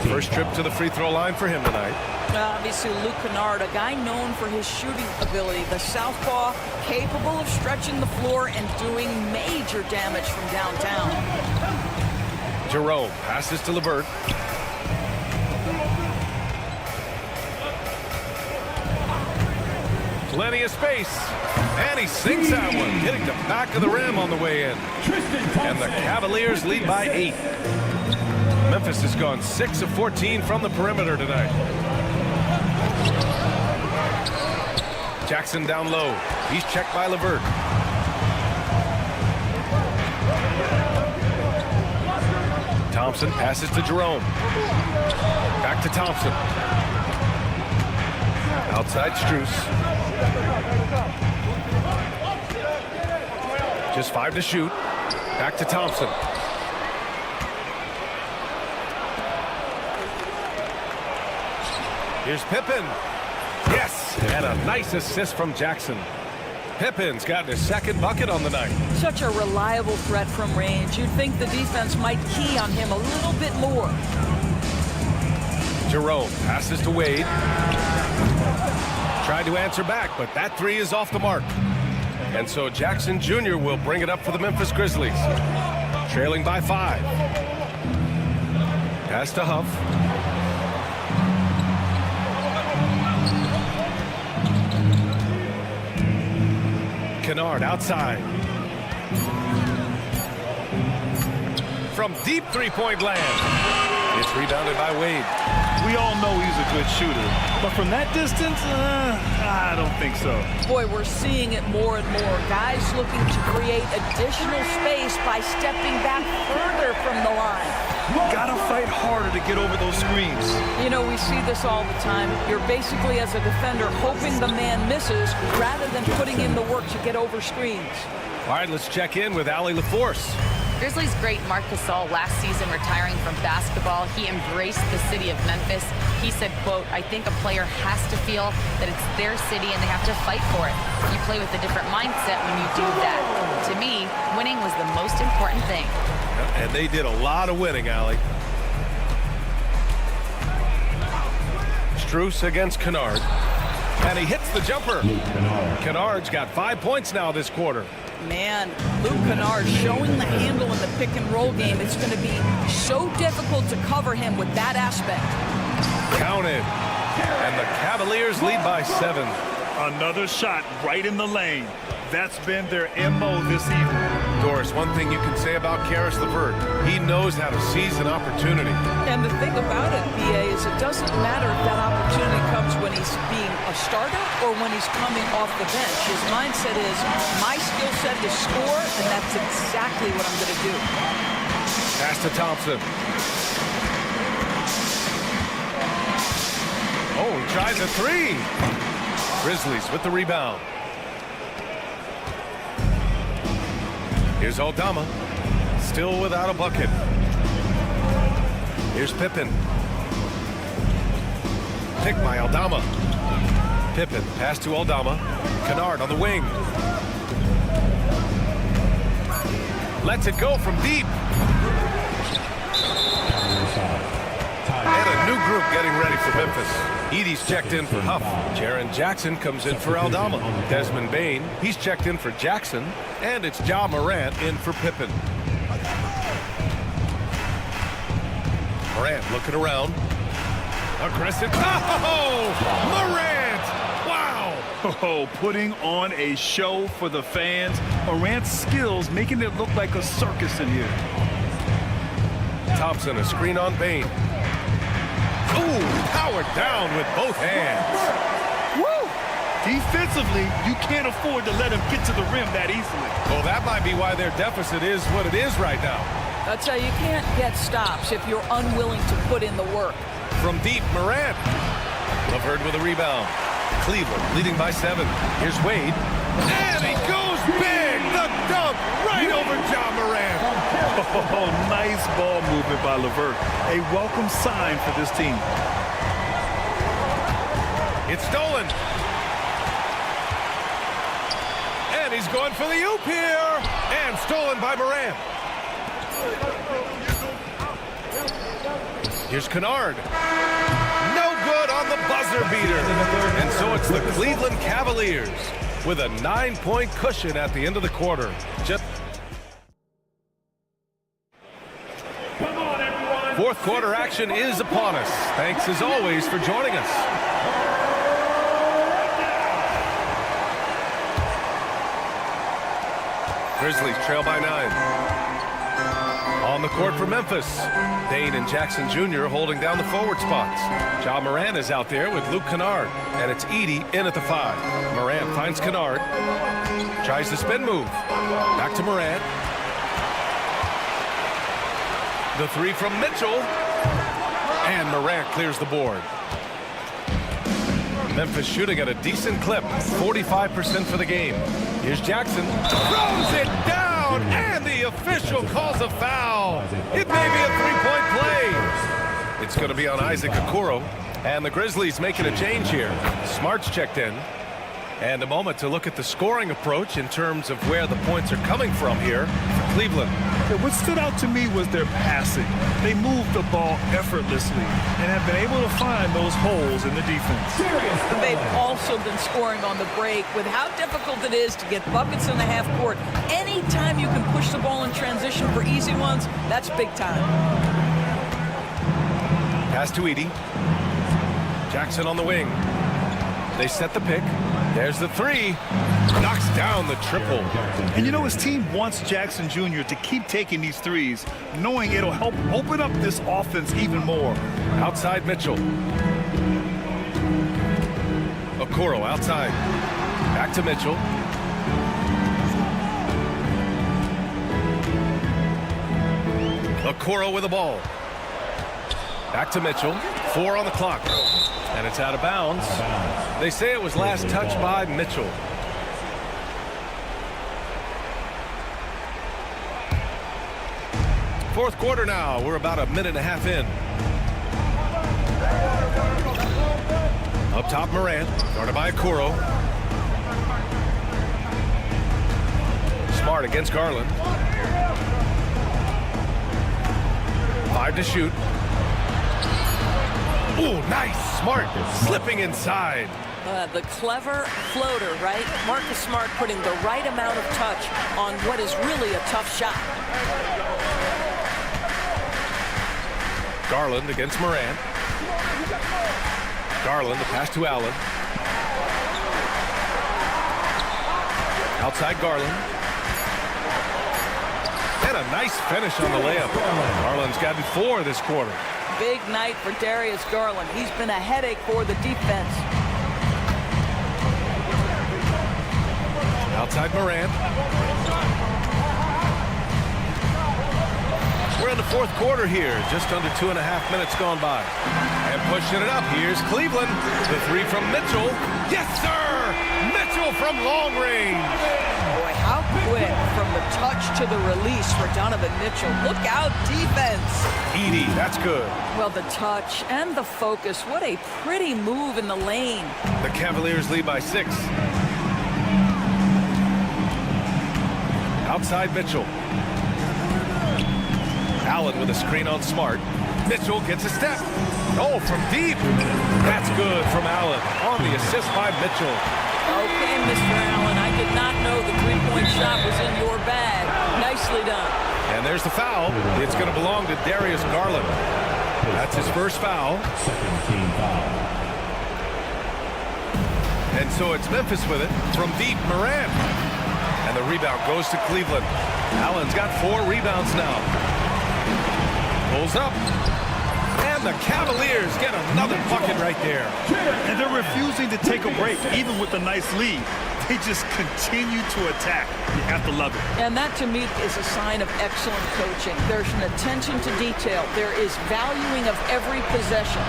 First trip to the free throw line for him tonight. Obviously, Luke Kennard, a guy known for his shooting ability. The southpaw, capable of stretching the floor and doing major damage from downtown. Jerome passes to LeVert. Plenty of space. And he sinks that one, hitting the back of the rim on the way in. And the Cavaliers lead by 8. Memphis has gone 6 of 14 from the perimeter tonight. Jackson down low. He's checked by LeVert. Thompson passes to Jerome. Back to Thompson. Outside Strus. Just 5 to shoot. Back to Thompson. Here's Pippen. Yes! And a nice assist from Jackson. Pippen's gotten his 2nd bucket on the night. Such a reliable threat from range. You'd think the defense might key on him a little bit more. Jerome passes to Wade. Tried to answer back, but that 3 is off the mark. And so Jackson Jr. will bring it up for the Memphis Grizzlies. Trailing by 5. Pass to Huff. Kennard outside. From deep 3-point land. It's rebounded by Wade. We all know he's a good shooter. But from that distance, I don't think so. Boy, we're seeing it more and more. Guys looking to create additional space by stepping back further from the line. Gotta fight harder to get over those screens. You know, we see this all the time. You're basically, as a defender, hoping the man misses rather than putting in the work to get over screens. All right, let's check in with Allie LaForce. Grizzlies great Marc Gasol last season retiring from basketball. He embraced the city of Memphis. He said, quote, "I think a player has to feel that it's their city and they have to fight for it. You play with a different mindset when you do that. To me, winning was the most important thing." And they did a lot of winning, Allie. Strus against Kennard. And he hits the jumper. Kennard's got 5 points now this quarter. Man, Luke Kennard showing the handle in the pick and roll game. It's going to be so difficult to cover him with that aspect. Counted. And the Cavaliers lead by 7. Another shot right in the lane. That's been their MO this evening. Doris, one thing you can say about Caris LeVert, he knows how to seize an opportunity. And the thing about it, BA, is it doesn't matter if that opportunity comes when he's being a starter or when he's coming off the bench. His mindset is, my skill set is score, and that's exactly what I'm going to do. Pass to Thompson. Oh, he tries a 3. Grizzlies with the rebound. Here's Aldama, still without a bucket. Here's Pippen. Picked by Aldama. Pippen, pass to Aldama. Kennard on the wing. Lets it go from deep. And a new group getting ready for Memphis. Edie's checked in for Huff. Jaren Jackson comes in for Aldama. Desmond Bane, he's checked in for Jackson. And it's Ja Morant in for Pippen. Morant looking around. Aggressive. Oh! Morant! Wow! Oh, putting on a show for the fans. Morant's skills making it look like a circus in here. Thompson, a screen on Bane. Ooh, powered down with both hands. Woo! Defensively, you can't afford to let him get to the rim that easily. Well, that might be why their deficit is what it is right now. That's how you can't get stops if you're unwilling to put in the work. From deep, Morant. LeVert with a rebound. Cleveland leading by 7. Here's Wade. And he goes big! The dunk right over Ja Morant. Oh, nice ball movement by LeVert. A welcome sign for this team. It's stolen. And he's going for the oop here. And stolen by Morant. Here's Kennard. No good on the buzzer beater. And so it's the Cleveland Cavaliers with a 9-point cushion at the end of the quarter. Fourth quarter action is upon us. Thanks as always for joining us. Grizzlies trail by 9. On the court for Memphis, Dane and Jackson Jr. holding down the forward spots. Ja Morant is out there with Luke Kennard, and it's Edie in at the 5. Morant finds Kennard, tries the spin move. Back to Morant. The 3 from Mitchell, and Morant clears the board. Memphis shooting at a decent clip, 45% for the game. Here's Jackson, throws it down, and the official calls a foul. It may be a 3-point play. It's going to be on Isaac Okoro, and the Grizzlies making a change here. Smart's checked in. And a moment to look at the scoring approach in terms of where the points are coming from here for Cleveland. What stood out to me was their passing. They moved the ball effortlessly and have been able to find those holes in the defense. They've also been scoring on the break. With how difficult it is to get buckets in the half court, anytime you can push the ball in transition for easy ones, that's big time. Pass to Edie. Jackson on the wing. They set the pick. There's the 3. knocks down the triple. And you know, his team wants Jackson Jr. to keep taking these threes, knowing it'll help open up this offense even more. Outside Mitchell. Okoro outside. Back to Mitchell. Okoro with the ball. Back to Mitchell. 4 on the clock. And it's out of bounds. They say it was last touched by Mitchell. Fourth quarter now. We're about a minute and a half in. Up top, Morant. Guarded by Okoro. Smart against Garland. 5 to shoot. Ooh, nice. Smart slipping inside. The clever floater, right? Marcus Smart putting the right amount of touch on what is really a tough shot. Garland against Morant. Garland, the pass to Allen. Outside Garland. And a nice finish on the layup. Garland's gotten 4 this quarter. Big night for Darius Garland. He's been a headache for the defense. Outside Morant. We're in the fourth quarter here. Just under 2.5 minutes gone by. And pushing it up. Here's Cleveland. The 3 from Mitchell. Yes, sir! Mitchell from long range. Boy, how quick from the touch to the release for Donovan Mitchell. Look out, defense. Edie, that's good. Well, the touch and the focus. What a pretty move in the lane. The Cavaliers lead by 6. Outside Mitchell. Allen with a screen on Smart. Mitchell gets a step. Oh, from deep. That's good from Allen on the assist by Mitchell. Okay, Mr. Allen, I did not know the three-point shot was in your bag. Nicely done. And there's the foul. It's going to belong to Darius Garland. That's his first foul. Second team foul. And so it's Memphis with it from deep. Morant. And the rebound goes to Cleveland. Allen's got 4 rebounds now. Pulls up. And the Cavaliers get another bucket right there. And they're refusing to take a break, even with a nice lead. They just continue to attack. You have to love it. And that, to me, is a sign of excellent coaching. There's an attention to detail. There is valuing of every possession.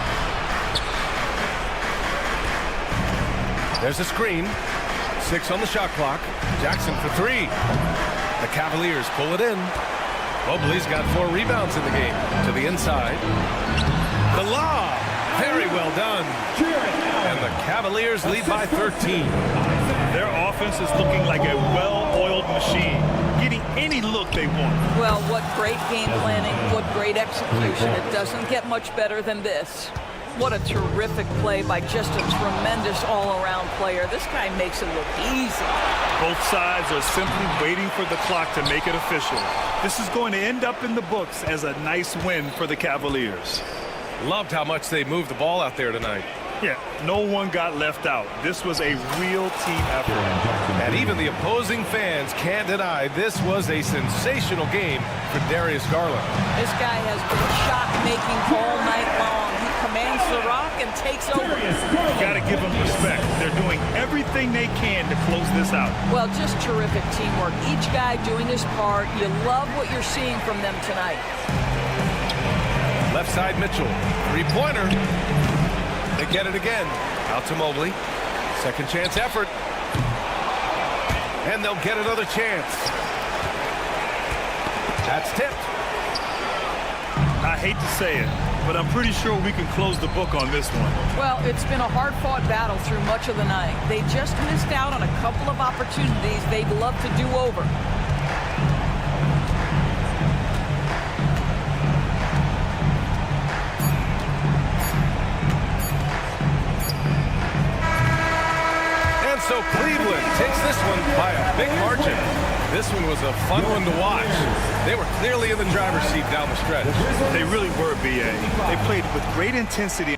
There's a screen. 6 on the shot clock. Jackson for 3. The Cavaliers pull it in. Mobley's got 4 rebounds in the game. To the inside. The lob. Very well done. And the Cavaliers lead by 13. Their offense is looking like a well-oiled machine, getting any look they want. Well, what great game planning, what great execution. It doesn't get much better than this. What a terrific play by just a tremendous all-around player. This guy makes it look easy. Both sides are simply waiting for the clock to make it official. This is going to end up in the books as a nice win for the Cavaliers. Loved how much they moved the ball out there tonight. Yeah, no one got left out. This was a real team effort. And even the opposing fans can't deny this was a sensational game for Darius Garland. This guy has been shot-making all night long. He commands the rock and takes over. You got to give them respect. They're doing everything they can to close this out. Well, just terrific teamwork. Each guy doing his part. You love what you're seeing from them tonight. Left side Mitchell. 3-pointer. They get it again. Out to Mobley. Second chance effort. And they'll get another chance. That's tipped. I hate to say it, but I'm pretty sure we can close the book on this one. Well, it's been a hard-fought battle through much of the night. They just missed out on a couple of opportunities they'd love to do over. So Cleveland takes this one by a big margin. This one was a fun one to watch. They were clearly in the driver's seat down the stretch. They really were, B.A. They played with great intensity.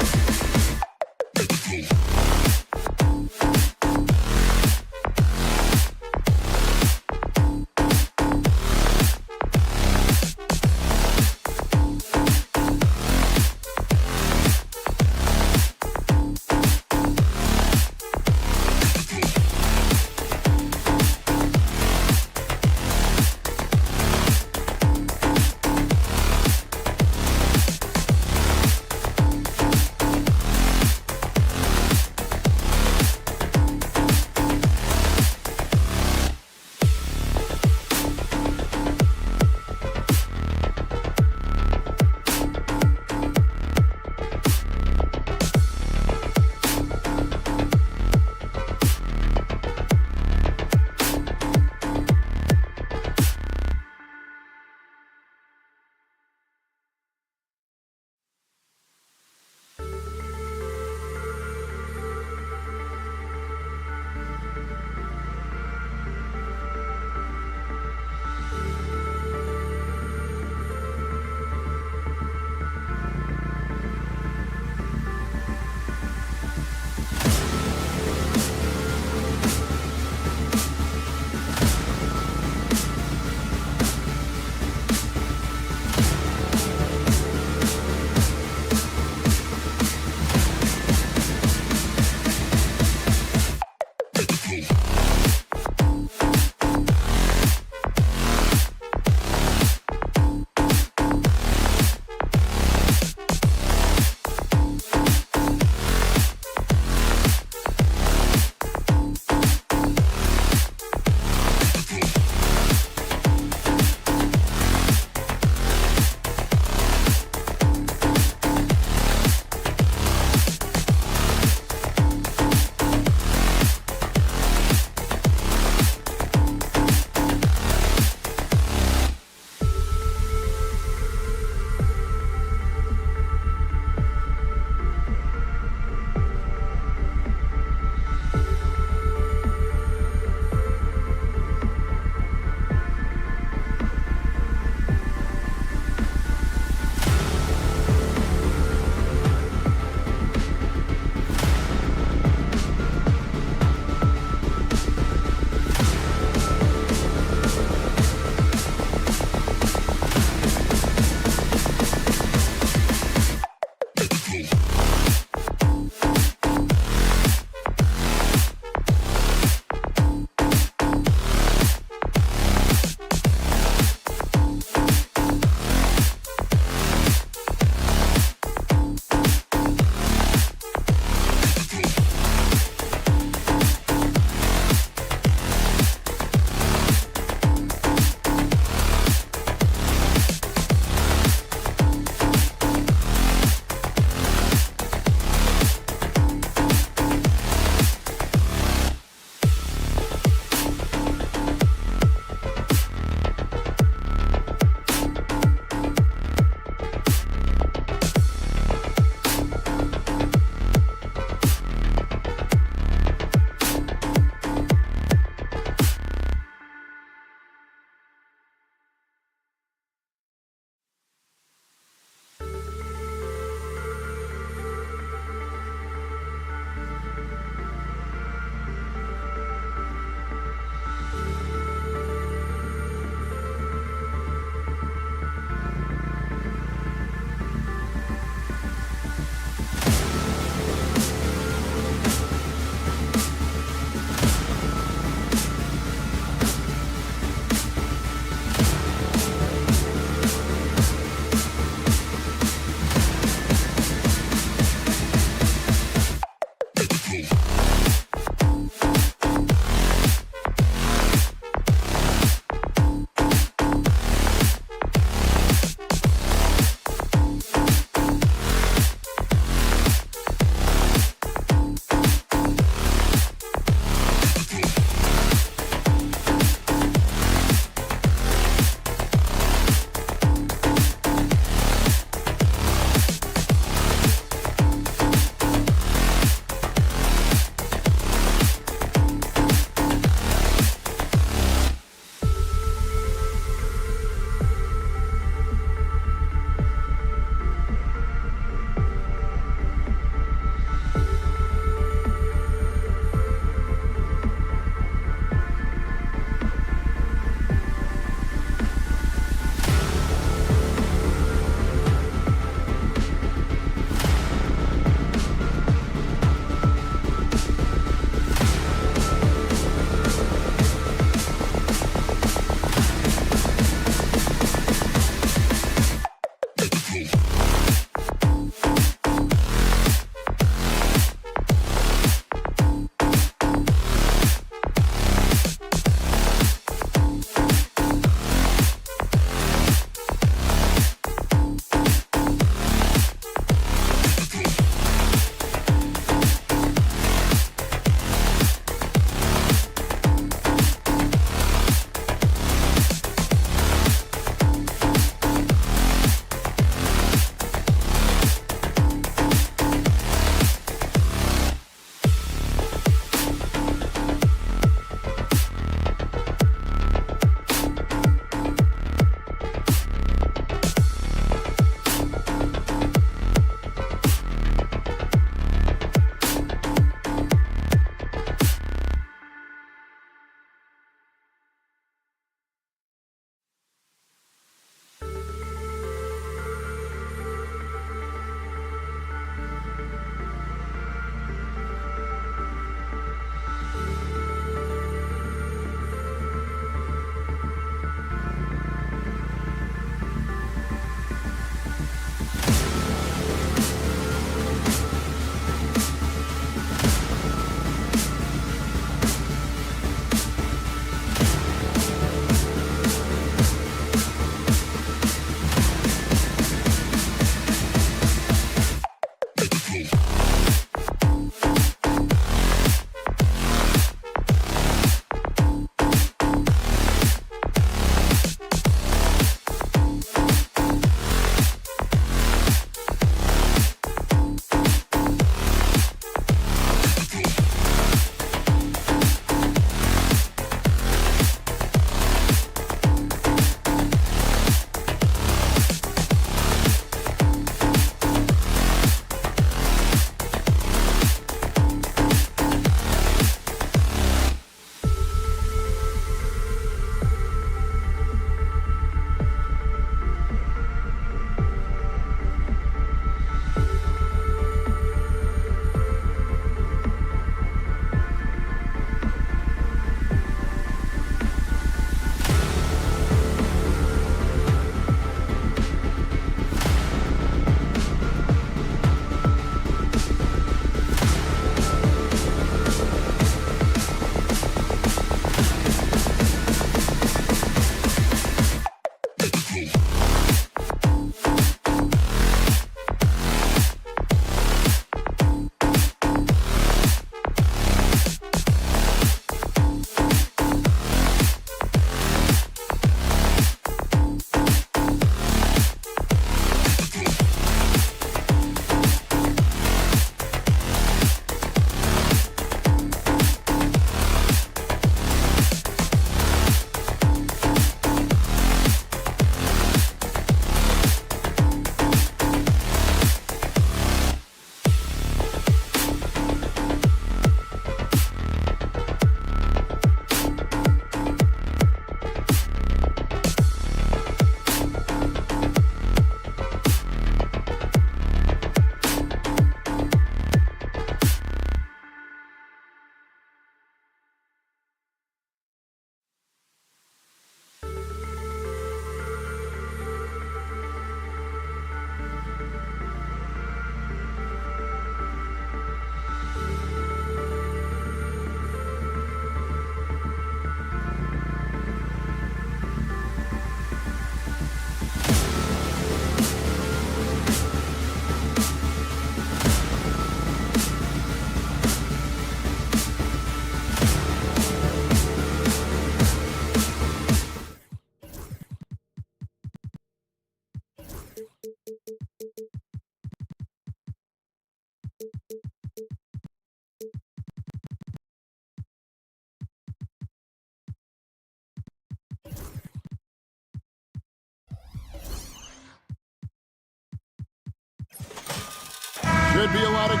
Could be a lot of...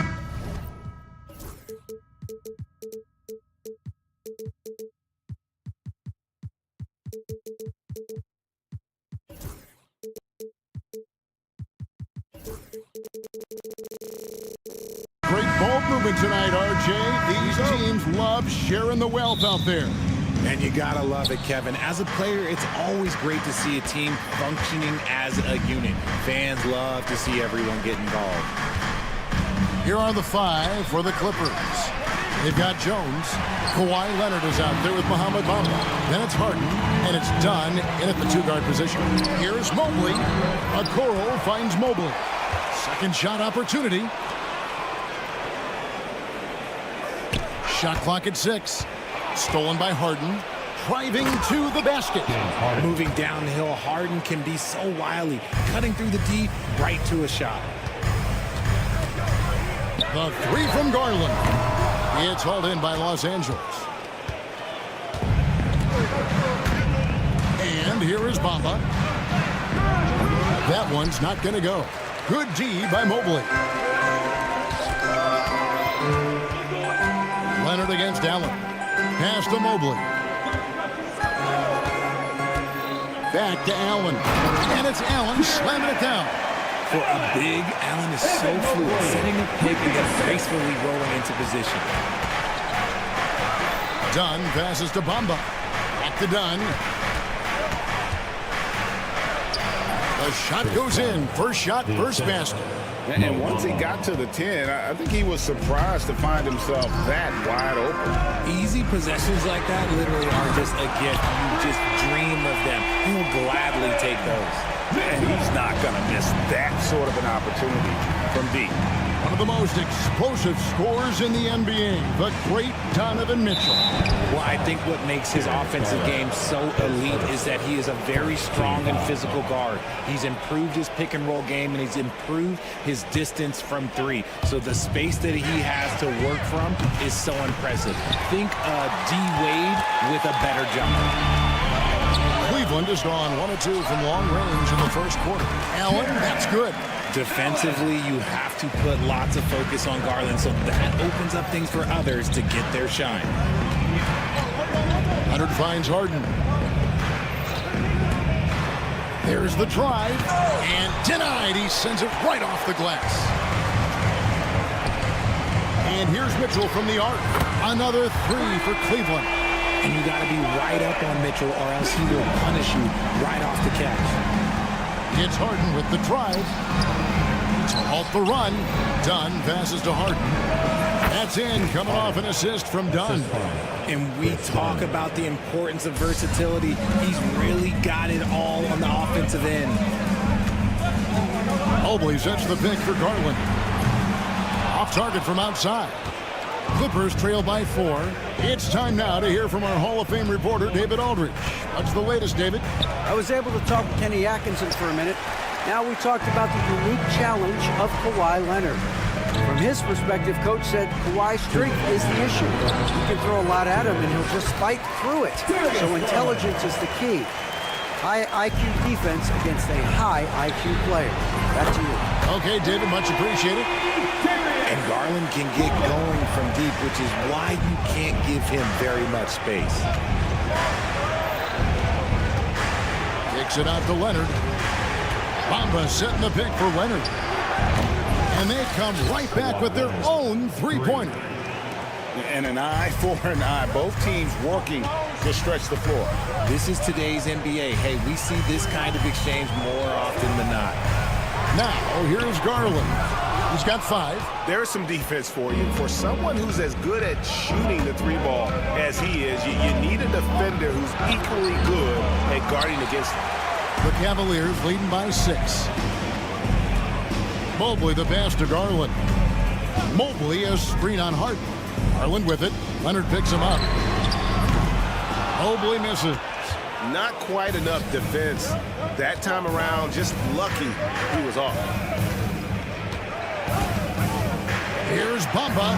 Great ball movement tonight, RJ. These teams love sharing the wealth out there. And you gotta love it, Kevin. As a player, it's always great to see a team functioning as a unit. Fans love to see everyone get involved. Here are the 5 for the Clippers. They've got Jones. Kawhi Leonard is out there with Muhammad Bamba. Then it's Harden, and it's Dunn in at the 2-guard position. Here's Mobley. Okoro finds Mobley. Second shot opportunity. Shot clock at 6. Stolen by Harden. Driving to the basket. Moving downhill, Harden can be so wily. Cutting through the D, right to a shot. The 3 from Garland. It's hauled in by Los Angeles. And here is Bamba. That one's not going to go. Good D by Mobley. Leonard against Allen. Pass to Mobley. Back to Allen. And it's Allen slamming it down. For a big, Allen is so fluid, setting a pick and then gracefully rolling into position. Dunn passes to Bamba. Back to Dunn. The shot goes in. First shot, first basket. And once he got to the 10, I think he was surprised to find himself that wide open. Easy possessions like that literally are just a gift. You just dream of them. He'll gladly take those. And he's not going to miss that sort of an opportunity from deep. One of the most explosive scorers in the NBA, the great Donovan Mitchell. Well, I think what makes his offensive game so elite is that he is a very strong and physical guard. He's improved his pick and roll game, and he's improved his distance from 3. So the space that he has to work from is so impressive. Think D Wade with a better jumper. Cleveland has gone 1 of 2 from long range in the first quarter. Allen, that's good. Defensively, you have to put lots of focus on Garland, so that opens up things for others to get their shine. Leonard finds Harden. There's the drive, and denied. He sends it right off the glass. And here's Mitchell from the arc. Another 3 for Cleveland. And you got to be right up on Mitchell, or else he will punish you right off the catch. It's Harden with the drive. To halt the run. Dunn passes to Harden. That's in, coming off an assist from Dunn. And we talk about the importance of versatility. He's really got it all on the offensive end. Mobley sets the pick for Garland. Off target from outside. Clippers trail by 4. It's time now to hear from our Hall of Fame reporter, David Aldridge. What's the latest, David? I was able to talk to Kenny Atkinson for a minute. Now we talked about the unique challenge of Kawhi Leonard. From his perspective, Coach said Kawhi's strength is the issue. You can throw a lot at him and he'll just fight through it. So intelligence is the key. High IQ defense against a high IQ player. Back to you. Okay, David, much appreciated. And Garland can get going from deep, which is why you can't give him very much space. Kicks it out to Leonard. Bamba setting the pick for Leonard. And they come right back with their own 3-pointer. And an eye for an eye. Both teams working to stretch the floor. This is today's NBA. Hey, we see this kind of exchange more often than not. Now, here's Garland. He's got 5. There's some defense for you. For someone who's as good at shooting the 3-ball as he is, you need a defender who's equally good at guarding against him. The Cavaliers leading by 6. Mobley the pass to Garland. Mobley a screen on Harden. Garland with it. Leonard picks him up. Mobley misses. Not quite enough defense that time around. Just lucky he was off. Here's Bamba.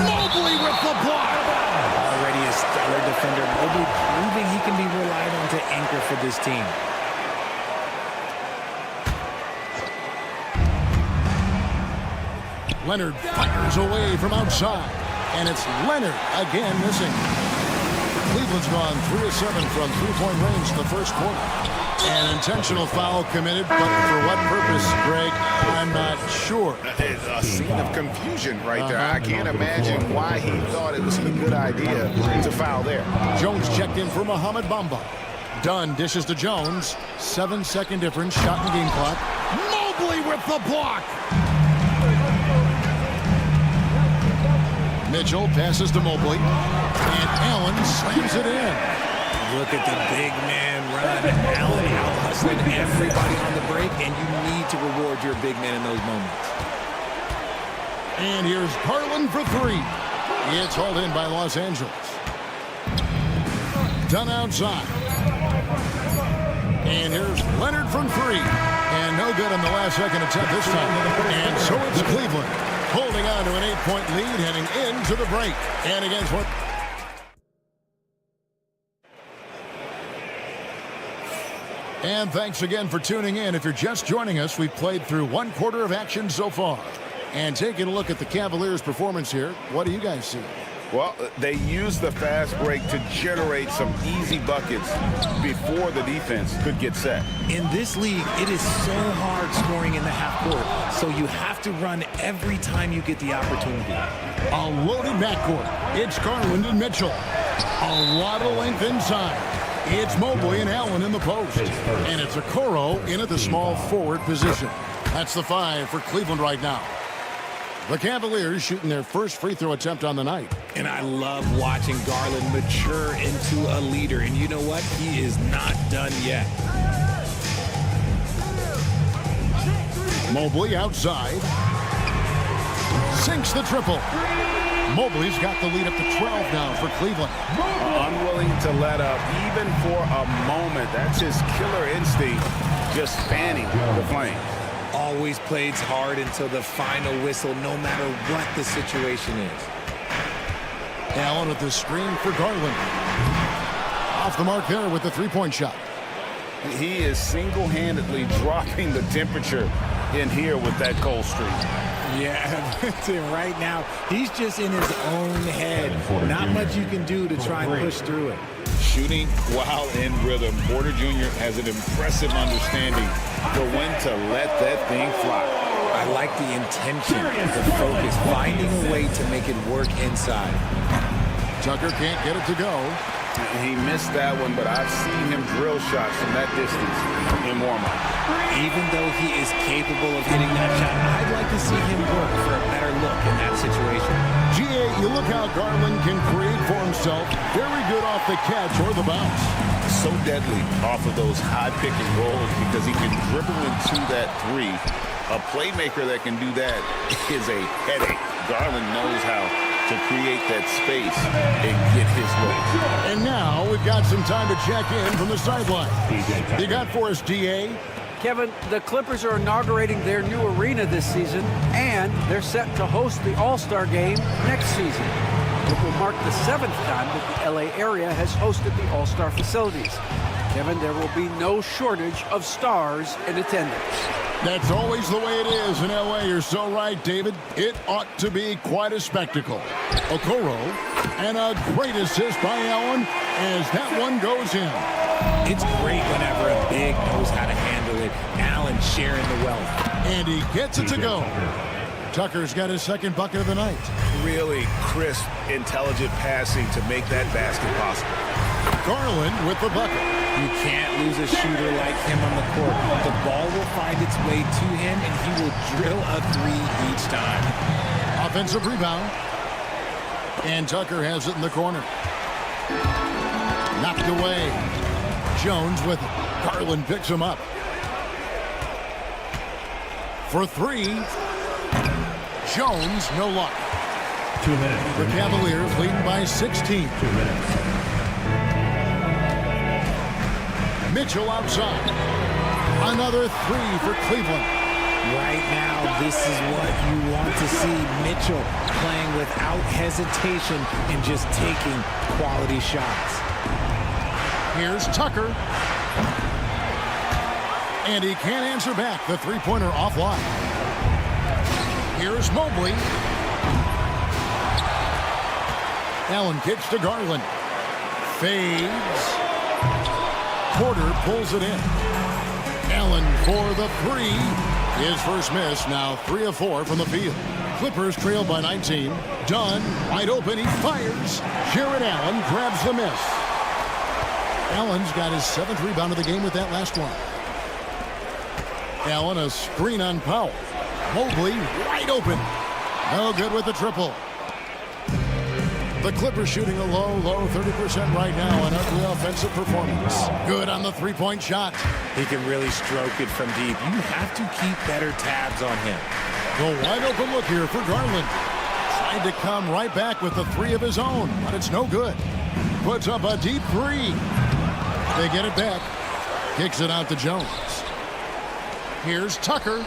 Mobley with the block. Already a stellar defender. Mobley proving he can be relied on to anchor for this team. Leonard fires away from outside. And it's Leonard again missing. Cleveland's gone 3 of 7 from three-point range in the first quarter. An intentional foul committed, but for what purpose, Greg, I'm not sure. It's a scene of confusion right there. I can't imagine why he thought it was a good idea to foul there. Jones checked in for Mohamed Bamba. Dunn dishes to Jones. 7-second difference, shot in the game clock. Mobley with the block. Mitchell passes to Mobley, and Allen slams it in. Look at the big man run. Allen out-hustling everybody on the break, and you need to reward your big man in those moments. And here's Garland for 3. It's hauled in by Los Angeles. Dunn outside. And here's Leonard from 3. And no good on the last second attempt this time. And so it's Cleveland holding on to an 8-point lead heading into the break. And against what? And thanks again for tuning in. If you're just joining us, we've played through 1 quarter of action so far. And taking a look at the Cavaliers' performance here, what do you guys see? Well, they used the fast break to generate some easy buckets before the defense could get set. In this league, it is so hard scoring in the half court, so you have to run every time you get the opportunity. A loaded backcourt. It's Garland and Mitchell. A lot of length inside. It's Mobley and Allen in the post. And it's Okoro in at the small forward position. That's the 5 for Cleveland right now. The Cavaliers shooting their first free throw attempt on the night. And I love watching Garland mature into a leader. And you know what? He is not done yet. Mobley outside. Sinks the triple. Mobley's got the lead up to 12 now for Cleveland. Unwilling to let up even for a moment. That's his killer instinct, just fanning the flame. Always plays hard until the final whistle, no matter what the situation is. Allen with the screen for Garland. Off the mark there with the three-point shot. He is single-handedly dropping the temperature in here with that cold streak. Yeah, right now, he's just in his own head. Not much you can do to try and push through it. Shooting while in rhythm. Porter Jr. has an impressive understanding for when to let that thing fly. I like the intention, the focus, finding a way to make it work inside. Tucker can't get it to go. He missed that one, but I've seen him drill shots from that distance in warm-up. Even though he is capable of hitting that shot, I'd like to see him work for a better look in that situation. GA, you look how Garland can create for himself. Very good off the catch or the bounce. So deadly off of those high pick and rolls because he can dribble into that 3. A playmaker that can do that is a headache. Garland knows how to create that space and get his look. And now we've got some time to check in from the sideline. You got for us, DA? Kevin, the Clippers are inaugurating their new arena this season, and they're set to host the All-Star Game next season. It will mark the 7th time that the LA area has hosted the All-Star facilities. Kevin, there will be no shortage of stars in attendance. That's always the way it is in LA. You're so right, David. It ought to be quite a spectacle. Okoro, and a great assist by Allen as that one goes in. It's great whenever a big knows how to handle it. Allen sharing the wealth. And he gets it to go. Tucker's got his second bucket of the night. Really crisp, intelligent passing to make that basket possible. Garland with the bucket. You can't lose a shooter like him on the court. The ball will find its way to him, and he will drill a 3 each time. Offensive rebound. And Tucker has it in the corner. Knocked away. Jones with it. Garland picks him up. For 3. Jones, no luck. 2 minutes. The Cavaliers lead by 16. 2 minutes. Mitchell outside. Another 3 for Cleveland. Right now, this is what you want to see. Mitchell playing without hesitation and just taking quality shots. Here's Tucker. And he can't answer back. The three-pointer offline. Here's Mobley. Allen kicks to Garland. Fades. Porter pulls it in. Allen for the three. His first miss, now 3 of 4 from the field. Clippers trail by 19. Dunn, wide open, he fires. Jared Allen grabs the miss. Allen's got his 7th rebound of the game with that last one. Allen, a screen on Powell. Mobley, wide open. No good with the triple. The Clippers shooting a low 30% right now. An ugly offensive performance. Good on the three-point shot. He can really stroke it from deep. You have to keep better tabs on him. The wide open look here for Garland. Tried to come right back with the 3 of his own, but it's no good. Puts up a deep 3. They get it back. Kicks it out to Jones. Here's Tucker.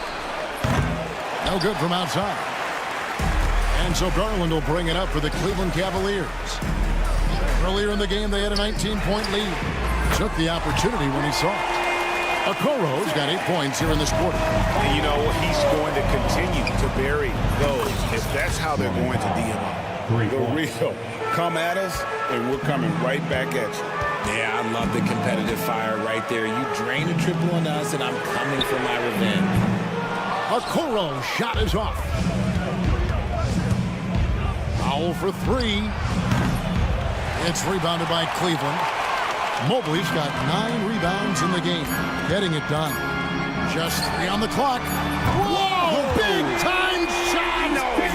No good from outside. And so Garland will bring it up for the Cleveland Cavaliers. Earlier in the game, they had a 19-point lead. Took the opportunity when he saw it. Okoro's got 8 points here in this quarter. And you know, he's going to continue to bury those if that's how they're going to deal. The real come at us, and we're coming right back at you. Yeah, I love the competitive fire right there. You drain a triple on us, and I'm coming for my revenge. Okoro shot is off. Foul for 3. It's rebounded by Cleveland. Mobley's got 9 rebounds in the game. Getting it done. Just 3 on the clock. Whoa! Big time shot! No, he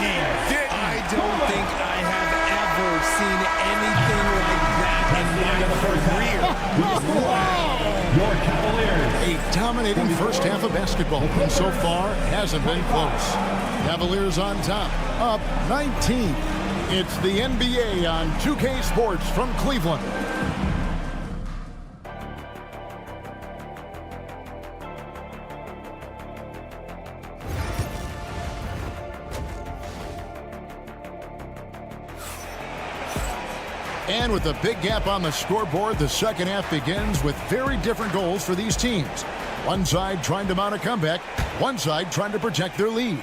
did. I don't think I have ever seen anything like that in my career. Your Cavaliers. A dominating first half of basketball, and so far hasn't been close. Cavaliers on top, up 19. It's the NBA on 2K Sports from Cleveland. And with a big gap on the scoreboard, the second half begins with very different goals for these teams. One side trying to mount a comeback, one side trying to protect their lead.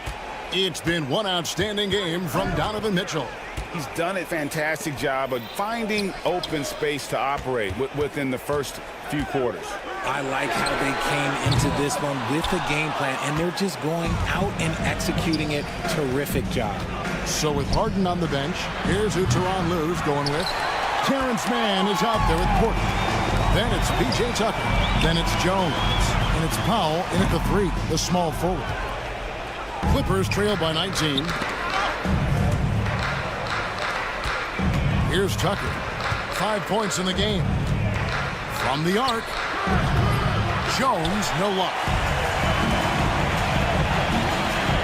It's been one outstanding game from Donovan Mitchell. He's done a fantastic job of finding open space to operate within the first few quarters. I like how they came into this one with a game plan, and they're just going out and executing it. Terrific job. So with Harden on the bench, here's who Tyronn Lue's going with. Terrence Mann is out there with Porter. Then it's P.J. Tucker. Then it's Jones. And it's Powell in at the 3, the small forward. Clippers trail by 19. Here's Tucker. 5 points in the game. From the arc. Jones, no luck.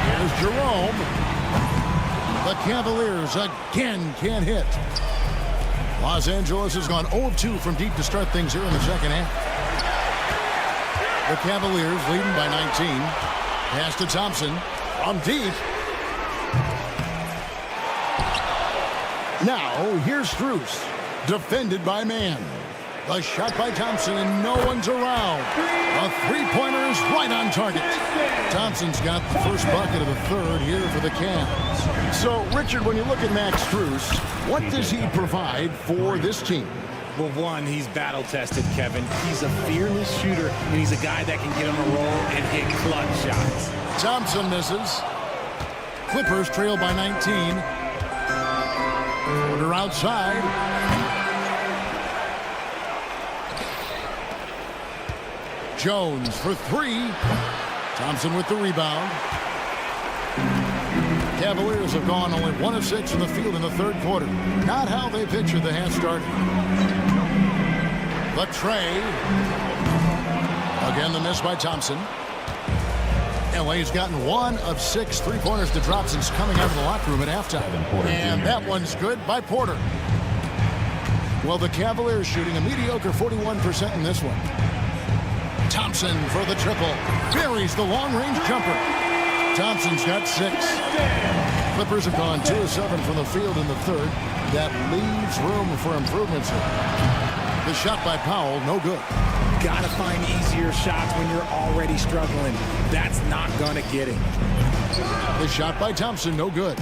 Here's Jerome. The Cavaliers again can't hit. Los Angeles has gone 0 of 2 from deep to start things here in the second half. The Cavaliers leading by 19. Pass to Thompson from deep. Now here's Strus, defended by Mann. A shot by Thompson and no one's around. A three-pointer is right on target. Thompson's got the first bucket of the third here for the Cavs. So, Richard, when you look at Max Strus, what does he provide for this team? Well, one, he's battle-tested, Kevin. He's a fearless shooter, and he's a guy that can get on a roll and hit clutch shots. Thompson misses. Clippers trail by 19. Porter outside. Jones for 3. Thompson with the rebound. Cavaliers have gone only 1 of 6 in the field in the third quarter. Not how they pictured the half started. The tray. Again, the miss by Thompson. LA's gotten 1 of 6 three-pointers to drop since coming out of the locker room at halftime. And that one's good by Porter. Well, the Cavaliers shooting a mediocre 41% in this one. Thompson for the triple. Buries the long-range jumper. Thompson's got 6. Clippers have gone 2 of 7 from the field in the third. That leaves room for improvements here. The shot by Powell, no good. Gotta find easier shots when you're already struggling. That's not gonna get him. The shot by Thompson, no good.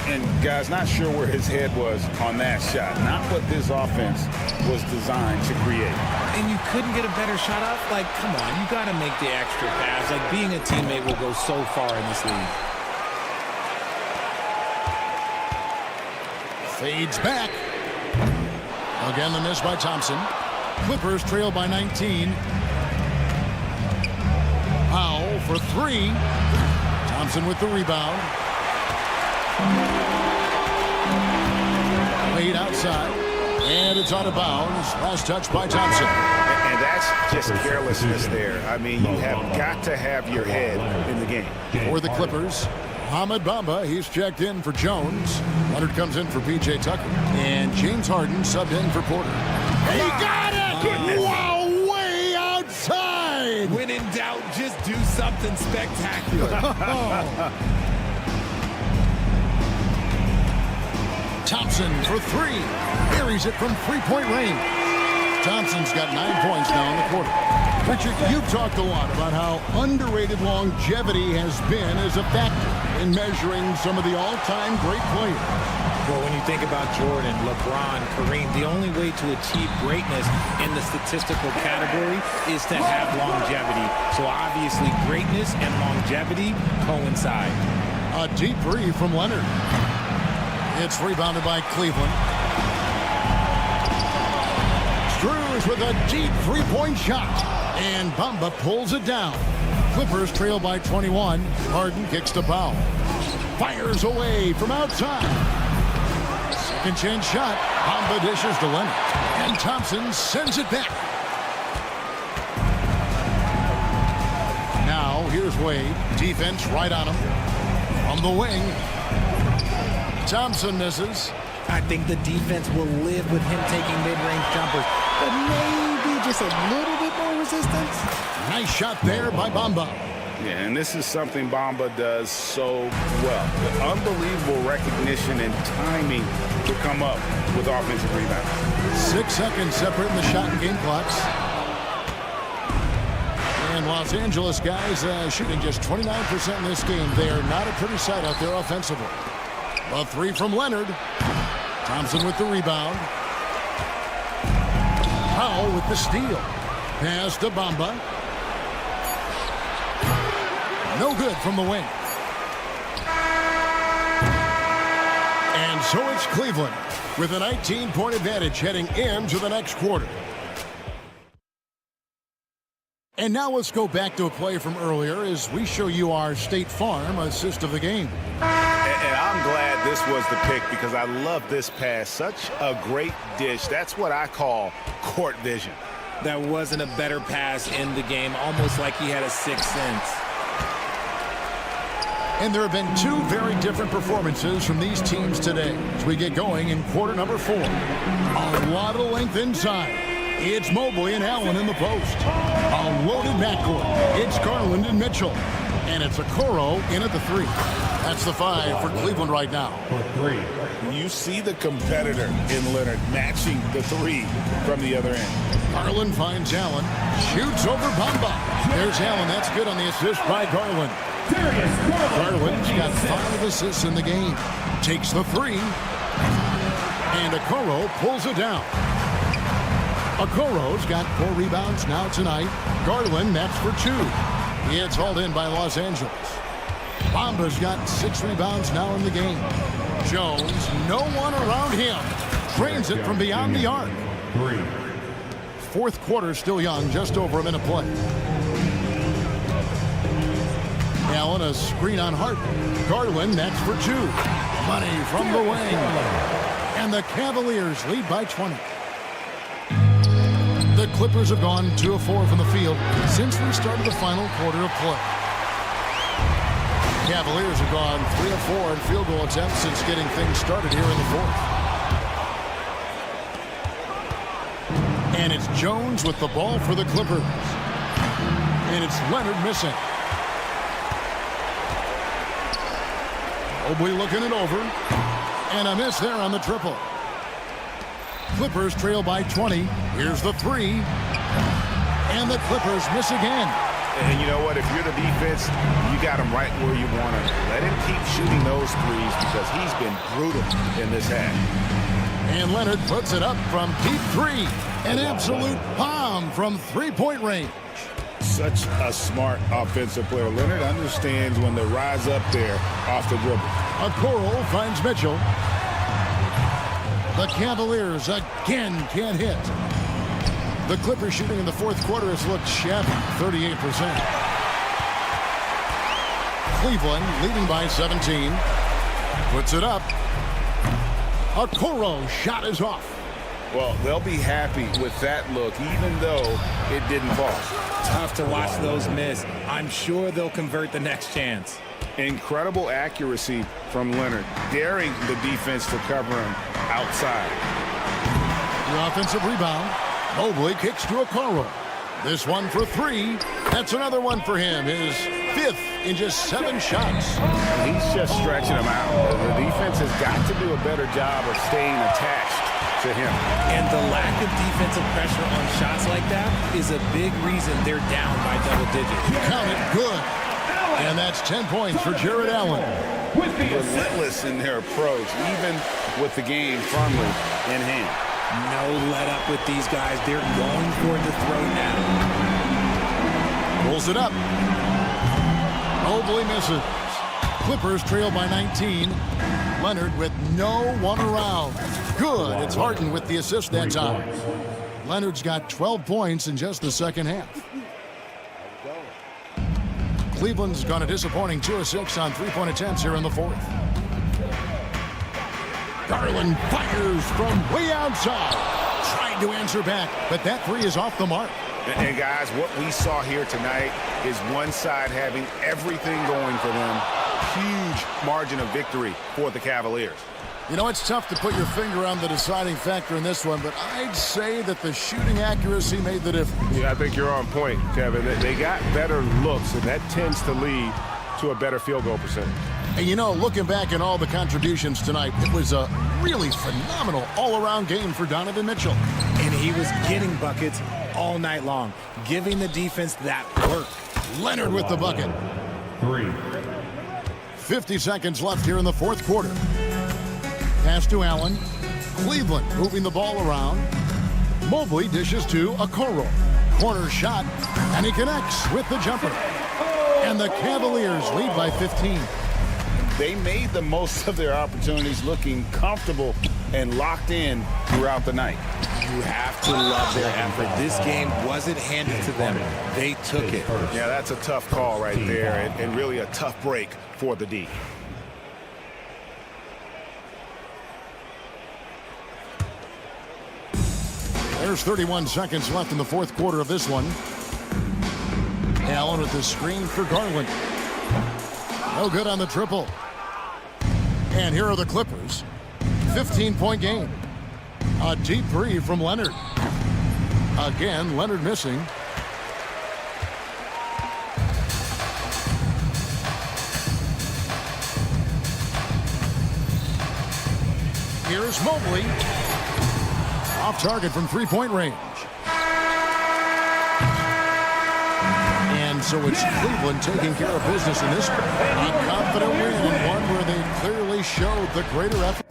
And guys, not sure where his head was on that shot. Not what this offense was designed to create. And you couldn't get a better shot off? Like, come on, you got to make the extra pass. Like, being a teammate will go so far in this league. Fades back. Again, the miss by Thompson. Clippers trail by 19. Powell for 3. Thompson with the rebound. Laid outside. And it's out of bounds. Last touch by Thompson. And that's just carelessness there. I mean, you have got to have your head in the game. For the Clippers, Ahmed Bamba, he's checked in for Jones. Leonard comes in for P.J. Tucker. And James Harden subbed in for Porter. He got it! Goodness. Wow, way outside! When in doubt, just do something spectacular. Thompson for 3. Buries it from three-point range. Thompson's got 9 points now in the quarter. Richard, you've talked a lot about how underrated longevity has been as a factor in measuring some of the all-time great players. Well, when you think about Jordan, LeBron, Kareem, the only way to achieve greatness in the statistical category is to have longevity. So obviously greatness and longevity coincide. A deep three from Leonard. It's rebounded by Cleveland. Struz with a deep three-point shot. And Bamba pulls it down. Clippers trail by 21. Harden kicks to Powell. Fires away from outside. Second chance shot. Bamba dishes to Leonard. And Thompson sends it back. Now here's Wade. Defense right on him. From the wing. Thompson misses. I think the defense will live with him taking mid-range jumpers, but maybe just a little bit more resistance. Nice shot there by Bamba. Yeah, and this is something Bamba does so well. The unbelievable recognition and timing to come up with offensive rebounds. 6 seconds separating the shot and game clocks. And Los Angeles guys shooting just 29% in this game. They are not a pretty sight out there offensively. A 3 from Leonard. Thompson with the rebound. Powell with the steal. Pass to Bamba. No good from the wing. And so it's Cleveland with a 19-point advantage heading into the next quarter. And now let's go back to a play from earlier as we show you our State Farm assist of the game. And I'm glad this was the pick because I love this pass. Such a great dish. That's what I call court vision. There wasn't a better pass in the game, almost like he had a sixth sense. And there have been 2 very different performances from these teams today as we get going in quarter number 4. A lot of length inside. It's Mobley and Allen in the post. A loaded backcourt. It's Garland and Mitchell. And it's Okoro in at the 3. That's the 5 for Cleveland right now. For 3. You see the competitor in Leonard matching the 3 from the other end. Garland finds Allen. Shoots over Bamba. There's Allen. That's good on the assist by Garland. Garland's got 5 assists in the game. Takes the 3. And Okoro pulls it down. Okoro's got 4 rebounds now tonight. Garland, that's for 2. It's hauled in by Los Angeles. Bamba's got 6 rebounds now in the game. Jones, no one around him. Drains it from beyond the arc. 3. Fourth quarter still young, just over a minute play. Allen, a screen on Harden. Garland, that's for 2. Money from the wing. And the Cavaliers lead by 20. The Clippers have gone 2 of 4 from the field since we started the final quarter of play. Cavaliers have gone 3 of 4 in field goal attempts since getting things started here in the 4th. And it's Jones with the ball for the Clippers. And it's Leonard missing. Mobley looking it over. And a miss there on the triple. Clippers trail by 20. Here's the 3. And the Clippers miss again. And you know what? If you're the defense, you got him right where you want him. Let him keep shooting those threes because he's been brutal in this half. And Leonard puts it up from deep three. An absolute bomb from three-point range. Such a smart offensive player. Leonard understands when to rise up there off the dribble. Okoro finds Mitchell. The Cavaliers again can't hit. The Clippers shooting in the fourth quarter has looked shabby, 38%. Cleveland leading by 17. Puts it up. Okoro shot is off. Well, they'll be happy with that look, even though it didn't fall. Tough to watch those miss. I'm sure they'll convert the next chance. Incredible accuracy from Leonard, daring the defense to cover him outside. The offensive rebound. Mobley kicks to Okoro. This one for three. That's another one for him. His fifth in just 7 shots. He's just stretching them out. The defense has got to do a better job of staying attached to him. And the lack of defensive pressure on shots like that is a big reason they're down by double digits. Count it, good. And that's 10 points for Jared Allen. Relentless in their approach, even with the game firmly in hand. No let up with these guys. They're going for the throw now. Pulls it up. Mobley misses. Clippers trail by 19. Leonard with no one around. Good. It's Harden with the assist that time. Leonard's got 12 points in just the second half. Cleveland's gone a disappointing 2 of 6 on three-point attempts here in the fourth. Garland fires from way outside. Tried to answer back, but that three is off the mark. And guys, what we saw here tonight is one side having everything going for them. Huge margin of victory for the Cavaliers. You know, it's tough to put your finger on the deciding factor in this one, but I'd say that the shooting accuracy made the difference. Yeah, I think you're on point, Kevin. They got better looks, and that tends to lead to a better field goal percentage. And you know, looking back at all the contributions tonight, it was a really phenomenal all-around game for Donovan Mitchell. And he was getting buckets all night long, giving the defense that work. Leonard with the bucket. 3. 50 seconds left here in the fourth quarter. Pass to Allen. Cleveland moving the ball around. Mobley dishes to Okoro. Corner shot, and he connects with the jumper. And the Cavaliers lead by 15. They made the most of their opportunities, looking comfortable and locked in throughout the night. You have to love their effort. This game wasn't handed to them. They took it. Yeah, that's a tough call right there, and really a tough break for the D. There's 31 seconds left in the fourth quarter of this one. Allen with the screen for Garland. No good on the triple. And here are the Clippers. 15-point game. A deep three from Leonard. Again, Leonard missing. Here's Mobley. Off target from three-point range. And so it's Cleveland taking care of business in this one. A confident win, and one where they clearly showed the greater effort.